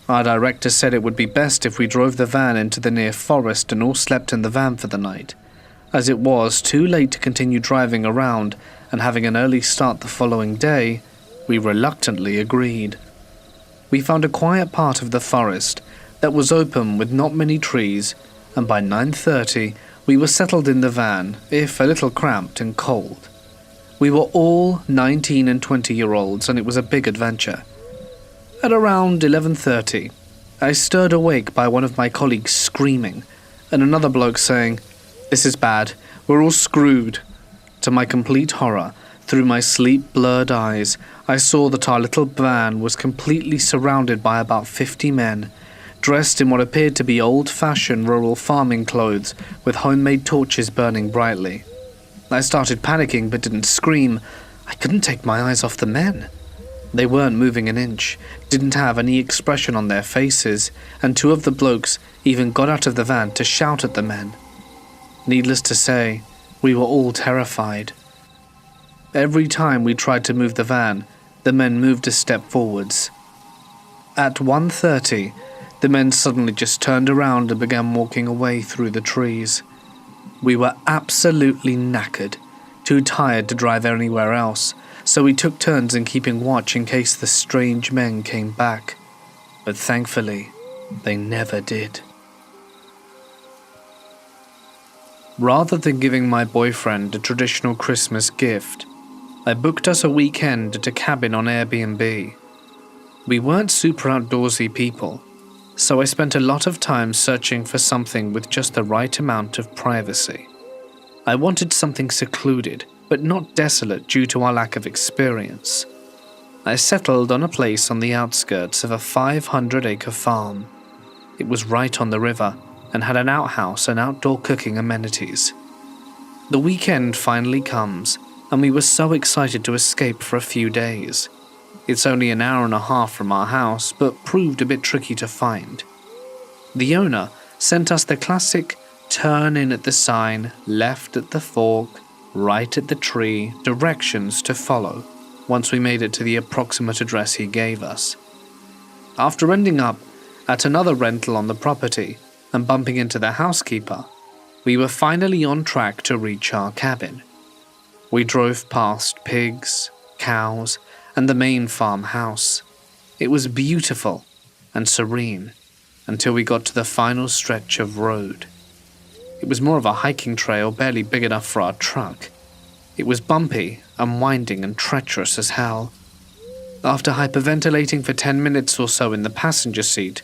Our director said it would be best if we drove the van into the near forest and all slept in the van for the night. As it was too late to continue driving around and having an early start the following day, we reluctantly agreed. We found a quiet part of the forest that was open with not many trees, and by 9:30 We were settled in the van, if a little cramped and cold. We were all 19 and 20-year-olds, and it was a big adventure. At around 11:30, I stirred awake by one of my colleagues screaming, and another bloke saying, "This is bad, we're all screwed." To my complete horror, through my sleep-blurred eyes, I saw that our little van was completely surrounded by about 50 men, dressed in what appeared to be old-fashioned rural farming clothes with homemade torches burning brightly. I started panicking but didn't scream. I couldn't take my eyes off the men. They weren't moving an inch, didn't have any expression on their faces, and two of the blokes even got out of the van to shout at the men. Needless to say, we were all terrified. Every time we tried to move the van, the men moved a step forwards. At 1:30, the men suddenly just turned around and began walking away through the trees. We were absolutely knackered, too tired to drive anywhere else, so we took turns in keeping watch in case the strange men came back. But thankfully, they never did. Rather than giving my boyfriend a traditional Christmas gift, I booked us a weekend at a cabin on Airbnb. We weren't super outdoorsy people, so I spent a lot of time searching for something with just the right amount of privacy. I wanted something secluded, but not desolate due to our lack of experience. I settled on a place on the outskirts of a 500-acre farm. It was right on the river and had an outhouse and outdoor cooking amenities. The weekend finally comes, and we were so excited to escape for a few days. It's only an hour and a half from our house, but proved a bit tricky to find. The owner sent us the classic turn in at the sign, left at the fork, right at the tree directions to follow once we made it to the approximate address he gave us. After ending up at another rental on the property and bumping into the housekeeper, we were finally on track to reach our cabin. We drove past pigs, cows, and the main farmhouse. It was beautiful and serene until we got to the final stretch of road. It was more of a hiking trail, barely big enough for our truck. It was bumpy and winding and treacherous as hell. After hyperventilating for 10 minutes or so in the passenger seat,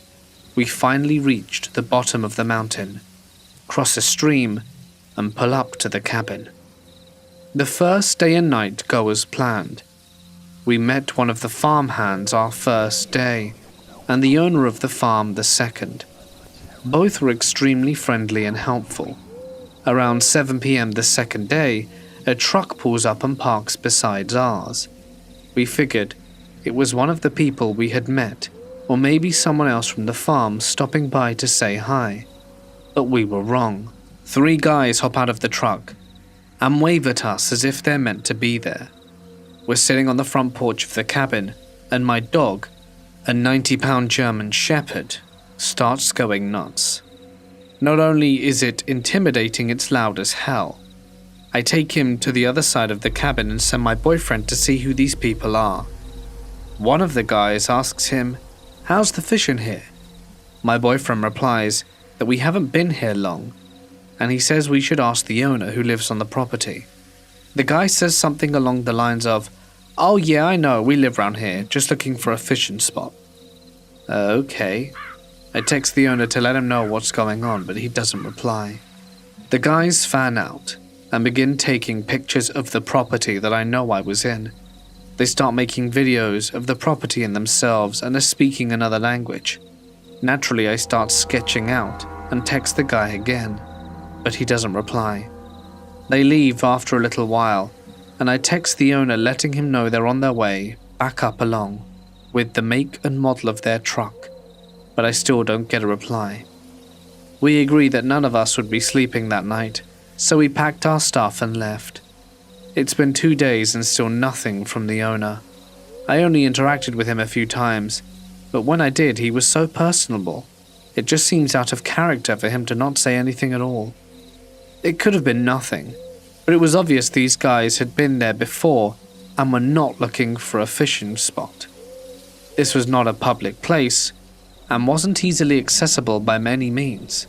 we finally reached the bottom of the mountain, cross a stream, and pull up to the cabin. The first day and night go as planned. We met one of the farmhands our first day, and the owner of the farm the second. Both were extremely friendly and helpful. Around 7 p.m. the second day, a truck pulls up and parks beside ours. We figured it was one of the people we had met, or maybe someone else from the farm stopping by to say hi. But we were wrong. 3 guys hop out of the truck and wave at us as if they're meant to be there. We're sitting on the front porch of the cabin, and my dog, a 90-pound German Shepherd, starts going nuts. Not only is it intimidating, it's loud as hell. I take him to the other side of the cabin and send my boyfriend to see who these people are. One of the guys asks him, "How's the fishing here?" My boyfriend replies that we haven't been here long, and he says we should ask the owner who lives on the property. The guy says something along the lines of, "Oh yeah, I know, we live around here, just looking for a fishing spot." Okay. I text the owner to let him know what's going on, but he doesn't reply. The guys fan out and begin taking pictures of the property that I know I was in. They start making videos of the property and themselves and are speaking another language. Naturally, I start sketching out and text the guy again, but he doesn't reply. They leave after a little while, and I text the owner letting him know they're on their way back up along with the make and model of their truck, but I still don't get a reply. We agree that none of us would be sleeping that night, so we packed our stuff and left. It's been 2 days and still nothing from the owner. I only interacted with him a few times, but when I did, he was so personable. It just seems out of character for him to not say anything at all. It could have been nothing, but it was obvious these guys had been there before and were not looking for a fishing spot. This was not a public place and wasn't easily accessible by many means.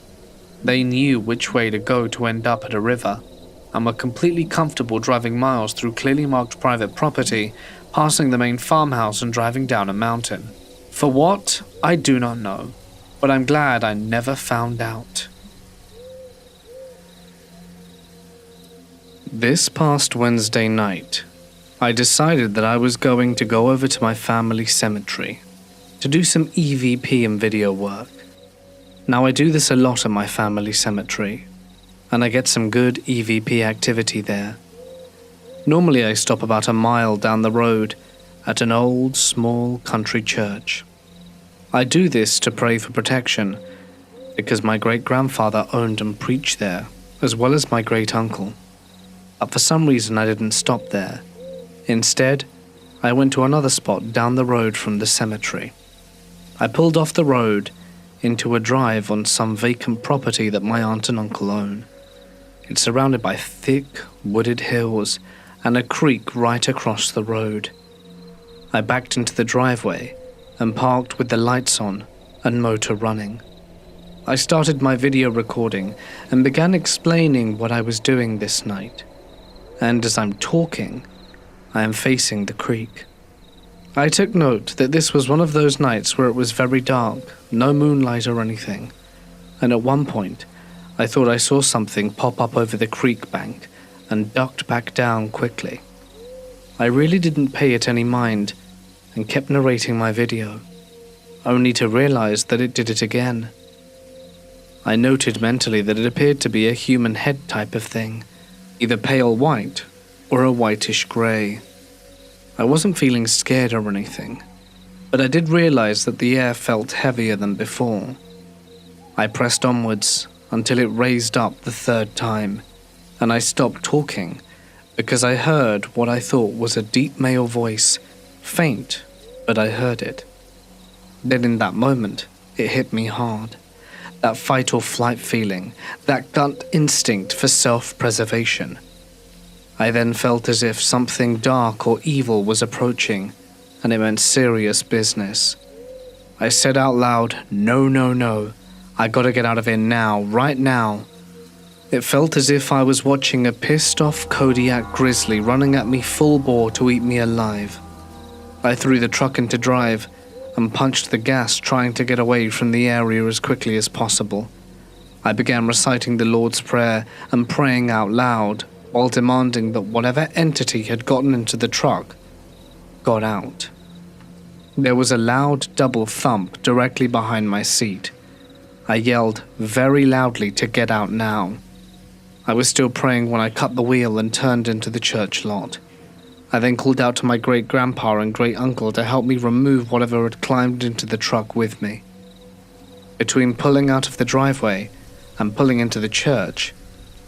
They knew which way to go to end up at a river, and were completely comfortable driving miles through clearly marked private property, passing the main farmhouse and driving down a mountain. For what, I do not know, but I'm glad I never found out. This past Wednesday night, I decided that I was going to go over to my family cemetery to do some EVP and video work. Now, I do this a lot at my family cemetery, and I get some good EVP activity there. Normally, I stop about a mile down the road at an old, small country church. I do this to pray for protection because my great-grandfather owned and preached there, as well as my great-uncle. But for some reason, I didn't stop there. Instead, I went to another spot down the road from the cemetery. I pulled off the road into a drive on some vacant property that my aunt and uncle own. It's surrounded by thick, wooded hills and a creek right across the road. I backed into the driveway and parked with the lights on and motor running. I started my video recording and began explaining what I was doing this night. And as I'm talking, I am facing the creek. I took note that this was one of those nights where it was very dark, no moonlight or anything, and at one point, I thought I saw something pop up over the creek bank and ducked back down quickly. I really didn't pay it any mind and kept narrating my video, only to realize that it did it again. I noted mentally that it appeared to be a human head type of thing, either pale white or a whitish grey. I wasn't feeling scared or anything, but I did realize that the air felt heavier than before. I pressed onwards until it raised up the third time, and I stopped talking because I heard what I thought was a deep male voice, faint, but I heard it. Then in that moment, it hit me hard. That fight or flight feeling, that gut instinct for self-preservation. I then felt as if something dark or evil was approaching, and it meant serious business. I said out loud, "No, no, no. I gotta get out of here now, right now." It felt as if I was watching a pissed-off Kodiak grizzly running at me full bore to eat me alive. I threw the truck into drive and punched the gas, trying to get away from the area as quickly as possible. I began reciting the Lord's Prayer and praying out loud, while demanding that whatever entity had gotten into the truck got out. There was a loud double thump directly behind my seat. I yelled very loudly to get out now. I was still praying when I cut the wheel and turned into the church lot. I then called out to my great-grandpa and great-uncle to help me remove whatever had climbed into the truck with me. Between pulling out of the driveway and pulling into the church,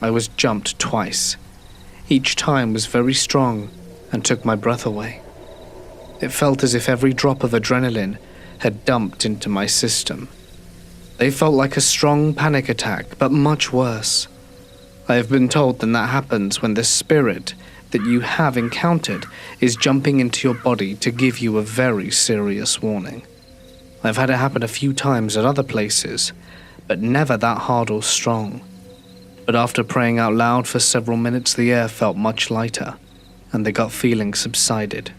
I was jumped twice. Each time was very strong and took my breath away. It felt as if every drop of adrenaline had dumped into my system. They felt like a strong panic attack, but much worse. I have been told that happens when the spirit that you have encountered is jumping into your body to give you a very serious warning. I've had it happen a few times at other places, but never that hard or strong. But after praying out loud for several minutes, the air felt much lighter, and the gut feeling subsided.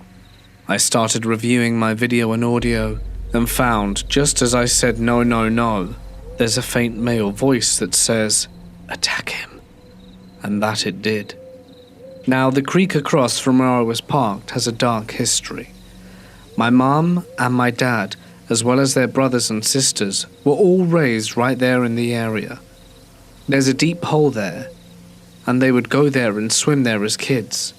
I started reviewing my video and audio, and found, just as I said no, no, no, there's a faint male voice that says, "Attack him." And that it did. Now, the creek across from where I was parked has a dark history. My mom and my dad, as well as their brothers and sisters, were all raised right there in the area. There's a deep hole there, and they would go there and swim there as kids.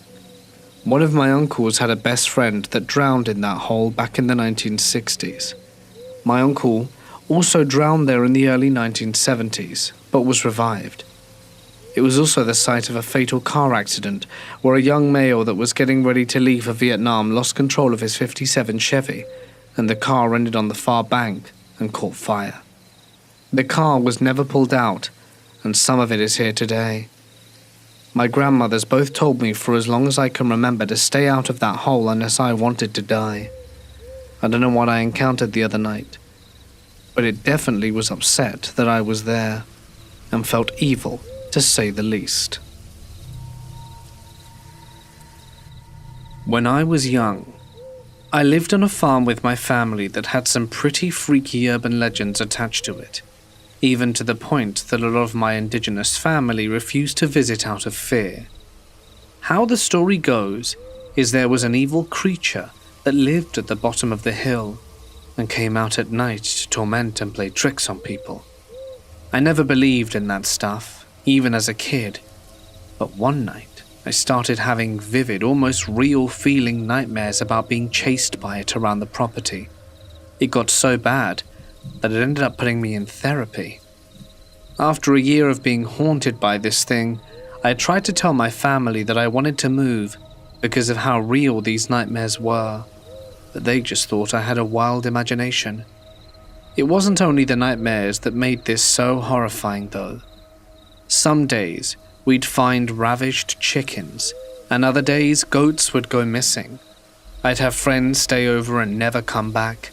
One of my uncles had a best friend that drowned in that hole back in the 1960s. My uncle also drowned there in the early 1970s, but was revived. It was also the site of a fatal car accident where a young male that was getting ready to leave for Vietnam lost control of his '57 Chevy, and the car ended on the far bank and caught fire. The car was never pulled out, and some of it is here today. My grandmothers both told me for as long as I can remember to stay out of that hole unless I wanted to die. I don't know what I encountered the other night, but it definitely was upset that I was there, and felt evil, to say the least. When I was young, I lived on a farm with my family that had some pretty freaky urban legends attached to it, even to the point that a lot of my indigenous family refused to visit out of fear. How the story goes is there was an evil creature that lived at the bottom of the hill and came out at night to torment and play tricks on people. I never believed in that stuff, even as a kid, but one night I started having vivid, almost real feeling nightmares about being chased by it around the property. It got so bad that it ended up putting me in therapy. After a year of being haunted by this thing, I tried to tell my family that I wanted to move because of how real these nightmares were, but they just thought I had a wild imagination. It wasn't only the nightmares that made this so horrifying though. Some days, we'd find ravished chickens, and other days goats would go missing. I'd have friends stay over and never come back,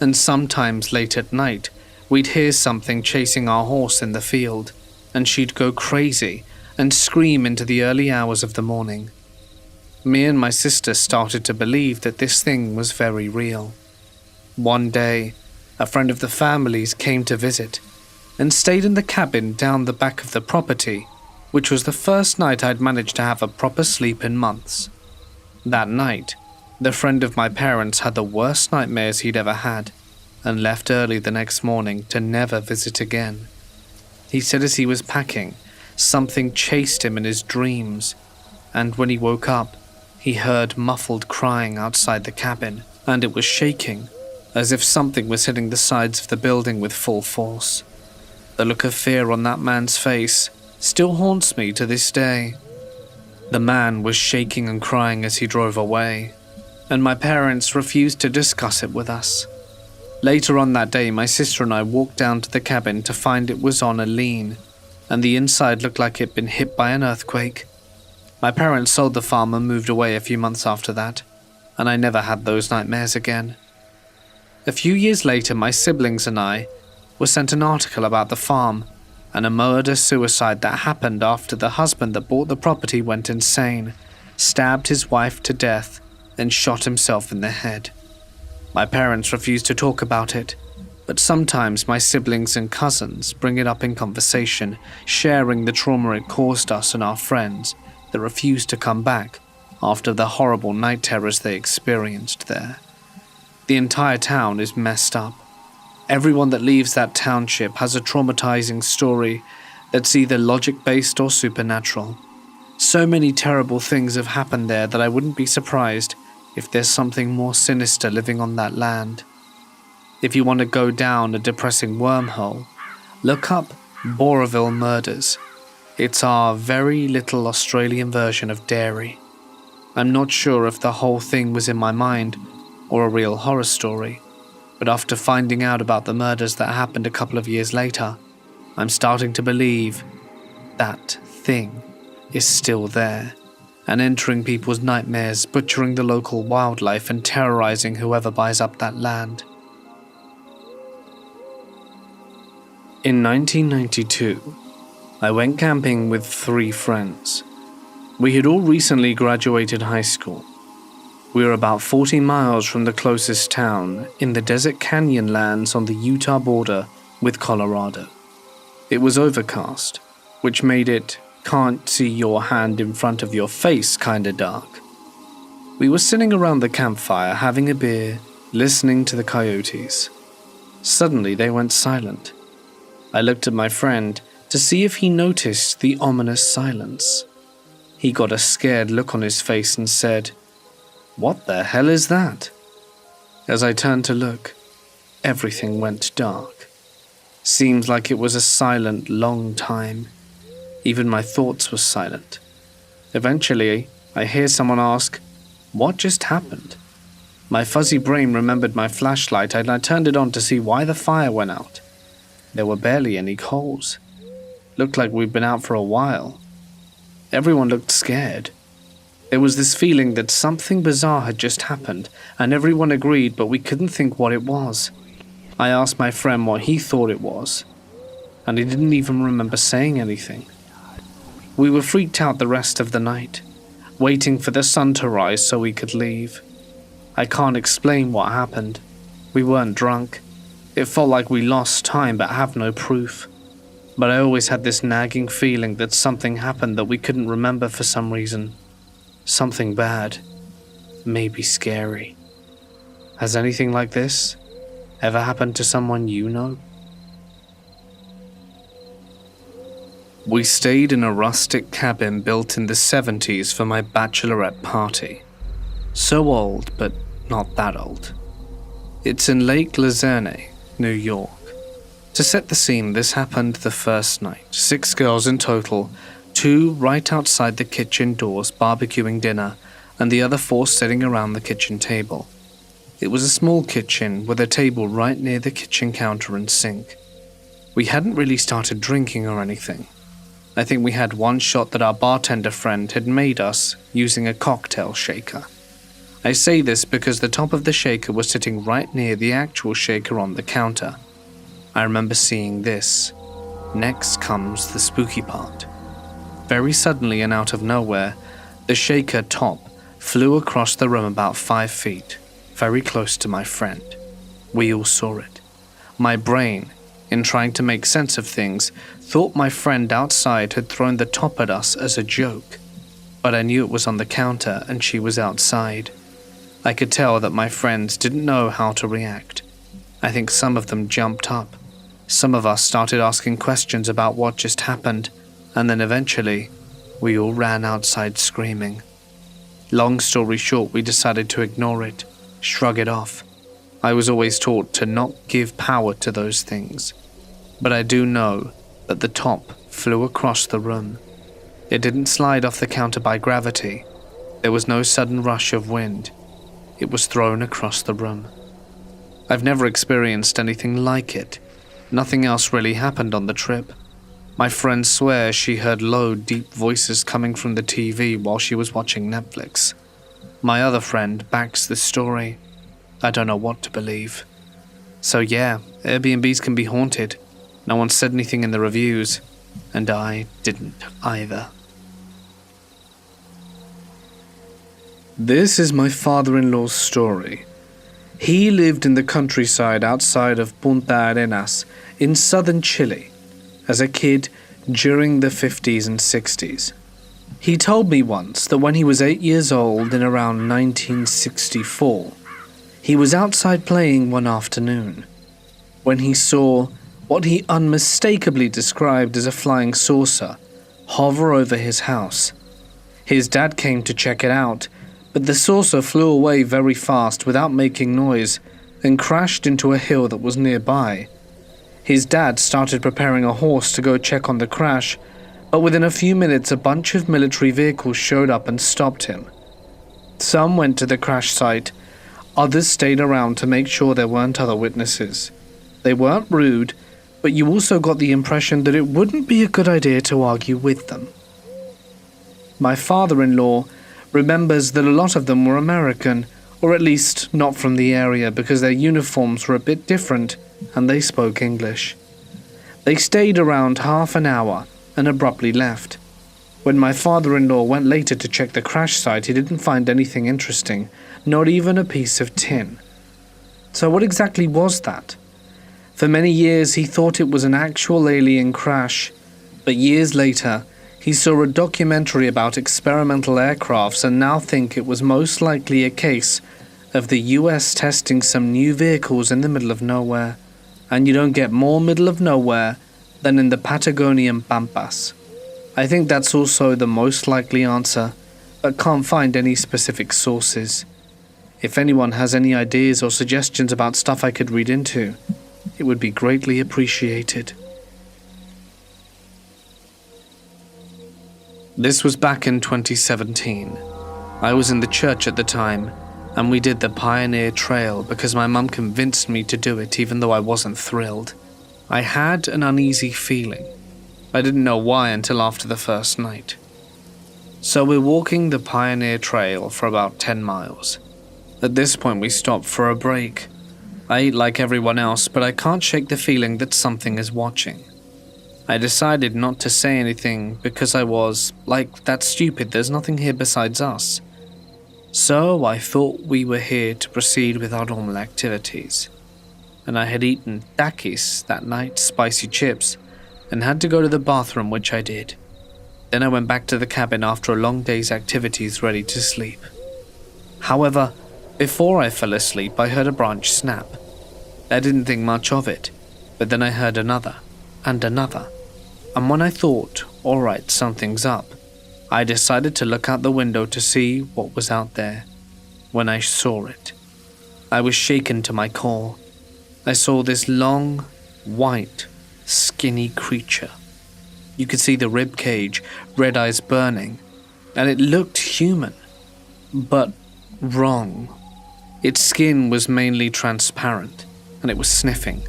and sometimes late at night, we'd hear something chasing our horse in the field, and she'd go crazy and scream into the early hours of the morning. Me and my sister started to believe that this thing was very real. One day, a friend of the family's came to visit, and stayed in the cabin down the back of the property, which was the first night I'd managed to have a proper sleep in months. That night, the friend of my parents had the worst nightmares he'd ever had, and left early the next morning to never visit again. He said as he was packing, something chased him in his dreams, and when he woke up, he heard muffled crying outside the cabin, and it was shaking, as if something was hitting the sides of the building with full force. The look of fear on that man's face still haunts me to this day. The man was shaking and crying as he drove away, and my parents refused to discuss it with us. Later on that day, my sister and I walked down to the cabin to find it was on a lean, and the inside looked like it'd been hit by an earthquake. My parents sold the farm and moved away a few months after that, and I never had those nightmares again. A few years later, my siblings and I were sent an article about the farm and a murder-suicide that happened after the husband that bought the property went insane, stabbed his wife to death, and shot himself in the head. My parents refused to talk about it, but sometimes my siblings and cousins bring it up in conversation, sharing the trauma it caused us and our friends that refused to come back after the horrible night terrors they experienced there. The entire town is messed up. Everyone that leaves that township has a traumatizing story that's either logic-based or supernatural. So many terrible things have happened there that I wouldn't be surprised if there's something more sinister living on that land. If you want to go down a depressing wormhole, look up Boroville Murders. It's our very little Australian version of Derry. I'm not sure if the whole thing was in my mind or a real horror story, but after finding out about the murders that happened a couple of years later, I'm starting to believe that thing is still there and entering people's nightmares, butchering the local wildlife and terrorizing whoever buys up that land. In 1992, I went camping with 3 friends. We had all recently graduated high school. We were about 40 miles from the closest town in the Desert Canyon lands on the Utah border with Colorado. It was overcast, which made it can't see your hand in front of your face kinda dark. We were sitting around the campfire having a beer, listening to the coyotes. Suddenly they went silent. I looked at my friend to see if he noticed the ominous silence. He got a scared look on his face and said, "What the hell is that?" As I turned to look, everything went dark. Seemed like it was a silent, long time. Even my thoughts were silent. Eventually, I hear someone ask, "What just happened?" My fuzzy brain remembered my flashlight and I turned it on to see why the fire went out. There were barely any coals. Looked like we'd been out for a while. Everyone looked scared. There was this feeling that something bizarre had just happened, and everyone agreed, but we couldn't think what it was. I asked my friend what he thought it was. and he didn't even remember saying anything. We were freaked out the rest of the night, waiting for the sun to rise so we could leave. I can't explain what happened. We weren't drunk. It felt like we lost time but have no proof. But I always had this nagging feeling that something happened that we couldn't remember for some reason. Something bad. Maybe scary. Has anything like this ever happened to someone you know? We stayed in a rustic cabin built in the 70s for my bachelorette party. So old, but not that old. It's in Lake Luzerne, New York. To set the scene, this happened the first night. 6 girls in total, 2 right outside the kitchen doors barbecuing dinner, and the other 4 sitting around the kitchen table. It was a small kitchen with a table right near the kitchen counter and sink. We hadn't really started drinking or anything. I think we had one shot that our bartender friend had made us using a cocktail shaker. I say this because the top of the shaker was sitting right near the actual shaker on the counter. I remember seeing this. Next comes the spooky part. Very suddenly and out of nowhere, the shaker top flew across the room about 5 feet, very close to my friend. We all saw it. My brain, in trying to make sense of things, thought my friend outside had thrown the top at us as a joke, but I knew it was on the counter and she was outside. I could tell that my friends didn't know how to react. I think some of them jumped up. Some of us started asking questions about what just happened, and then eventually, we all ran outside screaming. Long story short, we decided to ignore it, shrug it off. I was always taught to not give power to those things, but I do know that the top flew across the room. It didn't slide off the counter by gravity. There was no sudden rush of wind. It was thrown across the room. I've never experienced anything like it. Nothing else really happened on the trip. My friend swears she heard low, deep voices coming from the TV while she was watching Netflix. My other friend backs this story. I don't know what to believe. So yeah, Airbnbs can be haunted. No one said anything in the reviews, and I didn't either. This is my father-in-law's story. He lived in the countryside outside of Punta Arenas in southern Chile as a kid during the 50s and 60s. He told me once that when he was 8 years old in around 1964, he was outside playing one afternoon when he saw what he unmistakably described as a flying saucer hover over his house. His dad came to check it out, but the saucer flew away very fast without making noise and crashed into a hill that was nearby. His dad started preparing a horse to go check on the crash, but within a few minutes a bunch of military vehicles showed up and stopped him. Some went to the crash site, others stayed around to make sure there weren't other witnesses. They weren't rude, but you also got the impression that it wouldn't be a good idea to argue with them. My father-in-law remembers that a lot of them were American, or at least not from the area because their uniforms were a bit different and they spoke English. They stayed around half an hour and abruptly left. When my father-in-law went later to check the crash site, he didn't find anything interesting, not even a piece of tin. So what exactly was that? For many years he thought it was an actual alien crash, but years later he saw a documentary about experimental aircrafts and now think it was most likely a case of the US testing some new vehicles in the middle of nowhere. And you don't get more middle of nowhere than in the Patagonian Pampas. I think that's also the most likely answer, but can't find any specific sources. If anyone has any ideas or suggestions about stuff I could read into, it would be greatly appreciated. This was back in 2017. I was in the church at the time, and we did the Pioneer Trail because my mum convinced me to do it even though I wasn't thrilled. I had an uneasy feeling. I didn't know why until after the first night. So we're walking the Pioneer Trail for about 10 miles. At this point we stopped for a break. I eat like everyone else, but I can't shake the feeling that something is watching. I decided not to say anything because I was, like, that's stupid, there's nothing here besides us. So I thought we were here to proceed with our normal activities. And I had eaten Takis that night, spicy chips, and had to go to the bathroom, which I did. Then I went back to the cabin after a long day's activities, ready to sleep. However, before I fell asleep, I heard a branch snap. I didn't think much of it, but then I heard another, and another. And when I thought, alright, something's up, I decided to look out the window to see what was out there. When I saw it, I was shaken to my core. I saw this long, white, skinny creature. You could see the rib cage, red eyes burning, and it looked human, but wrong. Its skin was mainly transparent, and it was sniffing.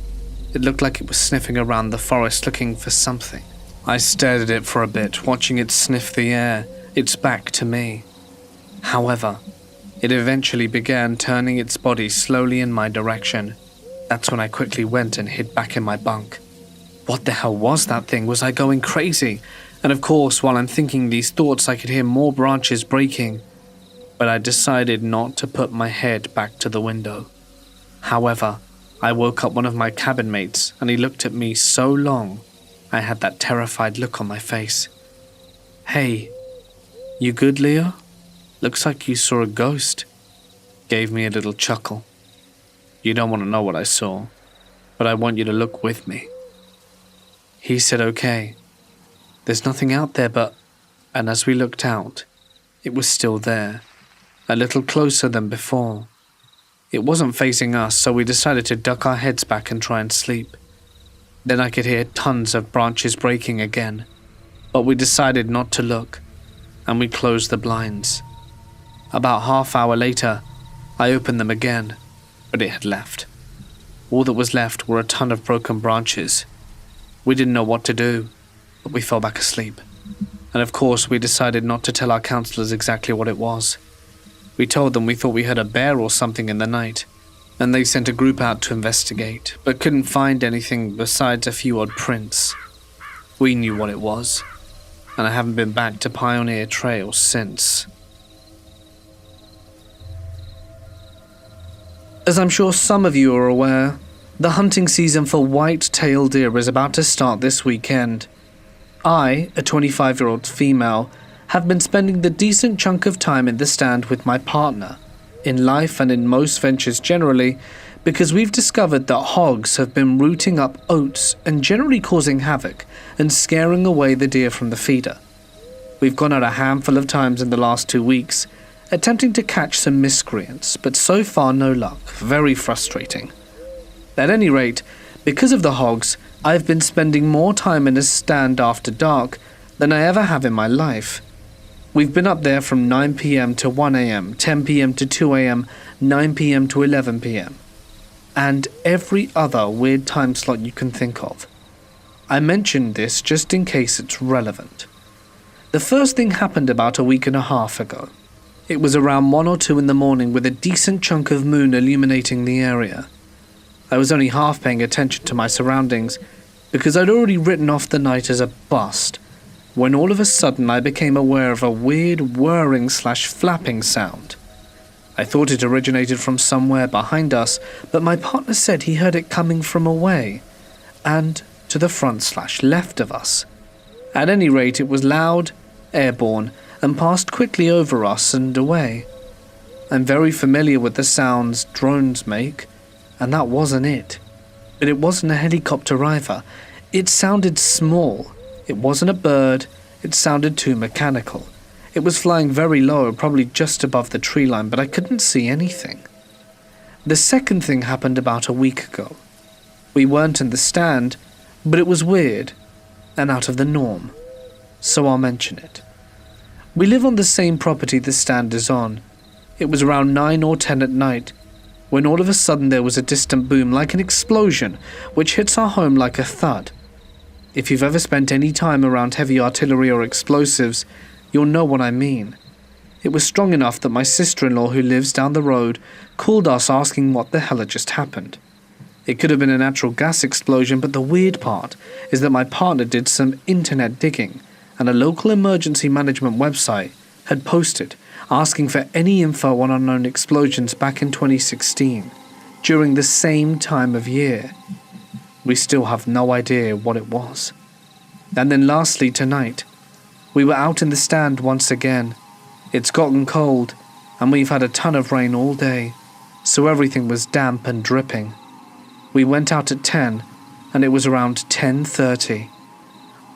It looked like it was sniffing around the forest looking for something. I stared at it for a bit, watching it sniff the air, its back to me. However, it eventually began turning its body slowly in my direction. That's when I quickly went and hid back in my bunk. What the hell was that thing? Was I going crazy? And of course, while I'm thinking these thoughts, I could hear more branches breaking. But I decided not to put my head back to the window. However, I woke up one of my cabin mates, and he looked at me so long, I had that terrified look on my face. "Hey, you good, Leo? Looks like you saw a ghost." Gave me a little chuckle. "You don't want to know what I saw, but I want you to look with me." He said, "Okay, there's nothing out there but..." And as we looked out, it was still there, a little closer than before. It wasn't facing us, so we decided to duck our heads back and try and sleep. Then I could hear tons of branches breaking again, but we decided not to look, and we closed the blinds. About half hour later, I opened them again, but it had left. All that was left were a ton of broken branches. We didn't know what to do, but we fell back asleep. And of course, we decided not to tell our counselors exactly what it was. We told them we thought we heard a bear or something in the night, and they sent a group out to investigate, but couldn't find anything besides a few odd prints. We knew what it was, and I haven't been back to Pioneer Trail since. As I'm sure some of you are aware, the hunting season for white-tailed deer is about to start this weekend. I, a 25-year-old female, have been spending the decent chunk of time in the stand with my partner, in life and in most ventures generally, because we've discovered that hogs have been rooting up oats and generally causing havoc and scaring away the deer from the feeder. We've gone out a handful of times in the last 2 weeks, attempting to catch some miscreants, but so far no luck, very frustrating. At any rate, because of the hogs, I've been spending more time in a stand after dark than I ever have in my life. We've been up there from 9 p.m. to 1 a.m., 10 p.m. to 2 a.m., 9 p.m. to 11 p.m., and every other weird time slot you can think of. I mentioned this just in case it's relevant. The first thing happened about a week and a half ago. It was around 1 or 2 in the morning with a decent chunk of moon illuminating the area. I was only half paying attention to my surroundings because I'd already written off the night as a bust, when all of a sudden I became aware of a weird whirring/flapping sound. I thought it originated from somewhere behind us, but my partner said he heard it coming from away and to the front/left of us. At any rate, it was loud, airborne, and passed quickly over us and away. I'm very familiar with the sounds drones make, and that wasn't it. But it wasn't a helicopter either. It sounded small. It wasn't a bird. It sounded too mechanical. It was flying very low, probably just above the tree line, but I couldn't see anything. The second thing happened about a week ago. We weren't in the stand, but it was weird and out of the norm, so I'll mention it. We live on the same property the stand is on. It was around 9 or 10 at night, when all of a sudden there was a distant boom like an explosion, which hits our home like a thud. If you've ever spent any time around heavy artillery or explosives, you'll know what I mean. It was strong enough that my sister-in-law, who lives down the road, called us asking what the hell had just happened. It could have been a natural gas explosion, but the weird part is that my partner did some internet digging, and a local emergency management website had posted asking for any info on unknown explosions back in 2016, during the same time of year. We still have no idea what it was. And then lastly tonight, we were out in the stand once again. It's gotten cold, and we've had a ton of rain all day, so everything was damp and dripping. We went out at 10, and it was around 10:30.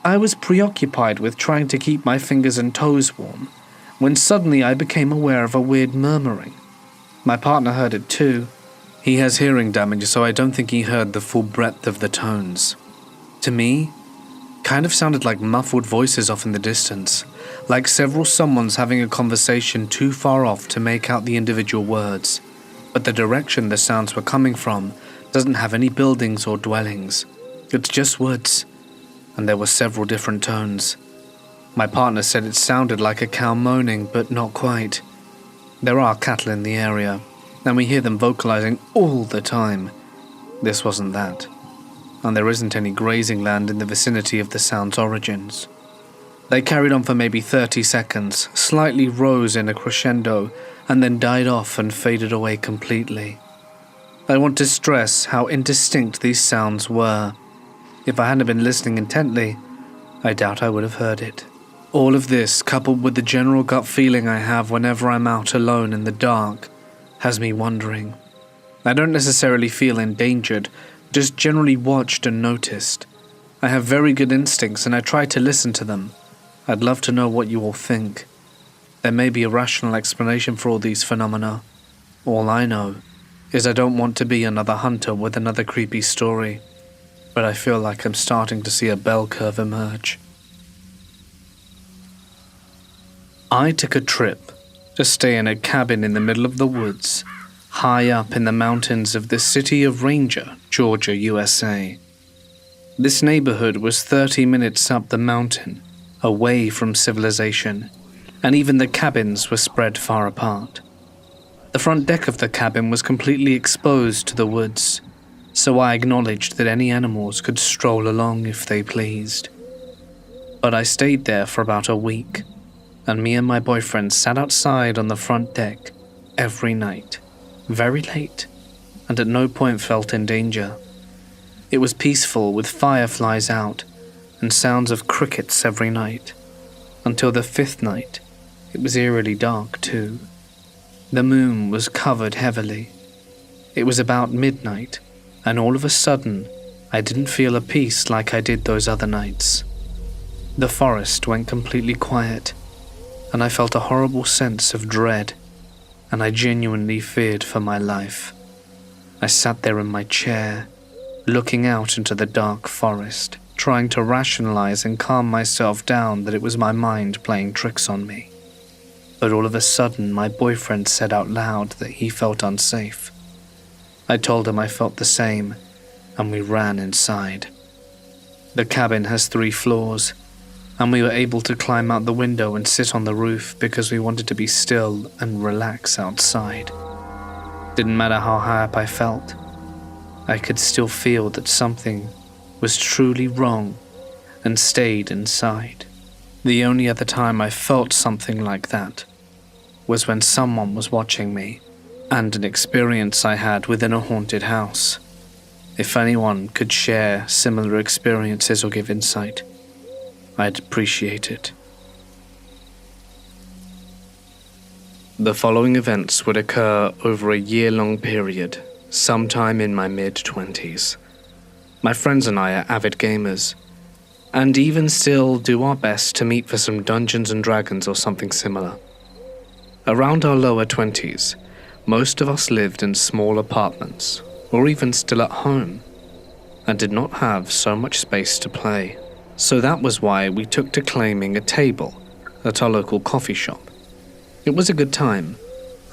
I was preoccupied with trying to keep my fingers and toes warm, when suddenly I became aware of a weird murmuring. My partner heard it too. He has hearing damage, so I don't think he heard the full breadth of the tones. To me, kind of sounded like muffled voices off in the distance, like several someones having a conversation too far off to make out the individual words, but the direction the sounds were coming from doesn't have any buildings or dwellings. It's just woods, and there were several different tones. My partner said it sounded like a cow moaning, but not quite. There are cattle in the area, and we hear them vocalizing all the time. This wasn't that, and there isn't any grazing land in the vicinity of the sound's origins. They carried on for maybe 30 seconds, slightly rose in a crescendo, and then died off and faded away completely. I want to stress how indistinct these sounds were. If I hadn't been listening intently, I doubt I would have heard it. All of this, coupled with the general gut feeling I have whenever I'm out alone in the dark, has me wondering. I don't necessarily feel endangered, just generally watched and noticed. I have very good instincts and I try to listen to them. I'd love to know what you all think. There may be a rational explanation for all these phenomena. All I know is I don't want to be another hunter with another creepy story, but I feel like I'm starting to see a bell curve emerge. I took a trip to stay in a cabin in the middle of the woods, high up in the mountains of the city of Ranger, Georgia, USA. This neighborhood was 30 minutes up the mountain, away from civilization, and even the cabins were spread far apart. The front deck of the cabin was completely exposed to the woods, so I acknowledged that any animals could stroll along if they pleased. But I stayed there for about a week, and me and my boyfriend sat outside on the front deck every night, very late, and at no point felt in danger. It was peaceful with fireflies out and sounds of crickets every night. Until the 5th night, it was eerily dark too. The moon was covered heavily. It was about midnight, and all of a sudden, I didn't feel a peace like I did those other nights. The forest went completely quiet, and I felt a horrible sense of dread, and I genuinely feared for my life. I sat there in my chair, looking out into the dark forest, trying to rationalize and calm myself down that it was my mind playing tricks on me. But all of a sudden, my boyfriend said out loud that he felt unsafe. I told him I felt the same, and we ran inside. The cabin has 3 floors, and we were able to climb out the window and sit on the roof because we wanted to be still and relax outside. Didn't matter how high up I felt, I could still feel that something was truly wrong and stayed inside. The only other time I felt something like that was when someone was watching me, and an experience I had within a haunted house. If anyone could share similar experiences or give insight, I'd appreciate it. The following events would occur over a year-long period, sometime in my mid-20s. My friends and I are avid gamers, and even still do our best to meet for some Dungeons and Dragons or something similar. Around our lower 20s, most of us lived in small apartments, or even still at home, and did not have so much space to play. So that was why we took to claiming a table at our local coffee shop. It was a good time,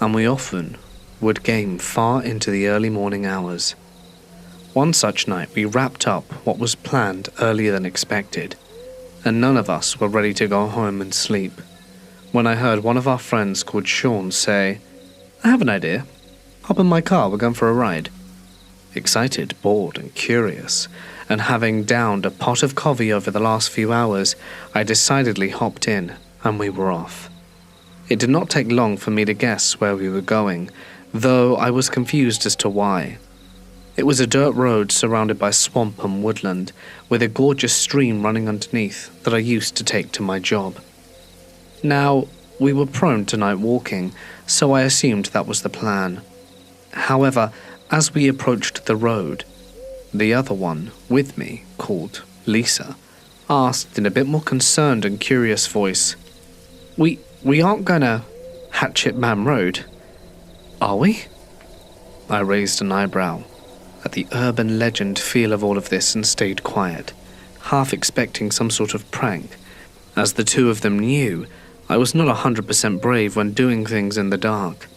and we often would game far into the early morning hours. One such night we wrapped up what was planned earlier than expected, and none of us were ready to go home and sleep, when I heard one of our friends called Sean say, "I have an idea. Hop in my car, we're going for a ride." Excited, bored, and curious, and having downed a pot of coffee over the last few hours, I decidedly hopped in, and we were off. It did not take long for me to guess where we were going, though I was confused as to why. It was a dirt road surrounded by swamp and woodland, with a gorgeous stream running underneath that I used to take to my job. Now, we were prone to night walking, so I assumed that was the plan. However, as we approached the road, the other one with me, called Lisa, asked in a bit more concerned and curious voice, We aren't gonna Hatchet Man Road, are we?" I raised an eyebrow at the urban legend feel of all of this and stayed quiet, half expecting some sort of prank, as the two of them knew I was not 100% brave when doing things in the dark,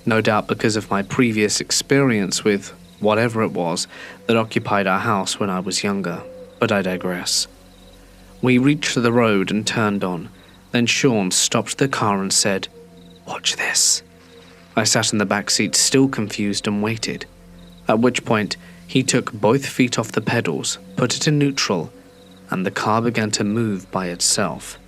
no doubt because of my previous experience with whatever it was that occupied our house when I was younger, but I digress. We reached the road and turned on. Then Sean stopped the car and said, "Watch this." I sat in the back seat still confused and waited, at which point he took both feet off the pedals, put it in neutral, and the car began to move by itself.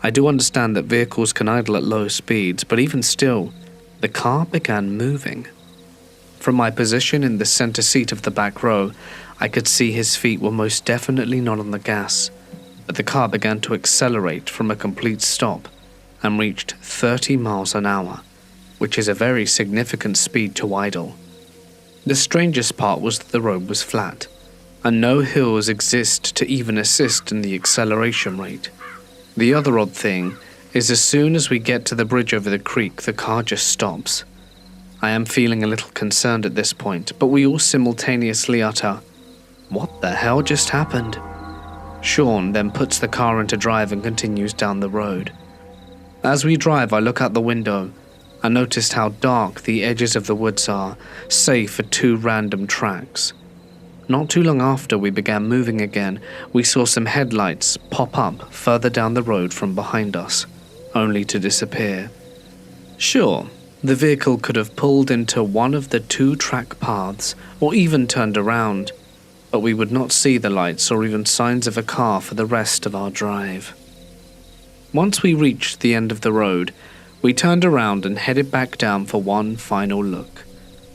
I do understand that vehicles can idle at low speeds, but even still, the car began moving. From my position in the center seat of the back row, I could see his feet were most definitely not on the gas, but the car began to accelerate from a complete stop and reached 30 miles an hour, which is a very significant speed to idle. The strangest part was that the road was flat, and no hills exist to even assist in the acceleration rate. The other odd thing is as soon as we get to the bridge over the creek, the car just stops. I am feeling a little concerned at this point, but we all simultaneously utter, "What the hell just happened?" Sean then puts the car into drive and continues down the road. As we drive, I look out the window and noticed how dark the edges of the woods are, save for two random tracks. Not too long after we began moving again, we saw some headlights pop up further down the road from behind us, only to disappear. Sure, the vehicle could have pulled into one of the two track paths or even turned around, but we would not see the lights or even signs of a car for the rest of our drive. Once we reached the end of the road, we turned around and headed back down for one final look,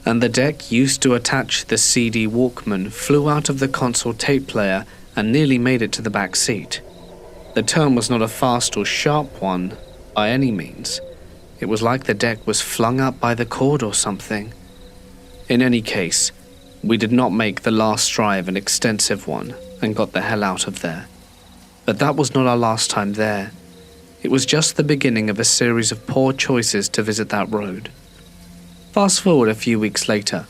and the deck used to attach the CD Walkman flew out of the console tape player and nearly made it to the back seat. The turn was not a fast or sharp one by any means. It was like the deck was flung up by the cord or something. In any case, we did not make the last drive an extensive one and got the hell out of there. But that was not our last time there. It was just the beginning of a series of poor choices to visit that road. Fast forward a few weeks later,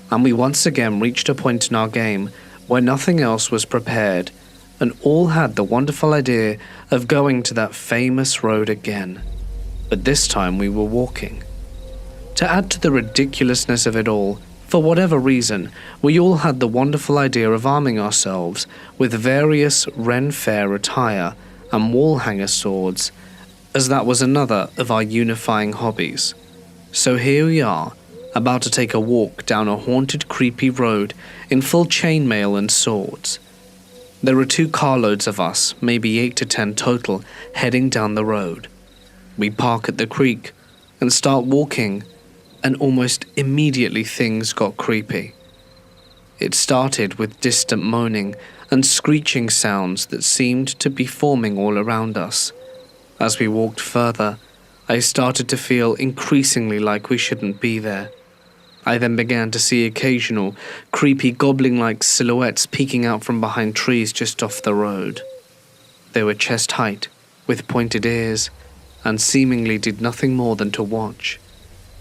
and we once again reached a point in our game where nothing else was prepared, and all had the wonderful idea of going to that famous road again. But this time we were walking. To add to the ridiculousness of it all, for whatever reason, we all had the wonderful idea of arming ourselves with various Ren Fair attire and wall hanger swords, as that was another of our unifying hobbies. So here we are, about to take a walk down a haunted, creepy road in full chainmail and swords. There are 2 carloads of us, maybe 8 to 10 total, heading down the road. We park at the creek and start walking, and almost immediately things got creepy. It started with distant moaning and screeching sounds that seemed to be forming all around us. As we walked further, I started to feel increasingly like we shouldn't be there. I then began to see occasional, creepy goblin-like silhouettes peeking out from behind trees just off the road. They were chest height, with pointed ears, and seemingly did nothing more than to watch.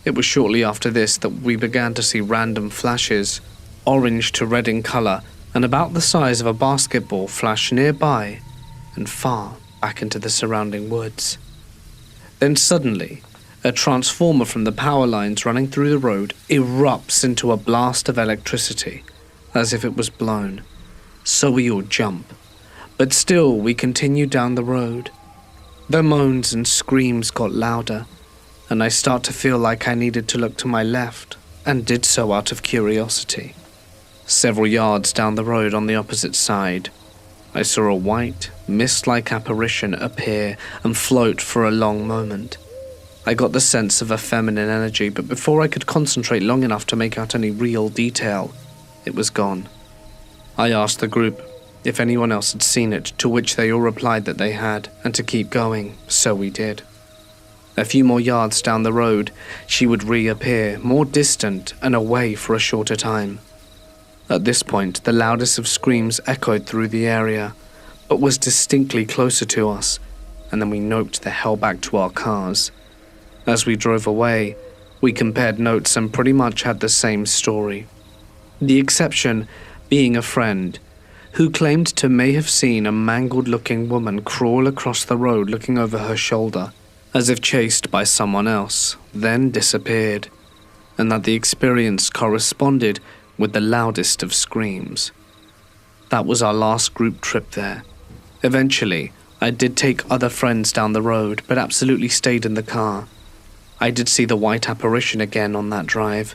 It was shortly after this that we began to see random flashes, orange to red in color, and about the size of a basketball, flash nearby and far back into the surrounding woods. Then suddenly, a transformer from the power lines running through the road erupts into a blast of electricity, as if it was blown. So we all jump, but still we continue down the road. The moans and screams got louder, and I start to feel like I needed to look to my left, and did so out of curiosity. Several yards down the road on the opposite side, I saw a white, mist-like apparition appear and float for a long moment. I got the sense of a feminine energy, but before I could concentrate long enough to make out any real detail, it was gone. I asked the group if anyone else had seen it, to which they all replied that they had, and to keep going, so we did. A few more yards down the road, she would reappear, more distant and away for a shorter time. At this point, the loudest of screams echoed through the area, but was distinctly closer to us, and then we noped the hell back to our cars. As we drove away, we compared notes and pretty much had the same story. The exception being a friend who claimed to may have seen a mangled-looking woman crawl across the road looking over her shoulder, as if chased by someone else, then disappeared, and that the experience corresponded with the loudest of screams. That was our last group trip there. Eventually, I did take other friends down the road, but absolutely stayed in the car. I did see the white apparition again on that drive,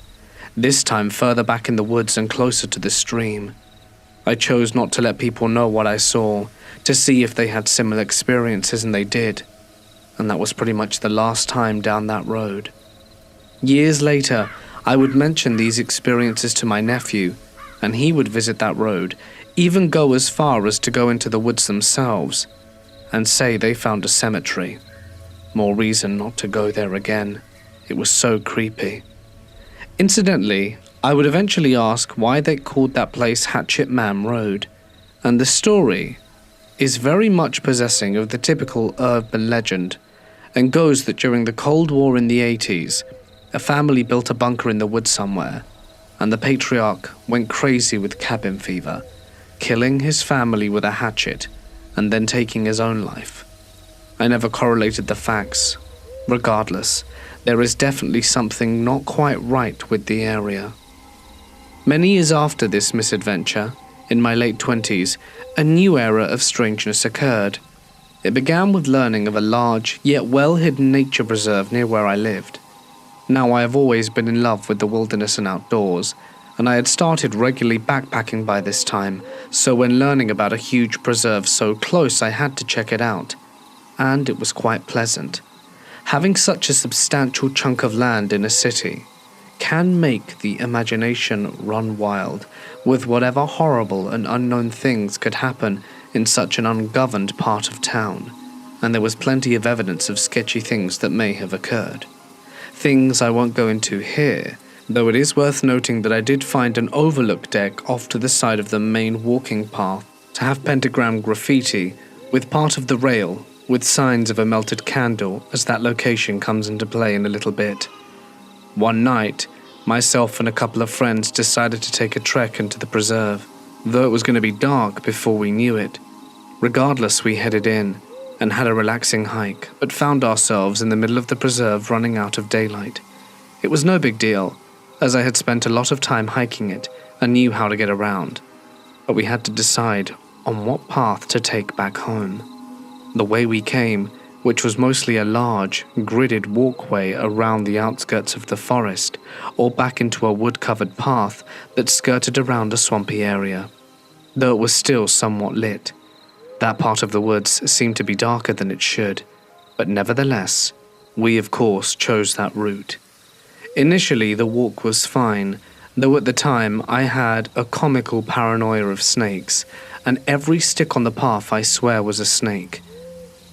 this time further back in the woods and closer to the stream. I chose not to let people know what I saw, to see if they had similar experiences, and they did. And that was pretty much the last time down that road. Years later, I would mention these experiences to my nephew, and he would visit that road, even go as far as to go into the woods themselves, and say they found a cemetery. More reason not to go there again. It was so creepy. Incidentally, I would eventually ask why they called that place Hatchet Man Road, and the story is very much possessing of the typical urban legend, and goes that during the Cold War in the 80s, a family built a bunker in the woods somewhere, and the patriarch went crazy with cabin fever, killing his family with a hatchet, and then taking his own life. I never correlated the facts. Regardless, there is definitely something not quite right with the area. Many years after this misadventure, in my late 20s, a new era of strangeness occurred. It began with learning of a large, yet well-hidden nature preserve near where I lived. Now, I have always been in love with the wilderness and outdoors, and I had started regularly backpacking by this time, so when learning about a huge preserve so close, I had to check it out. And it was quite pleasant. Having such a substantial chunk of land in a city can make the imagination run wild with whatever horrible and unknown things could happen in such an ungoverned part of town, and there was plenty of evidence of sketchy things that may have occurred. Things I won't go into here, though it is worth noting that I did find an overlook deck off to the side of the main walking path to have pentagram graffiti with part of the rail with signs of a melted candle, as that location comes into play in a little bit. One night, myself and a couple of friends decided to take a trek into the preserve, though it was going to be dark before we knew it. Regardless, we headed in and had a relaxing hike, but found ourselves in the middle of the preserve running out of daylight. It was no big deal, as I had spent a lot of time hiking it and knew how to get around, but we had to decide on what path to take back home. The way we came, which was mostly a large, gridded walkway around the outskirts of the forest, or back into a wood-covered path that skirted around a swampy area. Though it was still somewhat lit, that part of the woods seemed to be darker than it should, but nevertheless, we of course chose that route. Initially, the walk was fine, though at the time I had a comical paranoia of snakes, and every stick on the path I swear was a snake.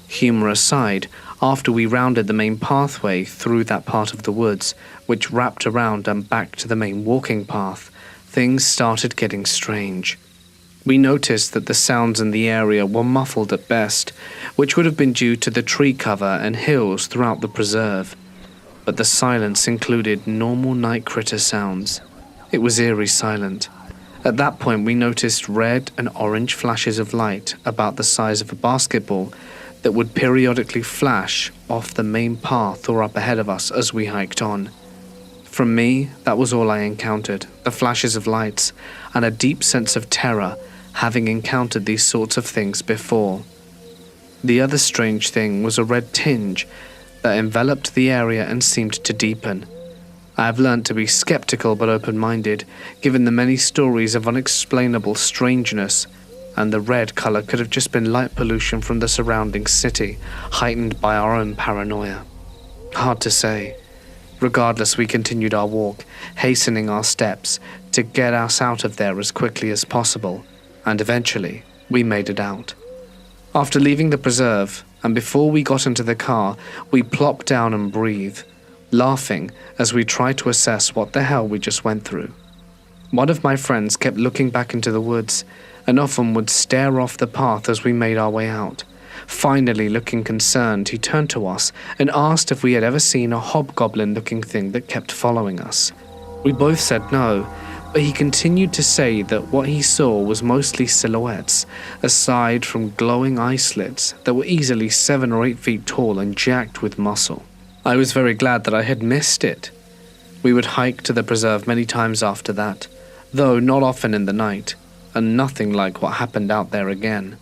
Humor aside, after we rounded the main pathway through that part of the woods, which wrapped around and back to the main walking path, things started getting strange. We noticed that the sounds in the area were muffled at best, which would have been due to the tree cover and hills throughout the preserve. But the silence included normal night critter sounds. It was eerie silent. At that point, we noticed red and orange flashes of light about the size of a basketball that would periodically flash off the main path or up ahead of us as we hiked on. From me, that was all I encountered, the flashes of lights, and a deep sense of terror, having encountered these sorts of things before. The other strange thing was a red tinge that enveloped the area and seemed to deepen. I have learnt to be skeptical but open-minded, given the many stories of unexplainable strangeness, and the red colour could have just been light pollution from the surrounding city, heightened by our own paranoia. Hard to say. Regardless, we continued our walk, hastening our steps to get us out of there as quickly as possible, and eventually we made it out. After leaving the preserve, and before we got into the car, we plopped down and breathed, laughing as we tried to assess what the hell we just went through. One of my friends kept looking back into the woods, and often would stare off the path as we made our way out. Finally, looking concerned, he turned to us and asked if we had ever seen a hobgoblin-looking thing that kept following us. We both said no, but he continued to say that what he saw was mostly silhouettes, aside from glowing eye slits that were easily 7 or 8 feet tall and jacked with muscle. I was very glad that I had missed it. We would hike to the preserve many times after that, though not often in the night, and nothing like what happened out there again.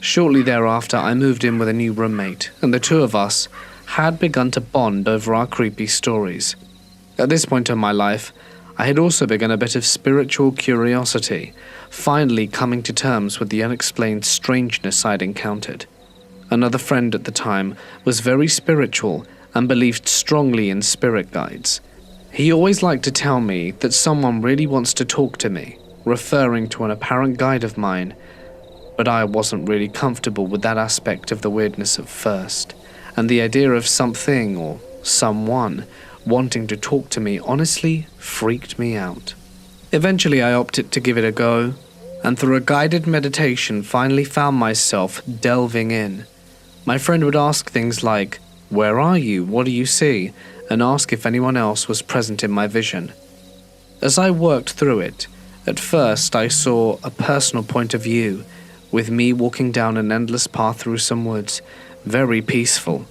Shortly thereafter, I moved in with a new roommate, and the two of us had begun to bond over our creepy stories. At this point in my life, I had also begun a bit of spiritual curiosity, finally coming to terms with the unexplained strangeness I'd encountered. Another friend at the time was very spiritual and believed strongly in spirit guides. He always liked to tell me that someone really wants to talk to me, referring to an apparent guide of mine, but I wasn't really comfortable with that aspect of the weirdness at first, and the idea of something or someone wanting to talk to me honestly freaked me out. Eventually I opted to give it a go, and through a guided meditation finally found myself delving in. My friend would ask things like, "Where are you? What do you see?" and ask if anyone else was present in my vision. As I worked through it, at first I saw a personal point of view, with me walking down an endless path through some woods, very peaceful.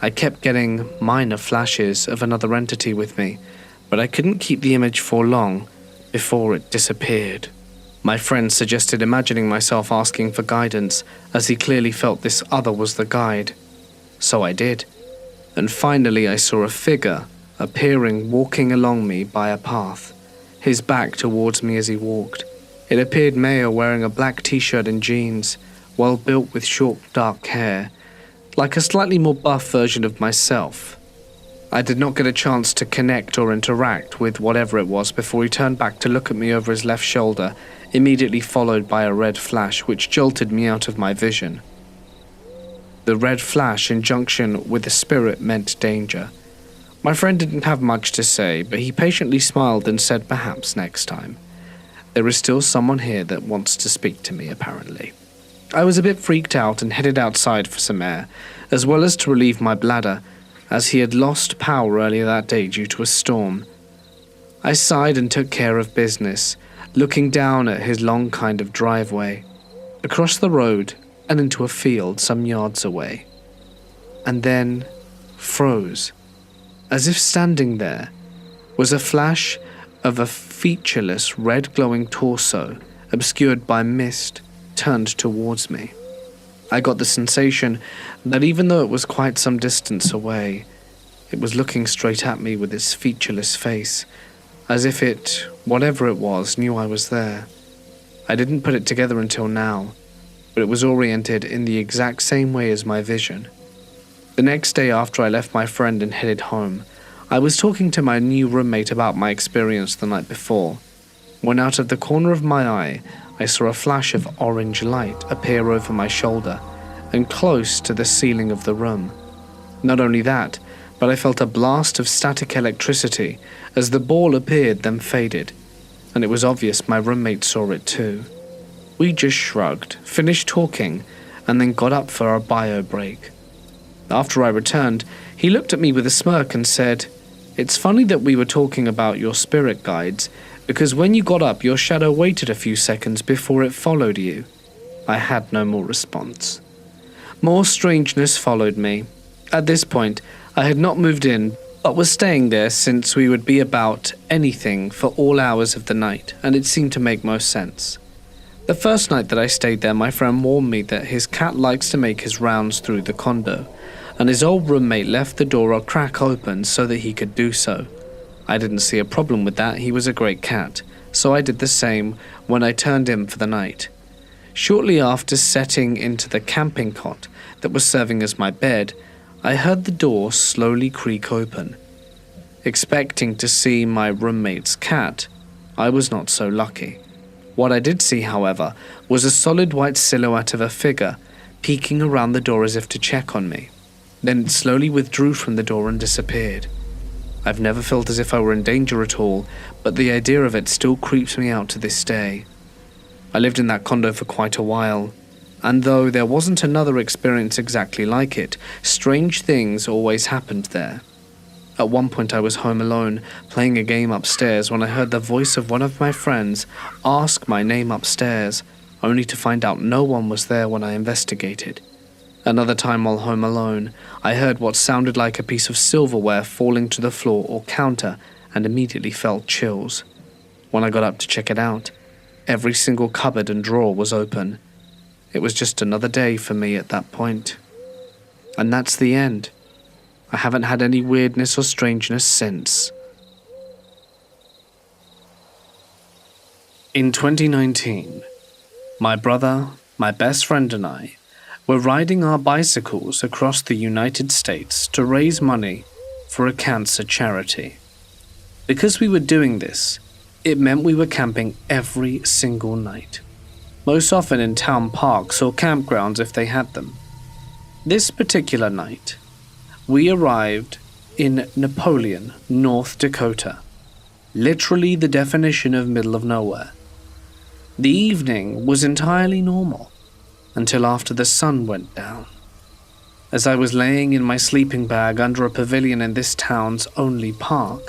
I kept getting minor flashes of another entity with me, but I couldn't keep the image for long before it disappeared. My friend suggested imagining myself asking for guidance, as he clearly felt this other was the guide. So I did, and finally I saw a figure appearing walking along me by a path, his back towards me as he walked. It appeared male, wearing a black t-shirt and jeans, well built with short dark hair, like a slightly more buff version of myself. I did not get a chance to connect or interact with whatever it was before he turned back to look at me over his left shoulder, immediately followed by a red flash which jolted me out of my vision. The red flash in junction with the spirit meant danger. My friend didn't have much to say, but he patiently smiled and said perhaps next time. There is still someone here that wants to speak to me, apparently. I was a bit freaked out and headed outside for some air, as well as to relieve my bladder, as he had lost power earlier that day due to a storm. I sighed and took care of business, looking down at his long kind of driveway, across the road and into a field some yards away, and then froze, as if standing there was a flash of a featureless red glowing torso, obscured by mist, turned towards me. I got the sensation that even though it was quite some distance away, it was looking straight at me with its featureless face, as if it, whatever it was, knew I was there. I didn't put it together until now, but it was oriented in the exact same way as my vision. The next day after I left my friend and headed home, I was talking to my new roommate about my experience the night before, when out of the corner of my eye, I saw a flash of orange light appear over my shoulder and close to the ceiling of the room. Not only that, but I felt a blast of static electricity as the ball appeared then faded, and it was obvious my roommate saw it too. We just shrugged, finished talking, and then got up for our bio break. After I returned, he looked at me with a smirk and said, "It's funny that we were talking about your spirit guides, because when you got up, your shadow waited a few seconds before it followed you." I had no more response. More strangeness followed me. At this point, I had not moved in, but was staying there since we would be about anything for all hours of the night, and it seemed to make most sense. The first night that I stayed there, my friend warned me that his cat likes to make his rounds through the condo, and his old roommate left the door a crack open so that he could do so. I didn't see a problem with that. He was a great cat, so I did the same when I turned in for the night. Shortly after setting into the camping cot that was serving as my bed, I heard the door slowly creak open. Expecting to see my roommate's cat, I was not so lucky. What I did see, however, was a solid white silhouette of a figure peeking around the door as if to check on me. Then it slowly withdrew from the door and disappeared. I've never felt as if I were in danger at all, but the idea of it still creeps me out to this day. I lived in that condo for quite a while, and though there wasn't another experience exactly like it, strange things always happened there. At one point I was home alone, playing a game upstairs, when I heard the voice of one of my friends ask my name upstairs, only to find out no one was there when I investigated. Another time while home alone, I heard what sounded like a piece of silverware falling to the floor or counter and immediately felt chills. When I got up to check it out, every single cupboard and drawer was open. It was just another day for me at that point. And that's the end. I haven't had any weirdness or strangeness since. In 2019, my brother, my best friend and I were riding our bicycles across the United States to raise money for a cancer charity. Because we were doing this, it meant we were camping every single night, most often in town parks or campgrounds if they had them. This particular night, we arrived in Napoleon, North Dakota, literally the definition of middle of nowhere. The evening was entirely normal until after the sun went down. As I was laying in my sleeping bag under a pavilion in this town's only park,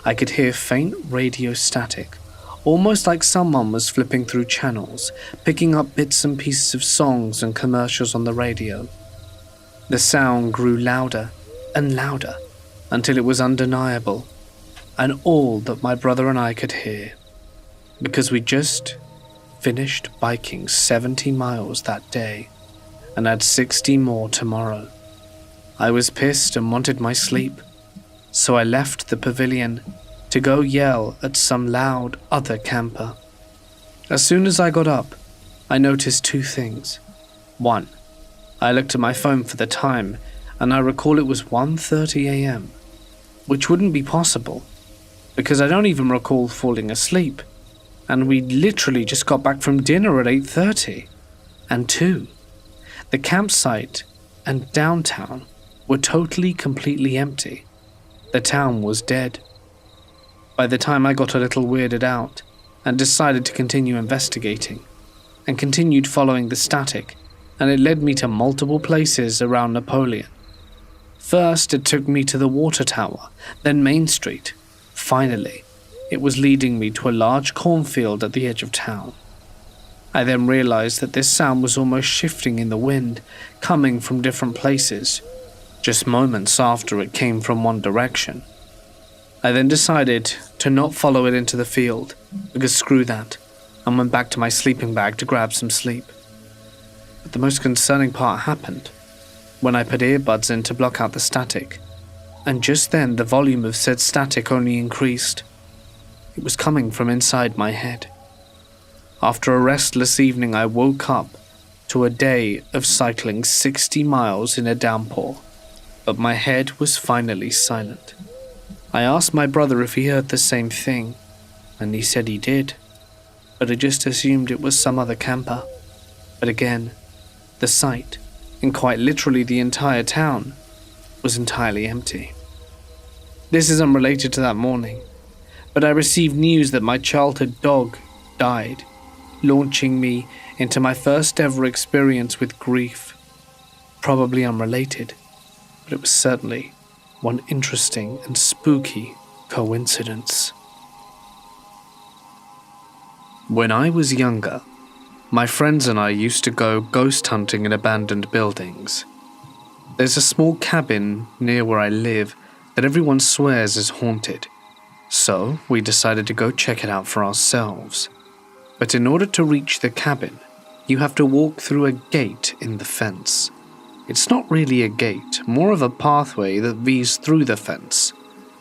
I could hear faint radio static, almost like someone was flipping through channels, picking up bits and pieces of songs and commercials on the radio. The sound grew louder and louder until it was undeniable, and all that my brother and I could hear, because we just finished biking 70 miles that day and had 60 more tomorrow. I was pissed and wanted my sleep, so I left the pavilion to go yell at some loud other camper. As soon as I got up, I noticed two things. One, I looked at my phone for the time, and I recall it was 1:30 a.m., which wouldn't be possible, because I don't even recall falling asleep, and we literally just got back from dinner at 8:30. And two, the campsite and downtown were totally, completely empty. The town was dead. By the time I got a little weirded out and decided to continue investigating, and continued following the static, and it led me to multiple places around Napoleon. First, it took me to the water tower, then Main Street. Finally, it was leading me to a large cornfield at the edge of town. I then realized that this sound was almost shifting in the wind, coming from different places, just moments after it came from one direction. I then decided to not follow it into the field, because screw that, and went back to my sleeping bag to grab some sleep. But the most concerning part happened when I put earbuds in to block out the static, and just then the volume of said static only increased. It was coming from inside my head. After a restless evening, I woke up to a day of cycling 60 miles in a downpour, but my head was finally silent. I asked my brother if he heard the same thing, and he said he did, but I just assumed it was some other camper. But again, the site, and quite literally the entire town, was entirely empty. This is unrelated to that morning, but I received news that my childhood dog died, launching me into my first ever experience with grief. Probably unrelated, but it was certainly one interesting and spooky coincidence. When I was younger, my friends and I used to go ghost hunting in abandoned buildings. There's a small cabin near where I live that everyone swears is haunted, so we decided to go check it out for ourselves. But in order to reach the cabin, you have to walk through a gate in the fence. It's not really a gate, more of a pathway that weaves through the fence.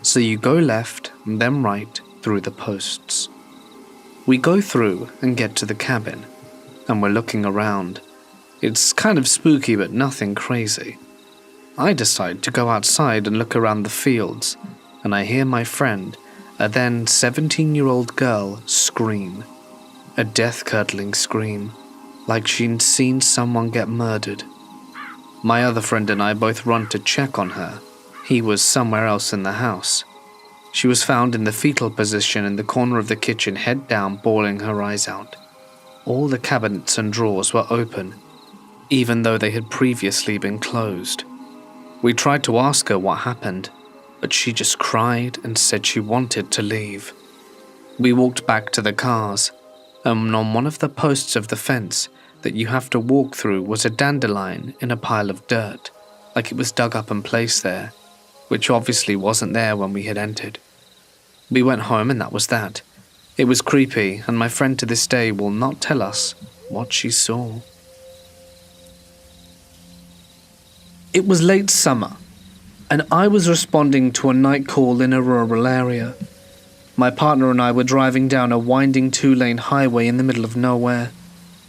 So you go left and then right through the posts. We go through and get to the cabin, and we're looking around. It's kind of spooky, but nothing crazy. I decide to go outside and look around the fields, and I hear my friend, a then 17-year-old girl, scream. A death-curdling scream, like she'd seen someone get murdered. My other friend and I both run to check on her. He was somewhere else in the house. She was found in the fetal position in the corner of the kitchen, head down, bawling her eyes out. All the cabinets and drawers were open, even though they had previously been closed. We tried to ask her what happened, but she just cried and said she wanted to leave. We walked back to the cars, and on one of the posts of the fence that you have to walk through was a dandelion in a pile of dirt, like it was dug up and placed there, which obviously wasn't there when we had entered. We went home and that was that. It was creepy, and my friend to this day will not tell us what she saw. It was late summer, and I was responding to a night call in a rural area. My partner and I were driving down a winding 2-lane highway in the middle of nowhere.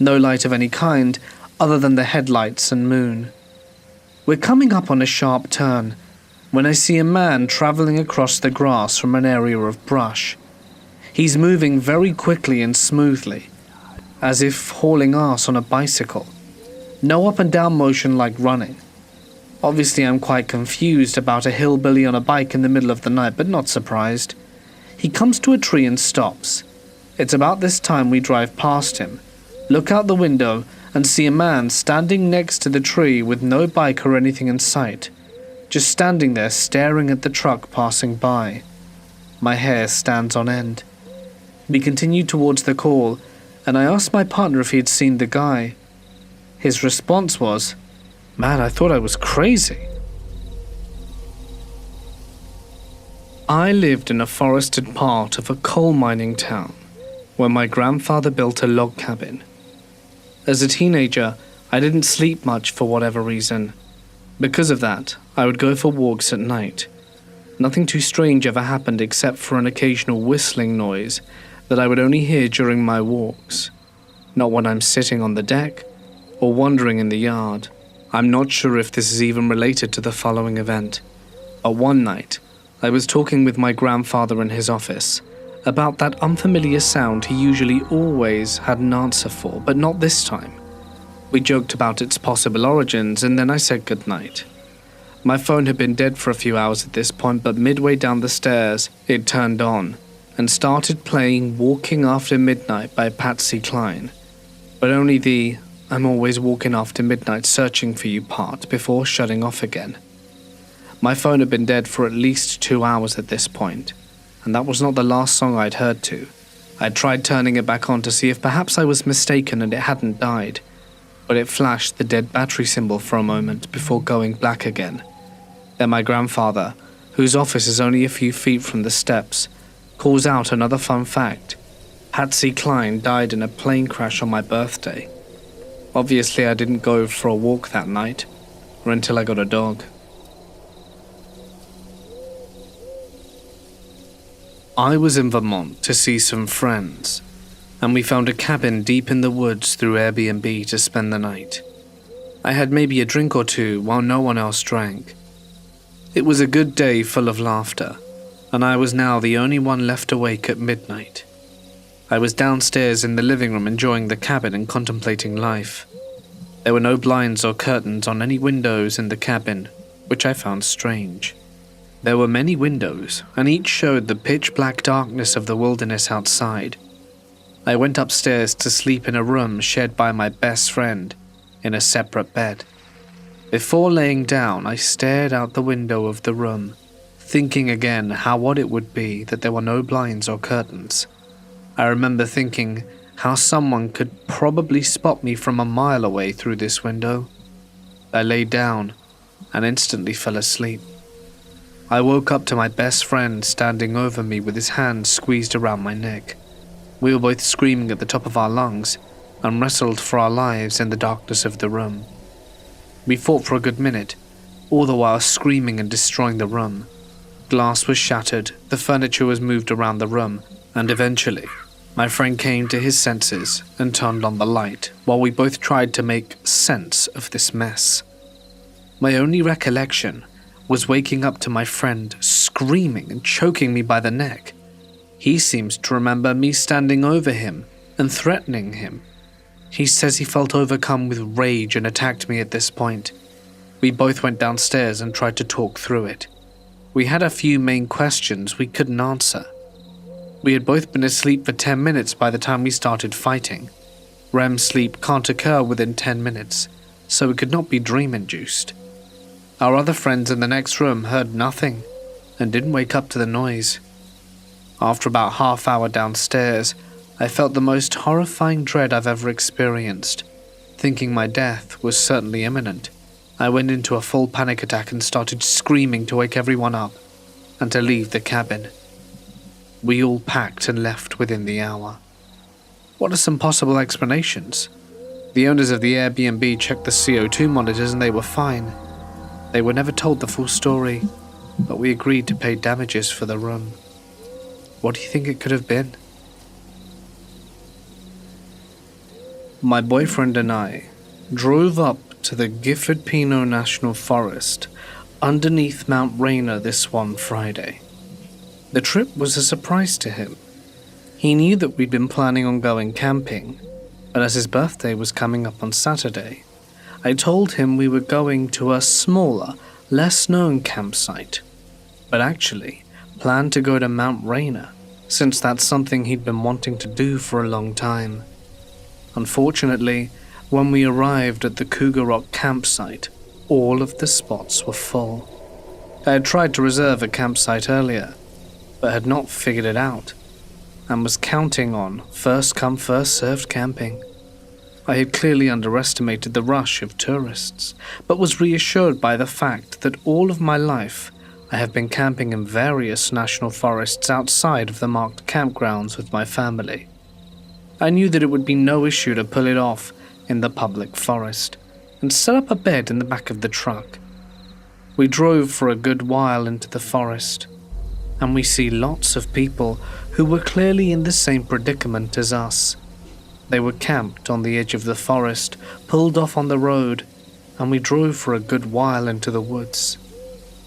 No light of any kind other than the headlights and moon. We're coming up on a sharp turn when I see a man traveling across the grass from an area of brush. He's moving very quickly and smoothly, as if hauling ass on a bicycle. No up and down motion like running. Obviously I'm quite confused about a hillbilly on a bike in the middle of the night, but not surprised. He comes to a tree and stops. It's about this time we drive past him, look out the window, and see a man standing next to the tree with no bike or anything in sight, just standing there staring at the truck passing by. My hair stands on end. We continue towards the call, and I asked my partner if he'd seen the guy. His response was, "Man, I thought I was crazy." I lived in a forested part of a coal mining town where my grandfather built a log cabin. As a teenager, I didn't sleep much for whatever reason. Because of that, I would go for walks at night. Nothing too strange ever happened except for an occasional whistling noise that I would only hear during my walks. Not when I'm sitting on the deck or wandering in the yard. I'm not sure if this is even related to the following event. But one night, I was talking with my grandfather in his office about that unfamiliar sound he usually always had an answer for, but not this time. We joked about its possible origins, and then I said goodnight. My phone had been dead for a few hours at this point, but midway down the stairs, it turned on and started playing Walking After Midnight by Patsy Cline, but only the "I'm always walking after midnight searching for you" part before shutting off again. My phone had been dead for at least 2 hours at this point, and that was not the last song I'd heard to. I tried turning it back on to see if perhaps I was mistaken and it hadn't died, but it flashed the dead battery symbol for a moment before going black again. Then my grandfather, whose office is only a few feet from the steps, calls out another fun fact. Patsy Cline died in a plane crash on my birthday. Obviously I didn't go for a walk that night, or until I got a dog. I was in Vermont to see some friends, and we found a cabin deep in the woods through Airbnb to spend the night. I had maybe a drink or two while no one else drank. It was a good day full of laughter, and I was now the only one left awake at midnight. I was downstairs in the living room enjoying the cabin and contemplating life. There were no blinds or curtains on any windows in the cabin, which I found strange. There were many windows, and each showed the pitch-black darkness of the wilderness outside. I went upstairs to sleep in a room shared by my best friend, in a separate bed. Before laying down, I stared out the window of the room, thinking again how odd it would be that there were no blinds or curtains. I remember thinking how someone could probably spot me from a mile away through this window. I lay down and instantly fell asleep. I woke up to my best friend standing over me with his hands squeezed around my neck. We were both screaming at the top of our lungs and wrestled for our lives in the darkness of the room. We fought for a good minute, all the while screaming and destroying the room. Glass was shattered, the furniture was moved around the room, and eventually, my friend came to his senses and turned on the light while we both tried to make sense of this mess. My only recollection was waking up to my friend screaming and choking me by the neck. He seems to remember me standing over him and threatening him. He says he felt overcome with rage and attacked me at this point. We both went downstairs and tried to talk through it. We had a few main questions we couldn't answer. We had both been asleep for 10 minutes by the time we started fighting. REM sleep can't occur within 10 minutes, so it could not be dream-induced. Our other friends in the next room heard nothing and didn't wake up to the noise. After about half hour downstairs, I felt the most horrifying dread I've ever experienced. Thinking my death was certainly imminent, I went into a full panic attack and started screaming to wake everyone up and to leave the cabin. We all packed and left within the hour. What are some possible explanations? The owners of the Airbnb checked the CO2 monitors and they were fine. They were never told the full story, but we agreed to pay damages for the room. What do you think it could have been? My boyfriend and I drove up to the Gifford Pinot National Forest underneath Mount Rainier this one Friday. The trip was a surprise to him. He knew that we'd been planning on going camping, but as his birthday was coming up on Saturday, I told him we were going to a smaller, less-known campsite, but actually planned to go to Mount Rainier, since that's something he'd been wanting to do for a long time. Unfortunately, when we arrived at the Cougar Rock campsite, all of the spots were full. I had tried to reserve a campsite earlier, but had not figured it out, and was counting on first-come, first-served camping. I had clearly underestimated the rush of tourists, but was reassured by the fact that all of my life I have been camping in various national forests outside of the marked campgrounds with my family. I knew that it would be no issue to pull it off in the public forest and set up a bed in the back of the truck. We drove for a good while into the forest, and we see lots of people who were clearly in the same predicament as us. They were camped on the edge of the forest, pulled off on the road, and we drove for a good while into the woods.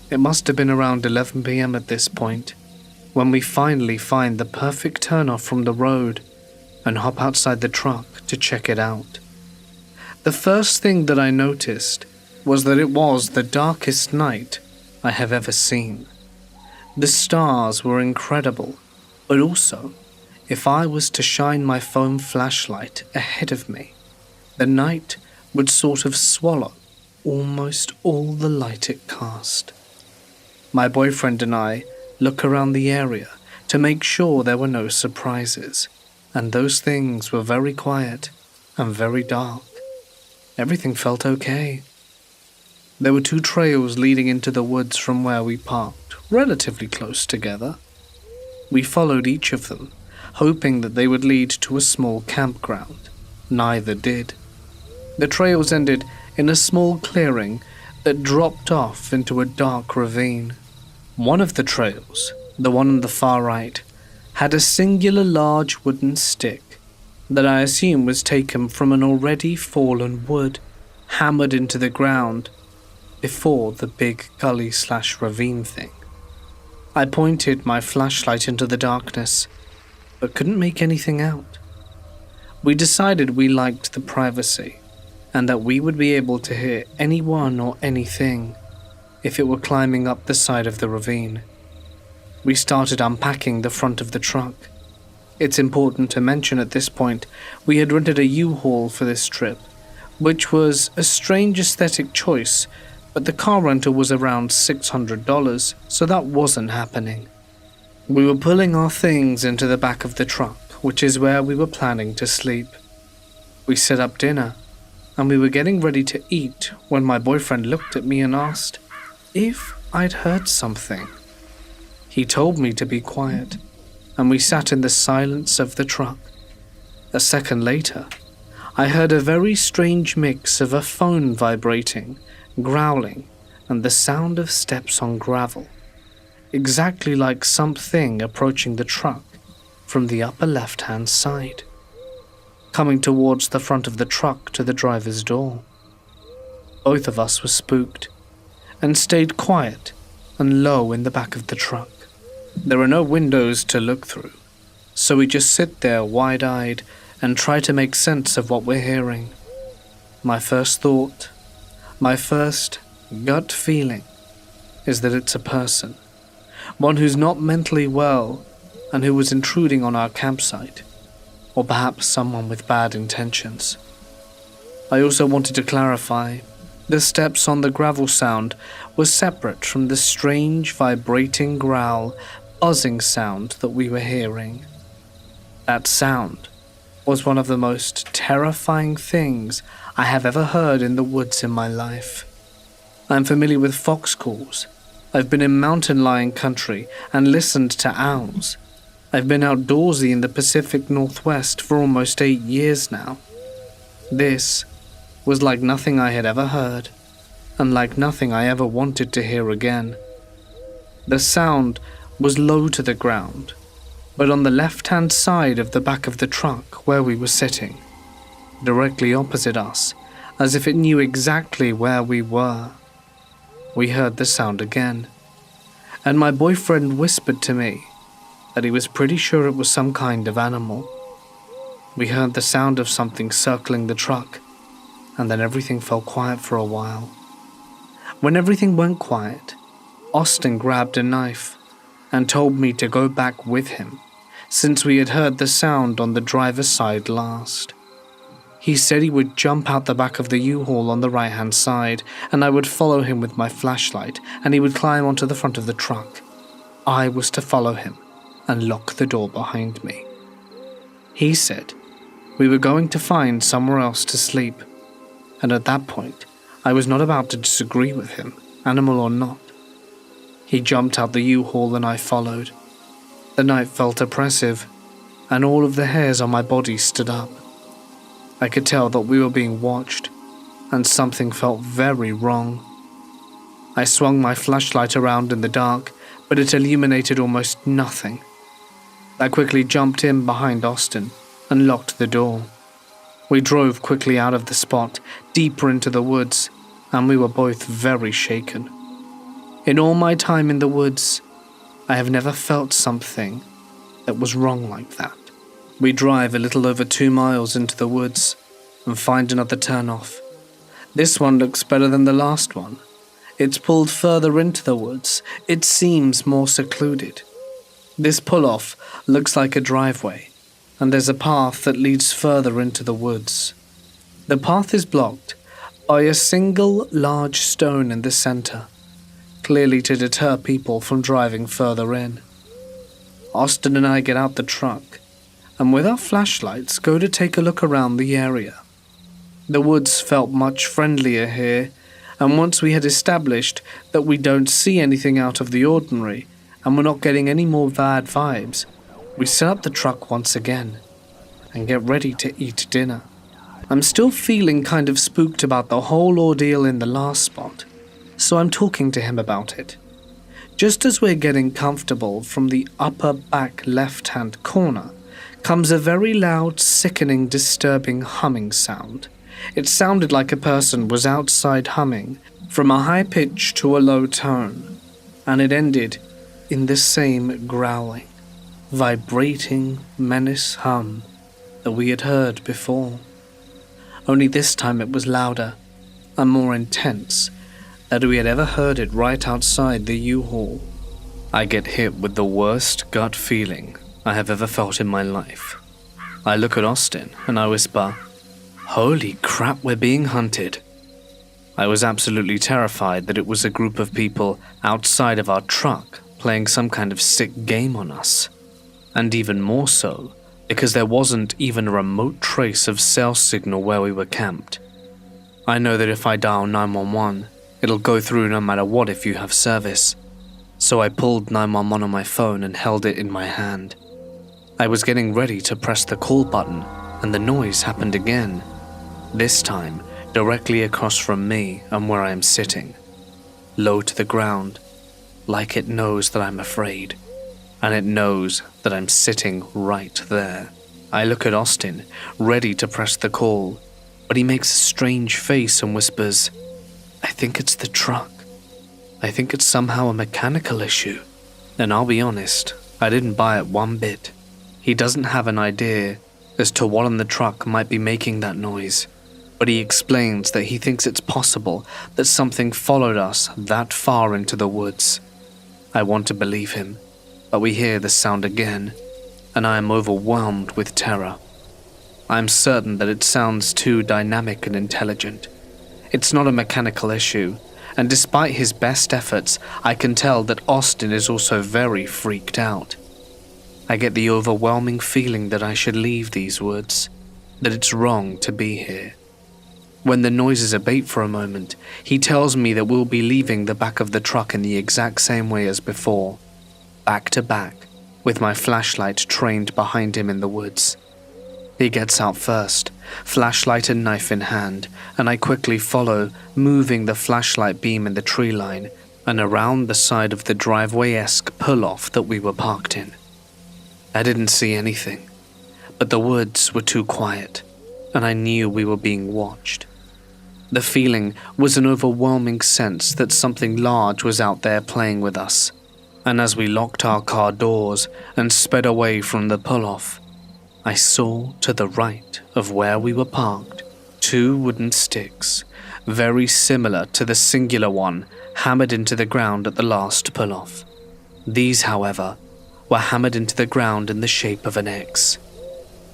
It must have been around 11 p.m. at this point, when we finally find the perfect turnoff from the road and hop outside the truck to check it out. The first thing that I noticed was that it was the darkest night I have ever seen. The stars were incredible, but also, if I was to shine my phone flashlight ahead of me, the night would sort of swallow almost all the light it cast. My boyfriend and I look around the area to make sure there were no surprises, and those things were very quiet and very dark. Everything felt okay. There were 2 trails leading into the woods from where we parked, relatively close together. We followed each of them, hoping that they would lead to a small campground. Neither did. The trails ended in a small clearing that dropped off into a dark ravine. One of the trails, the one on the far right, had a singular large wooden stick that I assume was taken from an already fallen wood, hammered into the ground before the big gully/ravine thing. I pointed my flashlight into the darkness, but couldn't make anything out. We decided we liked the privacy, and that we would be able to hear anyone or anything if it were climbing up the side of the ravine. We started unpacking the front of the truck. It's important to mention at this point, we had rented a U-Haul for this trip, which was a strange aesthetic choice, but the car rental was around $600, so that wasn't happening. We were pulling our things into the back of the truck, which is where we were planning to sleep. We set up dinner, and we were getting ready to eat when my boyfriend looked at me and asked if I'd heard something. He told me to be quiet, and we sat in the silence of the truck. A second later, I heard a very strange mix of a phone vibrating, growling, and the sound of steps on gravel. exactly like something approaching the truck from the upper left-hand side, coming towards the front of the truck to the driver's door. Both of us were spooked and stayed quiet and low in the back of the truck. There are no windows to look through, so we just sit there wide-eyed and try to make sense of what we're hearing. My first thought, my first gut feeling, is that it's a person, one who's not mentally well and who was intruding on our campsite, or perhaps someone with bad intentions. I also wanted to clarify, the steps on the gravel sound were separate from the strange vibrating growl, buzzing sound that we were hearing. That sound was one of the most terrifying things I have ever heard in the woods in my life. I'm familiar with fox calls. I've been in mountain lion country and listened to owls. I've been outdoorsy in the Pacific Northwest for almost 8 years now. This was like nothing I had ever heard, and like nothing I ever wanted to hear again. The sound was low to the ground, but on the left-hand side of the back of the truck where we were sitting, directly opposite us, as if it knew exactly where we were. We heard the sound again, and my boyfriend whispered to me that he was pretty sure it was some kind of animal. We heard the sound of something circling the truck, and then everything fell quiet for a while. When everything went quiet, Austin grabbed a knife and told me to go back with him, since we had heard the sound on the driver's side last. He said he would jump out the back of the U-Haul on the right-hand side, and I would follow him with my flashlight, and he would climb onto the front of the truck. I was to follow him and lock the door behind me. He said we were going to find somewhere else to sleep, and at that point, I was not about to disagree with him, animal or not. He jumped out the U-Haul and I followed. The night felt oppressive, and all of the hairs on my body stood up. I could tell that we were being watched, and something felt very wrong. I swung my flashlight around in the dark, but it illuminated almost nothing. I quickly jumped in behind Austin and locked the door. We drove quickly out of the spot, deeper into the woods, and we were both very shaken. In all my time in the woods, I have never felt something that was wrong like that. We drive a little over 2 miles into the woods and find another turnoff. This one looks better than the last one. It's pulled further into the woods. It seems more secluded. This pull-off looks like a driveway, and there's a path that leads further into the woods. The path is blocked by a single large stone in the center, clearly to deter people from driving further in. Austin and I get out the truck, and with our flashlights go to take a look around the area. The woods felt much friendlier here, and once we had established that we don't see anything out of the ordinary, and we're not getting any more bad vibes, we set up the truck once again, and get ready to eat dinner. I'm still feeling kind of spooked about the whole ordeal in the last spot, so I'm talking to him about it. Just as we're getting comfortable, from the upper back left-hand corner comes a very loud, sickening, disturbing humming sound. It sounded like a person was outside humming, from a high pitch to a low tone, and it ended in the same growling, vibrating menace hum that we had heard before. Only this time it was louder and more intense than we had ever heard it right outside the U-Haul. I get hit with the worst gut feeling I have ever felt in my life. I look at Austin and I whisper, "Holy crap, we're being hunted." I was absolutely terrified that it was a group of people outside of our truck playing some kind of sick game on us. And even more so, because there wasn't even a remote trace of cell signal where we were camped. I know that if I dial 911, it'll go through no matter what if you have service. So I pulled 911 on my phone and held it in my hand. I was getting ready to press the call button, and the noise happened again. This time, directly across from me and where I am sitting, low to the ground, like it knows that I'm afraid, and it knows that I'm sitting right there. I look at Austin, ready to press the call, but he makes a strange face and whispers, "I think it's the truck. I think it's somehow a mechanical issue." And I'll be honest, I didn't buy it one bit. He doesn't have an idea as to what on the truck might be making that noise, but he explains that he thinks it's possible that something followed us that far into the woods. I want to believe him, but we hear the sound again, and I am overwhelmed with terror. I am certain that it sounds too dynamic and intelligent. It's not a mechanical issue, and despite his best efforts, I can tell that Austin is also very freaked out. I get the overwhelming feeling that I should leave these woods, that it's wrong to be here. When the noises abate for a moment, he tells me that we'll be leaving the back of the truck in the exact same way as before, back to back, with my flashlight trained behind him in the woods. He gets out first, flashlight and knife in hand, and I quickly follow, moving the flashlight beam in the tree line and around the side of the driveway-esque pull-off that we were parked in. I didn't see anything, but the woods were too quiet, and I knew we were being watched. The feeling was an overwhelming sense that something large was out there playing with us, and as we locked our car doors and sped away from the pull-off, I saw to the right of where we were parked 2 wooden sticks, very similar to the singular one hammered into the ground at the last pull-off. These, however, were hammered into the ground in the shape of an X.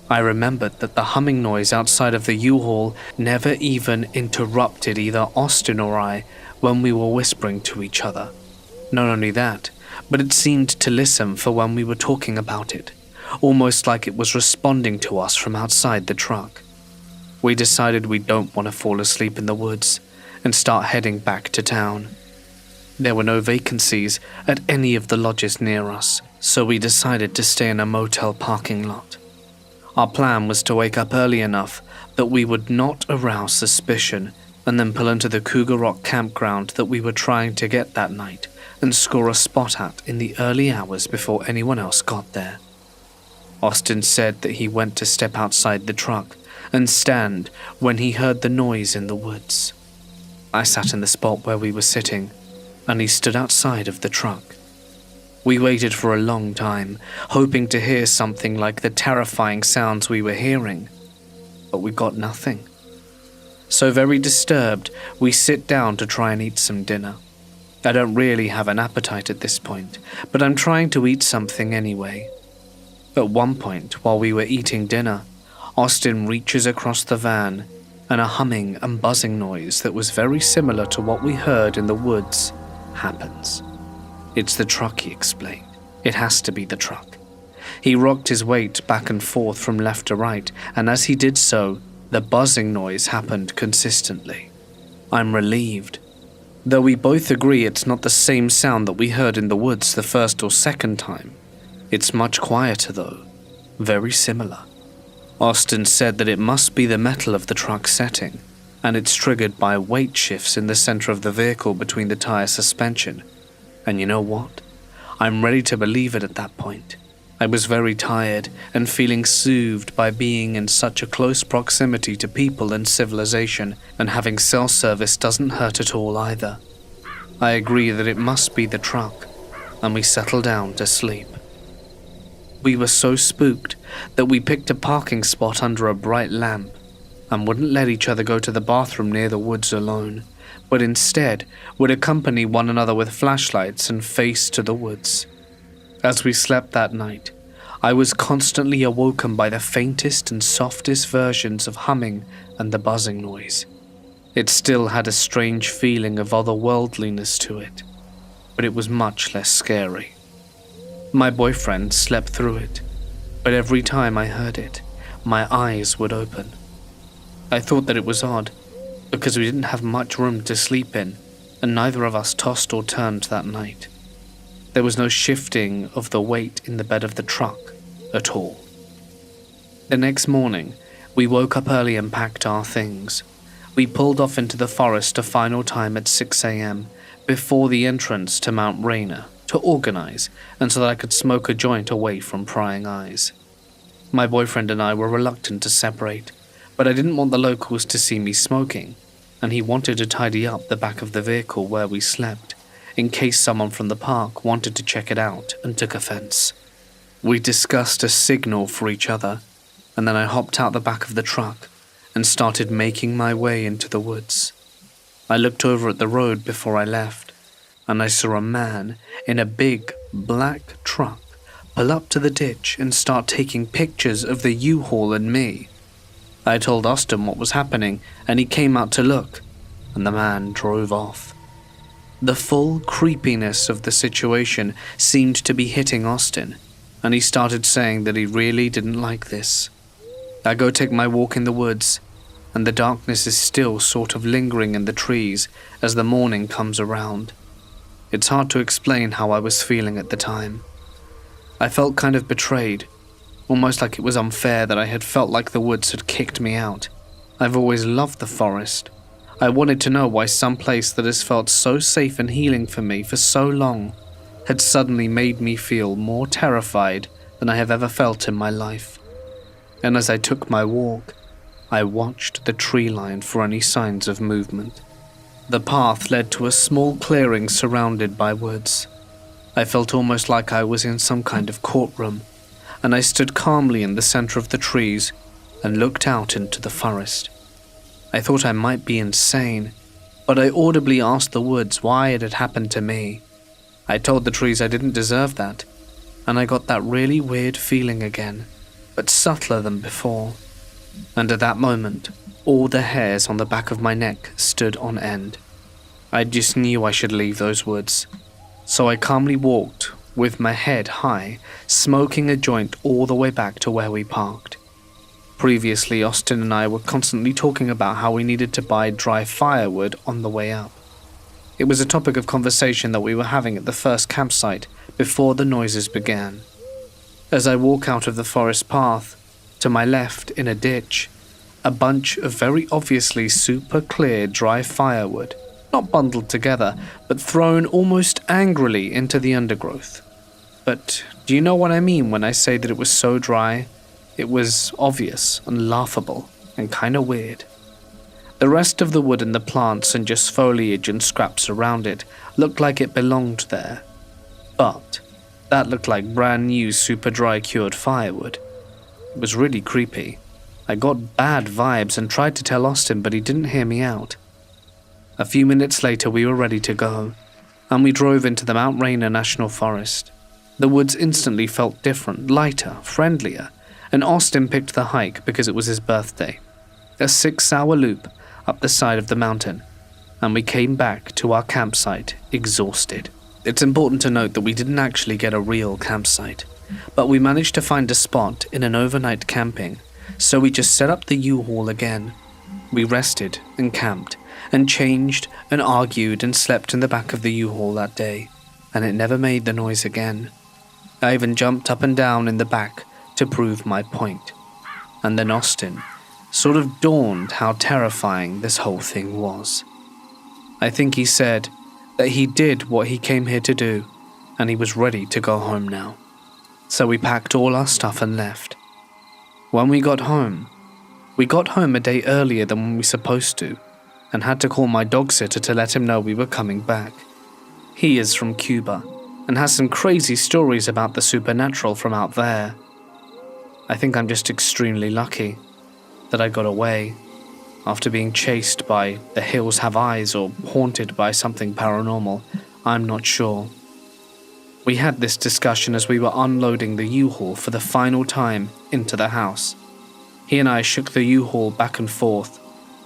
I remembered that the humming noise outside of the U-Haul never even interrupted either Austin or I when we were whispering to each other. Not only that, but it seemed to listen for when we were talking about it, almost like it was responding to us from outside the truck. We decided we don't want to fall asleep in the woods and start heading back to town. There were no vacancies at any of the lodges near us, so we decided to stay in a motel parking lot. Our plan was to wake up early enough that we would not arouse suspicion and then pull into the Cougar Rock campground that we were trying to get that night and score a spot at in the early hours before anyone else got there. Austin said that he went to step outside the truck and stand when he heard the noise in the woods. I sat in the spot where we were sitting, and he stood outside of the truck. We waited for a long time, hoping to hear something like the terrifying sounds we were hearing, but we got nothing. So very disturbed, we sit down to try and eat some dinner. I don't really have an appetite at this point, but I'm trying to eat something anyway. At one point, while we were eating dinner, Austin reaches across the van, and a humming and buzzing noise that was very similar to what we heard in the woods happens. "It's the truck," he explained. "It has to be the truck." He rocked his weight back and forth from left to right, and as he did so, the buzzing noise happened consistently. I'm relieved. Though we both agree it's not the same sound that we heard in the woods the first or second time. It's much quieter though, very similar. Austin said that it must be the metal of the truck setting, and it's triggered by weight shifts in the center of the vehicle between the tire suspension. And you know what? I'm ready to believe it at that point. I was very tired and feeling soothed by being in such a close proximity to people and civilization, and having cell service doesn't hurt at all either. I agree that it must be the truck, and we settle down to sleep. We were so spooked that we picked a parking spot under a bright lamp and wouldn't let each other go to the bathroom near the woods alone, but instead would accompany one another with flashlights and face to the woods. As we slept that night, I was constantly awoken by the faintest and softest versions of humming and the buzzing noise. It still had a strange feeling of otherworldliness to it, but it was much less scary. My boyfriend slept through it, but every time I heard it, my eyes would open. I thought that it was odd, because we didn't have much room to sleep in, and neither of us tossed or turned that night. There was no shifting of the weight in the bed of the truck at all. The next morning, we woke up early and packed our things. We pulled off into the forest a final time at 6 a.m. before the entrance to Mount Rainier to organize and so that I could smoke a joint away from prying eyes. My boyfriend and I were reluctant to separate, but I didn't want the locals to see me smoking, and he wanted to tidy up the back of the vehicle where we slept, in case someone from the park wanted to check it out and took offense. We discussed a signal for each other, and then I hopped out the back of the truck and started making my way into the woods. I looked over at the road before I left, and I saw a man in a big black truck pull up to the ditch and start taking pictures of the U-Haul and me. I told Austin what was happening, and he came out to look, and the man drove off. The full creepiness of the situation seemed to be hitting Austin, and he started saying that he really didn't like this. I go take my walk in the woods, and the darkness is still sort of lingering in the trees as the morning comes around. It's hard to explain how I was feeling at the time. I felt kind of betrayed, almost like it was unfair that I had felt like the woods had kicked me out. I've always loved the forest. I wanted to know why some place that has felt so safe and healing for me for so long had suddenly made me feel more terrified than I have ever felt in my life. And as I took my walk, I watched the tree line for any signs of movement. The path led to a small clearing surrounded by woods. I felt almost like I was in some kind of courtroom, and I stood calmly in the center of the trees and looked out into the forest. I thought I might be insane, but I audibly asked the woods why it had happened to me. I told the trees I didn't deserve that, and I got that really weird feeling again, but subtler than before. And at that moment, all the hairs on the back of my neck stood on end. I just knew I should leave those woods. So I calmly walked, with my head high, smoking a joint all the way back to where we parked. Previously, Austin and I were constantly talking about how we needed to buy dry firewood on the way up. It was a topic of conversation that we were having at the first campsite before the noises began. As I walk out of the forest path, to my left in a ditch, a bunch of very obviously super clear dry firewood, not bundled together, but thrown almost angrily into the undergrowth. But do you know what I mean when I say that it was so dry? It was obvious and laughable and kinda weird. The rest of the wood and the plants and just foliage and scraps around it looked like it belonged there. But that looked like brand new super dry cured firewood. It was really creepy. I got bad vibes and tried to tell Austin, but he didn't hear me out. A few minutes later we were ready to go, and we drove into the Mount Rainier National Forest. The woods instantly felt different, lighter, friendlier, and Austin picked the hike because it was his birthday. A 6-hour loop up the side of the mountain, and we came back to our campsite exhausted. It's important to note that we didn't actually get a real campsite, but we managed to find a spot in an overnight camping, so we just set up the U-Haul again. We rested and camped, and changed and argued and slept in the back of the U-Haul that day, and it never made the noise again. I even jumped up and down in the back to prove my point. And then Austin sort of dawned how terrifying this whole thing was. I think he said that he did what he came here to do, and he was ready to go home now. So we packed all our stuff and left. When we got home a day earlier than we were supposed to, and had to call my dog sitter to let him know we were coming back. He is from Cuba, and has some crazy stories about the supernatural from out there. I think I'm just extremely lucky that I got away after being chased by The Hills Have Eyes or haunted by something paranormal. I'm not sure. We had this discussion as we were unloading the U-Haul for the final time into the house. He and I shook the U-Haul back and forth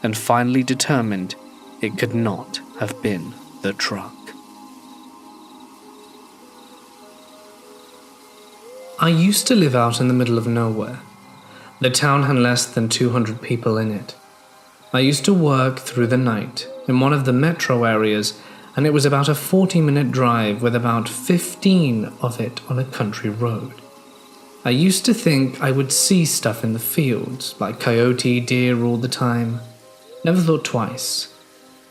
and finally determined it could not have been the truck. I used to live out in the middle of nowhere. The town had less than 200 people in it. I used to work through the night in one of the metro areas, and it was about a 40-minute drive with about 15 of it on a country road. I used to think I would see stuff in the fields, like coyote, deer all the time. Never thought twice.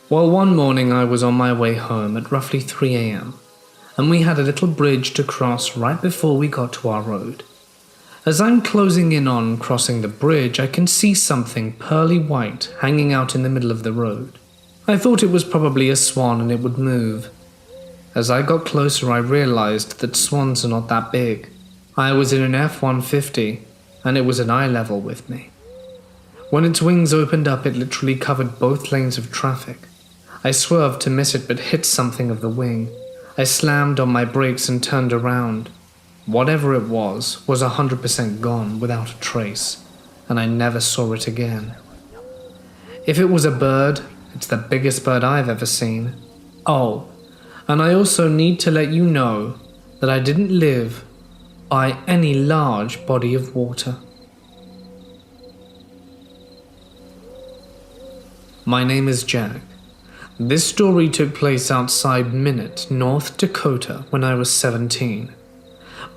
Well, one morning I was on my way home at roughly 3 a.m., and we had a little bridge to cross right before we got to our road. As I'm closing in on crossing the bridge, I can see something pearly white hanging out in the middle of the road. I thought it was probably a swan and it would move. As I got closer, I realized that swans are not that big. I was in an F-150, and it was at eye level with me. When its wings opened up, it literally covered both lanes of traffic. I swerved to miss it but hit something of the wing. I slammed on my brakes and turned around. Whatever it was 100% gone without a trace, and I never saw it again. If it was a bird, it's the biggest bird I've ever seen. Oh, and I also need to let you know that I didn't live by any large body of water. My name is Jack. This story took place outside Minot, North Dakota, when I was 17.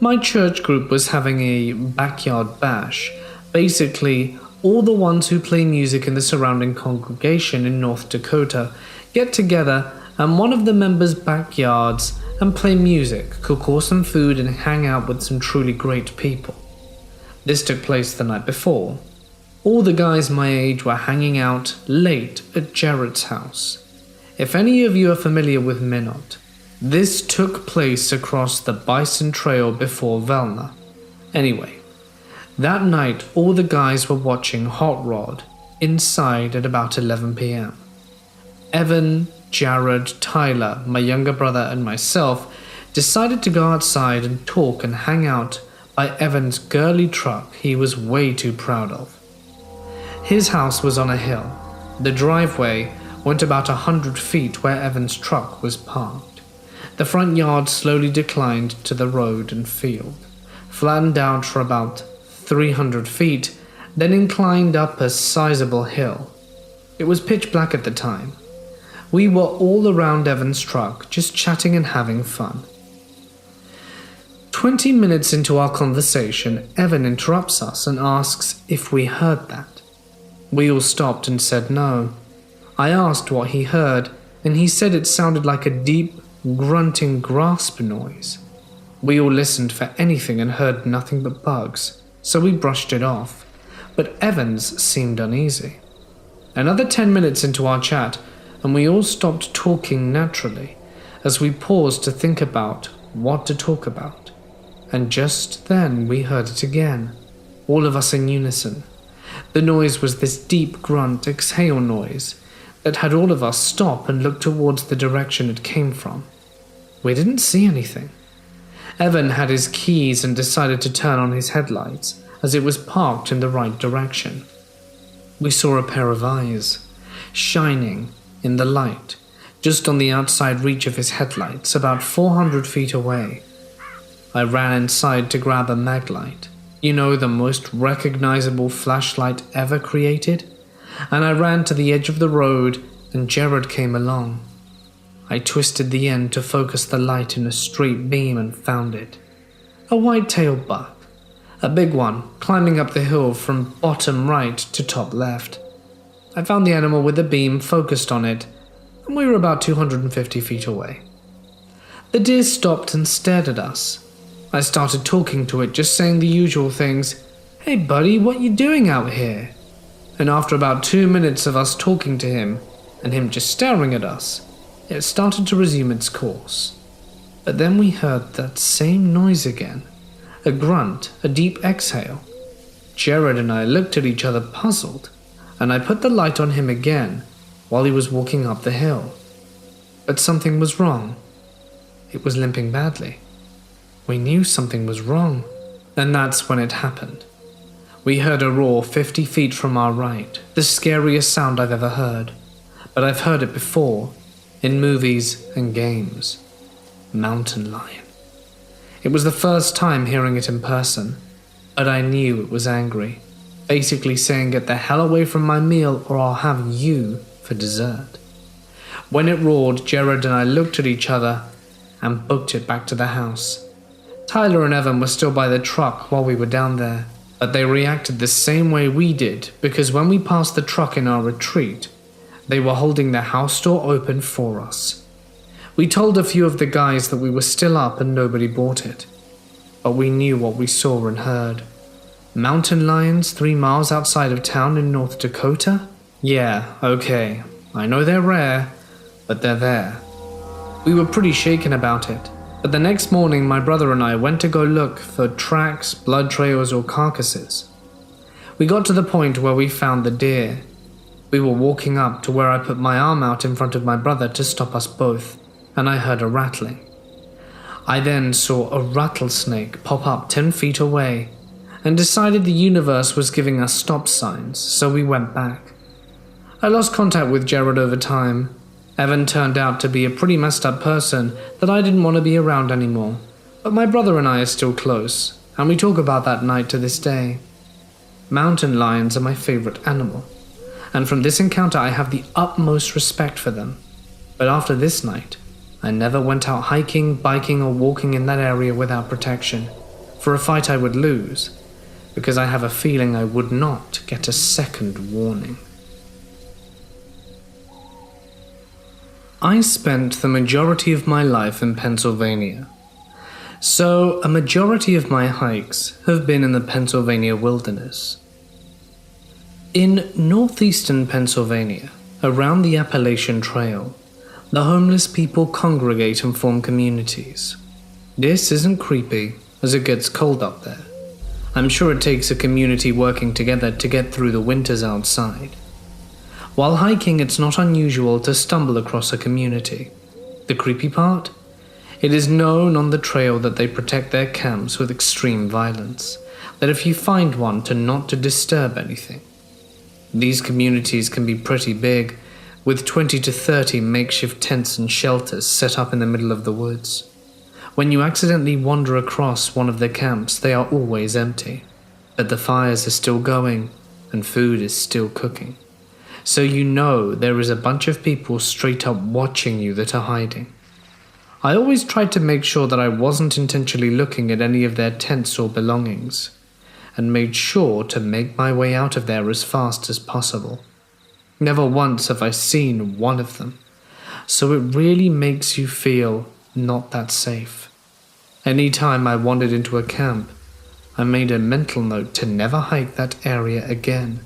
My church group was having a backyard bash. Basically, all the ones who play music in the surrounding congregation in North Dakota get together in one of the members' backyards and play music, cook awesome food, and hang out with some truly great people. This took place the night before. All the guys my age were hanging out late at Jared's house. If any of you are familiar with Minot, this took place across the Bison Trail before Velna. Anyway, that night all the guys were watching Hot Rod inside at about 11 p.m. Evan, Jared, Tyler, my younger brother, and myself decided to go outside and talk and hang out by Evan's girly truck he was way too proud of. His house was on a hill. The driveway went about 100 feet where Evan's truck was parked. The front yard slowly declined to the road and field, flattened out for about 300 feet, then inclined up a sizable hill. It was pitch black at the time. We were all around Evan's truck, just chatting and having fun. 20 minutes into our conversation, Evan interrupts us and asks if we heard that. We all stopped and said no. I asked what he heard, and he said it sounded like a deep, grunting grasp noise. We all listened for anything and heard nothing but bugs, so we brushed it off, but Evans seemed uneasy. Another 10 minutes into our chat, and we all stopped talking naturally, as we paused to think about what to talk about. And just then we heard it again, all of us in unison. The noise was this deep grunt exhale noise that had all of us stop and look towards the direction it came from. We didn't see anything. Evan had his keys and decided to turn on his headlights as it was parked in the right direction. We saw a pair of eyes, shining in the light, just on the outside reach of his headlights, about 400 feet away. I ran inside to grab a maglite, the most recognizable flashlight ever created, and I ran to the edge of the road and Jared came along. I twisted the end to focus the light in a straight beam and found it. A white-tailed buck, a big one, climbing up the hill from bottom right to top left. I found the animal with the beam focused on it, and we were about 250 feet away. The deer stopped and stared at us. I started talking to it, just saying the usual things. "Hey buddy, what you doing out here?" And after about 2 minutes of us talking to him, and him just staring at us, it started to resume its course. But then we heard that same noise again. A grunt, a deep exhale. Jared and I looked at each other puzzled, and I put the light on him again while he was walking up the hill. But something was wrong. It was limping badly. We knew something was wrong, and that's when it happened. We heard a roar 50 feet from our right, the scariest sound I've ever heard, but I've heard it before, in movies and games. Mountain lion. It was the first time hearing it in person, but I knew it was angry, basically saying get the hell away from my meal or I'll have you for dessert. When it roared, Jared and I looked at each other and booked it back to the house. Tyler and Evan were still by the truck while we were down there, but they reacted the same way we did because when we passed the truck in our retreat, They were holding their house door open for us. We told a few of the guys that we were still up and nobody bought it. But we knew what we saw and heard. Mountain lions 3 miles outside of town in North Dakota? Yeah, okay. I know they're rare, but they're there. We were pretty shaken about it. But the next morning, my brother and I went to go look for tracks, blood trails, or carcasses. We got to the point where we found the deer. We were walking up to where I put my arm out in front of my brother to stop us both, and I heard a rattling. I then saw a rattlesnake pop up 10 feet away and decided the universe was giving us stop signs, so we went back. I lost contact with Jared over time. Evan turned out to be a pretty messed up person that I didn't want to be around anymore, but my brother and I are still close, and we talk about that night to this day. Mountain lions are my favorite animal, and from this encounter I have the utmost respect for them. But after this night, I never went out hiking, biking, or walking in that area without protection, for a fight I would lose, because I have a feeling I would not get a second warning. I spent the majority of my life in Pennsylvania, so a majority of my hikes have been in the Pennsylvania wilderness. In northeastern Pennsylvania, around the Appalachian Trail, the homeless people congregate and form communities. This isn't creepy, as it gets cold up there. I'm sure it takes a community working together to get through the winters outside. While hiking, it's not unusual to stumble across a community. The creepy part? It is known on the trail that they protect their camps with extreme violence, that if you find one, not to disturb anything. These communities can be pretty big, with 20 to 30 makeshift tents and shelters set up in the middle of the woods. When you accidentally wander across one of the camps, they are always empty, but the fires are still going and food is still cooking. So you know there is a bunch of people straight up watching you that are hiding. I always tried to make sure that I wasn't intentionally looking at any of their tents or belongings, and made sure to make my way out of there as fast as possible. Never once have I seen one of them, so it really makes you feel not that safe. Any time I wandered into a camp, I made a mental note to never hike that area again,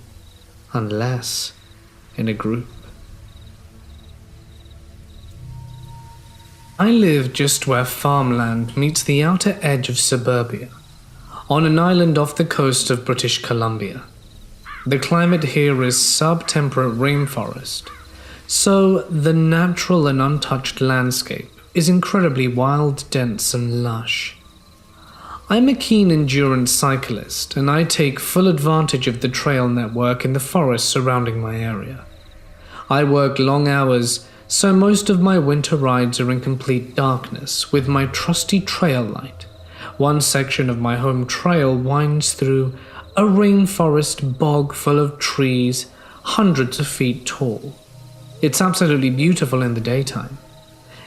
unless in a group. I live just where farmland meets the outer edge of suburbia, on an island off the coast of British Columbia. The climate here is sub-temperate rainforest, so the natural and untouched landscape is incredibly wild, dense, and lush. I'm a keen endurance cyclist, and I take full advantage of the trail network in the forest surrounding my area. I work long hours, so most of my winter rides are in complete darkness with my trusty trail light. One section of my home trail winds through a rainforest bog full of trees, hundreds of feet tall. It's absolutely beautiful in the daytime.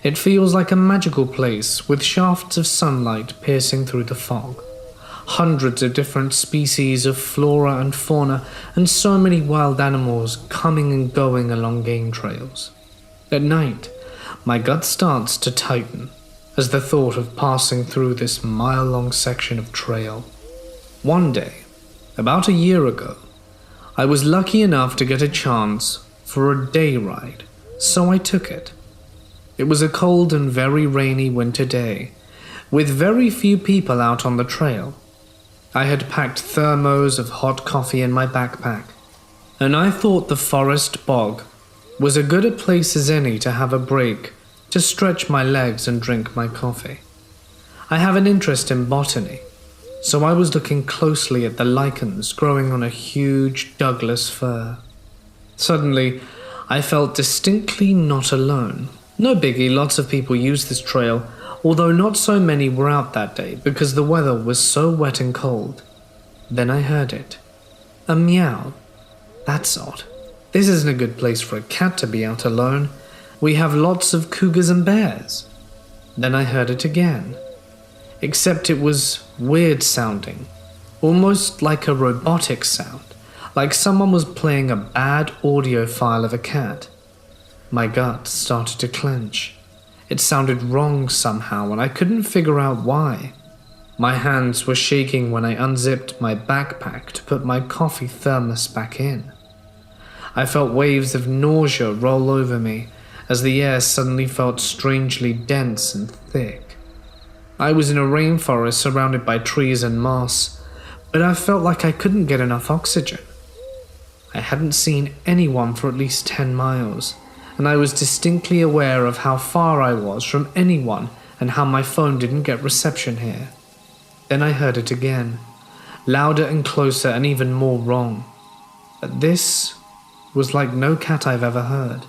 It feels like a magical place with shafts of sunlight piercing through the fog. Hundreds of different species of flora and fauna, and so many wild animals coming and going along game trails. At night, my gut starts to tighten as the thought of passing through this mile-long section of trail. One day, about a year ago, I was lucky enough to get a chance for a day ride, so I took it. It was a cold and very rainy winter day, with very few people out on the trail. I had packed thermos of hot coffee in my backpack, and I thought the forest bog was as good a place as any to have a break, to stretch my legs and drink my coffee. I have an interest in botany, so I was looking closely at the lichens growing on a huge Douglas fir. Suddenly, I felt distinctly not alone. No biggie, lots of people use this trail, although not so many were out that day because the weather was so wet and cold. Then I heard it. A meow. That's odd. This isn't a good place for a cat to be out alone. We have lots of cougars and bears. Then I heard it again. Except it was weird sounding, almost like a robotic sound, like someone was playing a bad audio file of a cat. My gut started to clench. It sounded wrong somehow, and I couldn't figure out why. My hands were shaking when I unzipped my backpack to put my coffee thermos back in. I felt waves of nausea roll over me as the air suddenly felt strangely dense and thick. I was in a rainforest surrounded by trees and moss, but I felt like I couldn't get enough oxygen. I hadn't seen anyone for at least 10 miles, and I was distinctly aware of how far I was from anyone and how my phone didn't get reception here. Then I heard it again, louder and closer and even more wrong. But this was like no cat I've ever heard.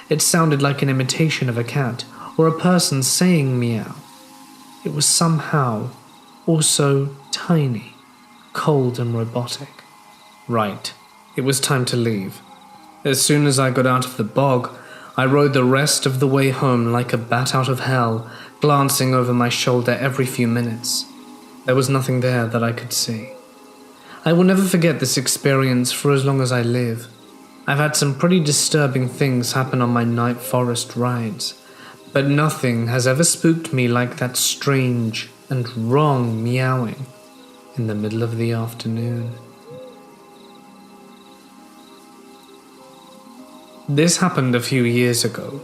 It sounded like an imitation of a cat or a person saying meow. It was somehow also tiny, cold and robotic. Right, it was time to leave. As soon as I got out of the bog, I rode the rest of the way home like a bat out of hell, glancing over my shoulder every few minutes. There was nothing there that I could see. I will never forget this experience for as long as I live. I've had some pretty disturbing things happen on my night forest rides, but nothing has ever spooked me like that strange and wrong meowing in the middle of the afternoon. This happened a few years ago,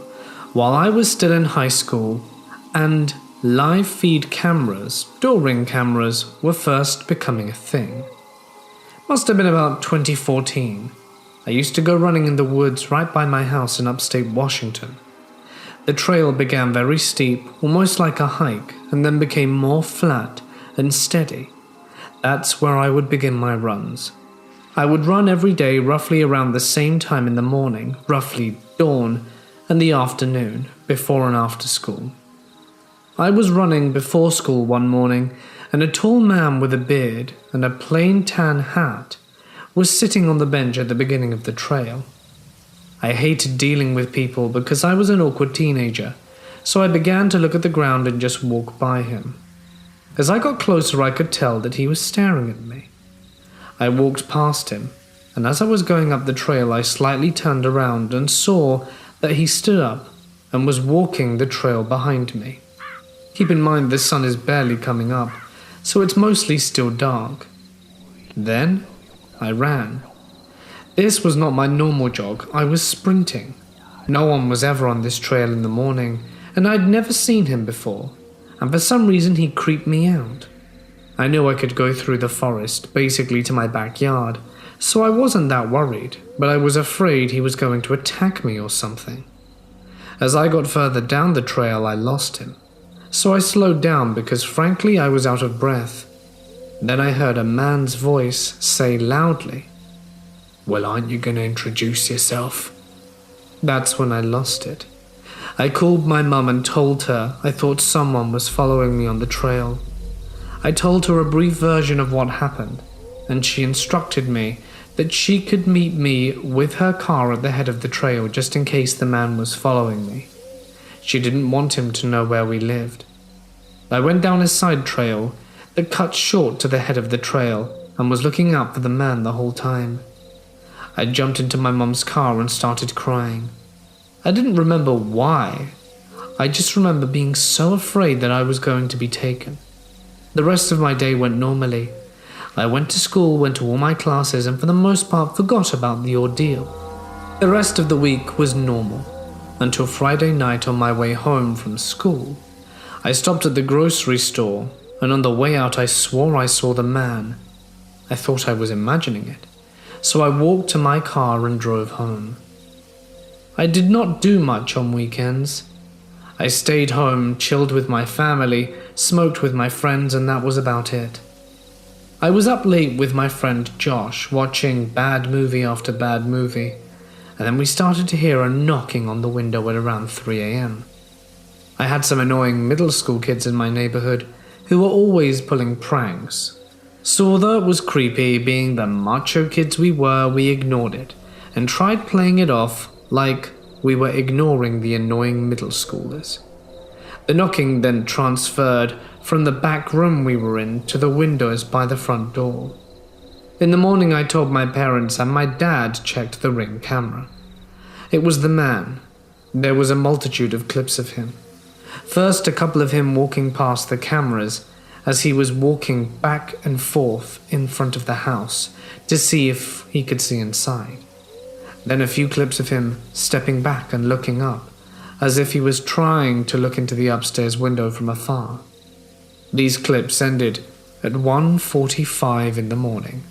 while I was still in high school, and live feed cameras, door ring cameras, were first becoming a thing. Must have been about 2014. I used to go running in the woods right by my house in upstate Washington. The trail began very steep, almost like a hike, and then became more flat and steady. That's where I would begin my runs. I would run every day roughly around the same time in the morning, roughly dawn, and the afternoon, before and after school. I was running before school one morning, and a tall man with a beard and a plain tan hat was sitting on the bench at the beginning of the trail. I hated dealing with people because I was an awkward teenager, so I began to look at the ground and just walk by him. As I got closer, I could tell that he was staring at me. I walked past him, and as I was going up the trail, I slightly turned around and saw that he stood up and was walking the trail behind me. Keep in mind the sun is barely coming up, so it's mostly still dark. Then I ran. This was not my normal jog, I was sprinting. No one was ever on this trail in the morning, and I'd never seen him before, and for some reason he creeped me out. I knew I could go through the forest, basically to my backyard, so I wasn't that worried, but I was afraid he was going to attack me or something. As I got further down the trail, I lost him, so I slowed down because frankly I was out of breath. Then I heard a man's voice say loudly, "Well, aren't you going to introduce yourself?" That's when I lost it. I called my mum and told her I thought someone was following me on the trail. I told her a brief version of what happened, and she instructed me that she could meet me with her car at the head of the trail just in case the man was following me. She didn't want him to know where we lived. I went down a side trail that cut short to the head of the trail and was looking out for the man the whole time. I jumped into my mum's car and started crying. I didn't remember why. I just remember being so afraid that I was going to be taken. The rest of my day went normally. I went to school, went to all my classes, and for the most part forgot about the ordeal. The rest of the week was normal, until Friday night on my way home from school. I stopped at the grocery store, and on the way out I swore I saw the man. I thought I was imagining it, so I walked to my car and drove home. I did not do much on weekends. I stayed home, chilled with my family, smoked with my friends, and that was about it. I was up late with my friend Josh, watching bad movie after bad movie, and then we started to hear a knocking on the window at around 3 a.m. I had some annoying middle school kids in my neighborhood who were always pulling pranks. So although it was creepy, being the macho kids we were, we ignored it and tried playing it off like we were ignoring the annoying middle schoolers. The knocking then transferred from the back room we were in to the windows by the front door. In the morning I told my parents and my dad checked the Ring camera. It was the man, There was a multitude of clips of him. First, a couple of him walking past the cameras as he was walking back and forth in front of the house to see if he could see inside. Then a few clips of him stepping back and looking up, as if he was trying to look into the upstairs window from afar. These clips ended at 1:45 in the morning.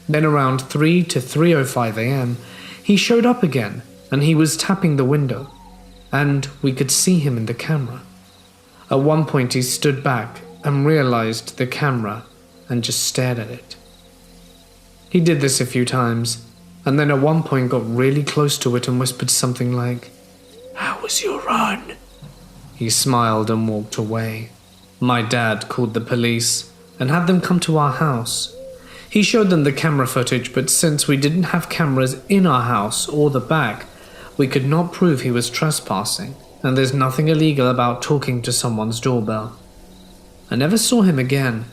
Then around 3 to 3:05 a.m., he showed up again and he was tapping the window, and we could see him in the camera. At one point he stood back and realized the camera and just stared at it. He did this a few times, and then at one point got really close to it and whispered something like, "How was your run?" He smiled and walked away. My dad called the police and had them come to our house. He showed them the camera footage, but since we didn't have cameras in our house or the back, we could not prove he was trespassing, and there's nothing illegal about talking to someone's doorbell. I never saw him again,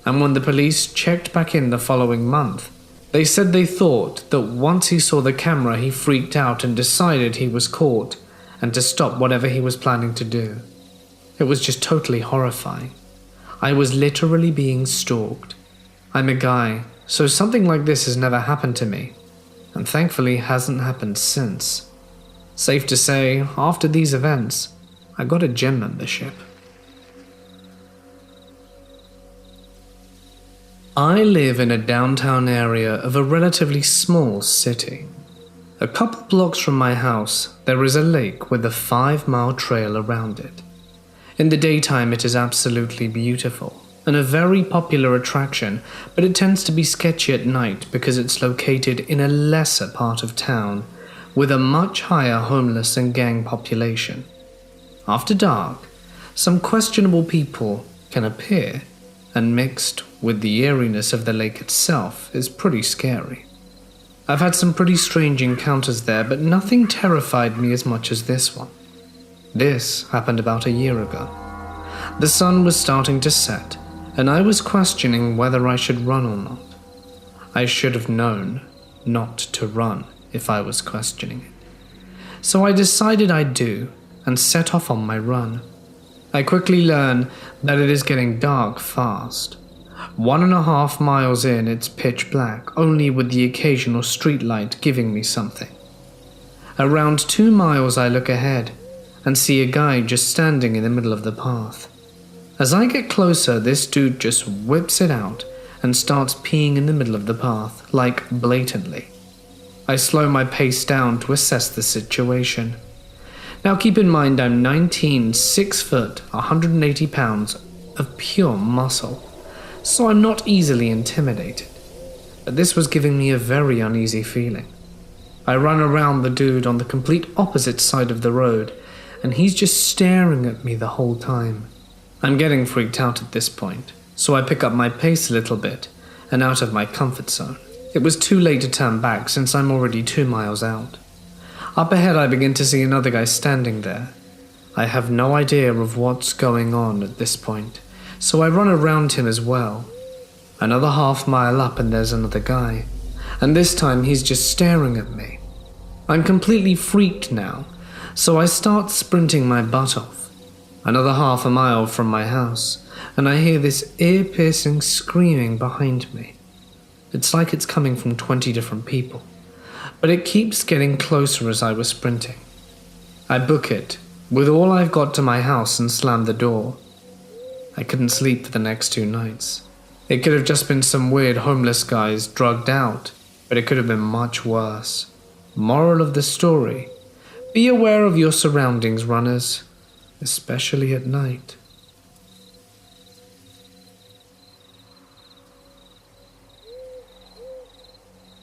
and when the police checked back in the following month, they said they thought that once he saw the camera he freaked out and decided he was caught and to stop whatever he was planning to do. It was just totally horrifying. I was literally being stalked. I'm a guy, so something like this has never happened to me, and thankfully hasn't happened since. Safe to say, after these events, I got a gym membership. I live in a downtown area of a relatively small city. A couple blocks from my house, there is a lake with a 5-mile trail around it. In the daytime, it is absolutely beautiful and a very popular attraction, but it tends to be sketchy at night because it's located in a lesser part of town with a much higher homeless and gang population. After dark, some questionable people can appear, and mixed with the eeriness of the lake itself is pretty scary. I've had some pretty strange encounters there, but nothing terrified me as much as this one. This happened about a year ago. The sun was starting to set, and I was questioning whether I should run or not. I should have known not to run if I was questioning it. So I decided I'd do, and set off on my run. I quickly learn that it is getting dark fast. 1.5 miles in, it's pitch black, only with the occasional street light giving me something. Around 2 miles I look ahead and see a guy just standing in the middle of the path. As I get closer, this dude just whips it out and starts peeing in the middle of the path, like blatantly. I slow my pace down to assess the situation. Now keep in mind I'm 19, 6 foot, 180 pounds of pure muscle, so I'm not easily intimidated. But this was giving me a very uneasy feeling. I run around the dude on the complete opposite side of the road, and he's just staring at me the whole time. I'm getting freaked out at this point, so I pick up my pace a little bit and out of my comfort zone. It was too late to turn back since I'm already 2 miles out. Up ahead I begin to see another guy standing there. I have no idea of what's going on at this point, so I run around him as well. Another 1/2 mile up and there's another guy, and this time he's just staring at me. I'm completely freaked now, so I start sprinting my butt off. Another 1/2 mile from my house, and I hear this ear-piercing screaming behind me. It's like it's coming from 20 different people, but it keeps getting closer as I was sprinting. I book it with all I've got to my house and slam the door. I couldn't sleep for the next 2 nights. It could have just been some weird homeless guys drugged out, but it could have been much worse. Moral of the story: be aware of your surroundings, runners, especially at night.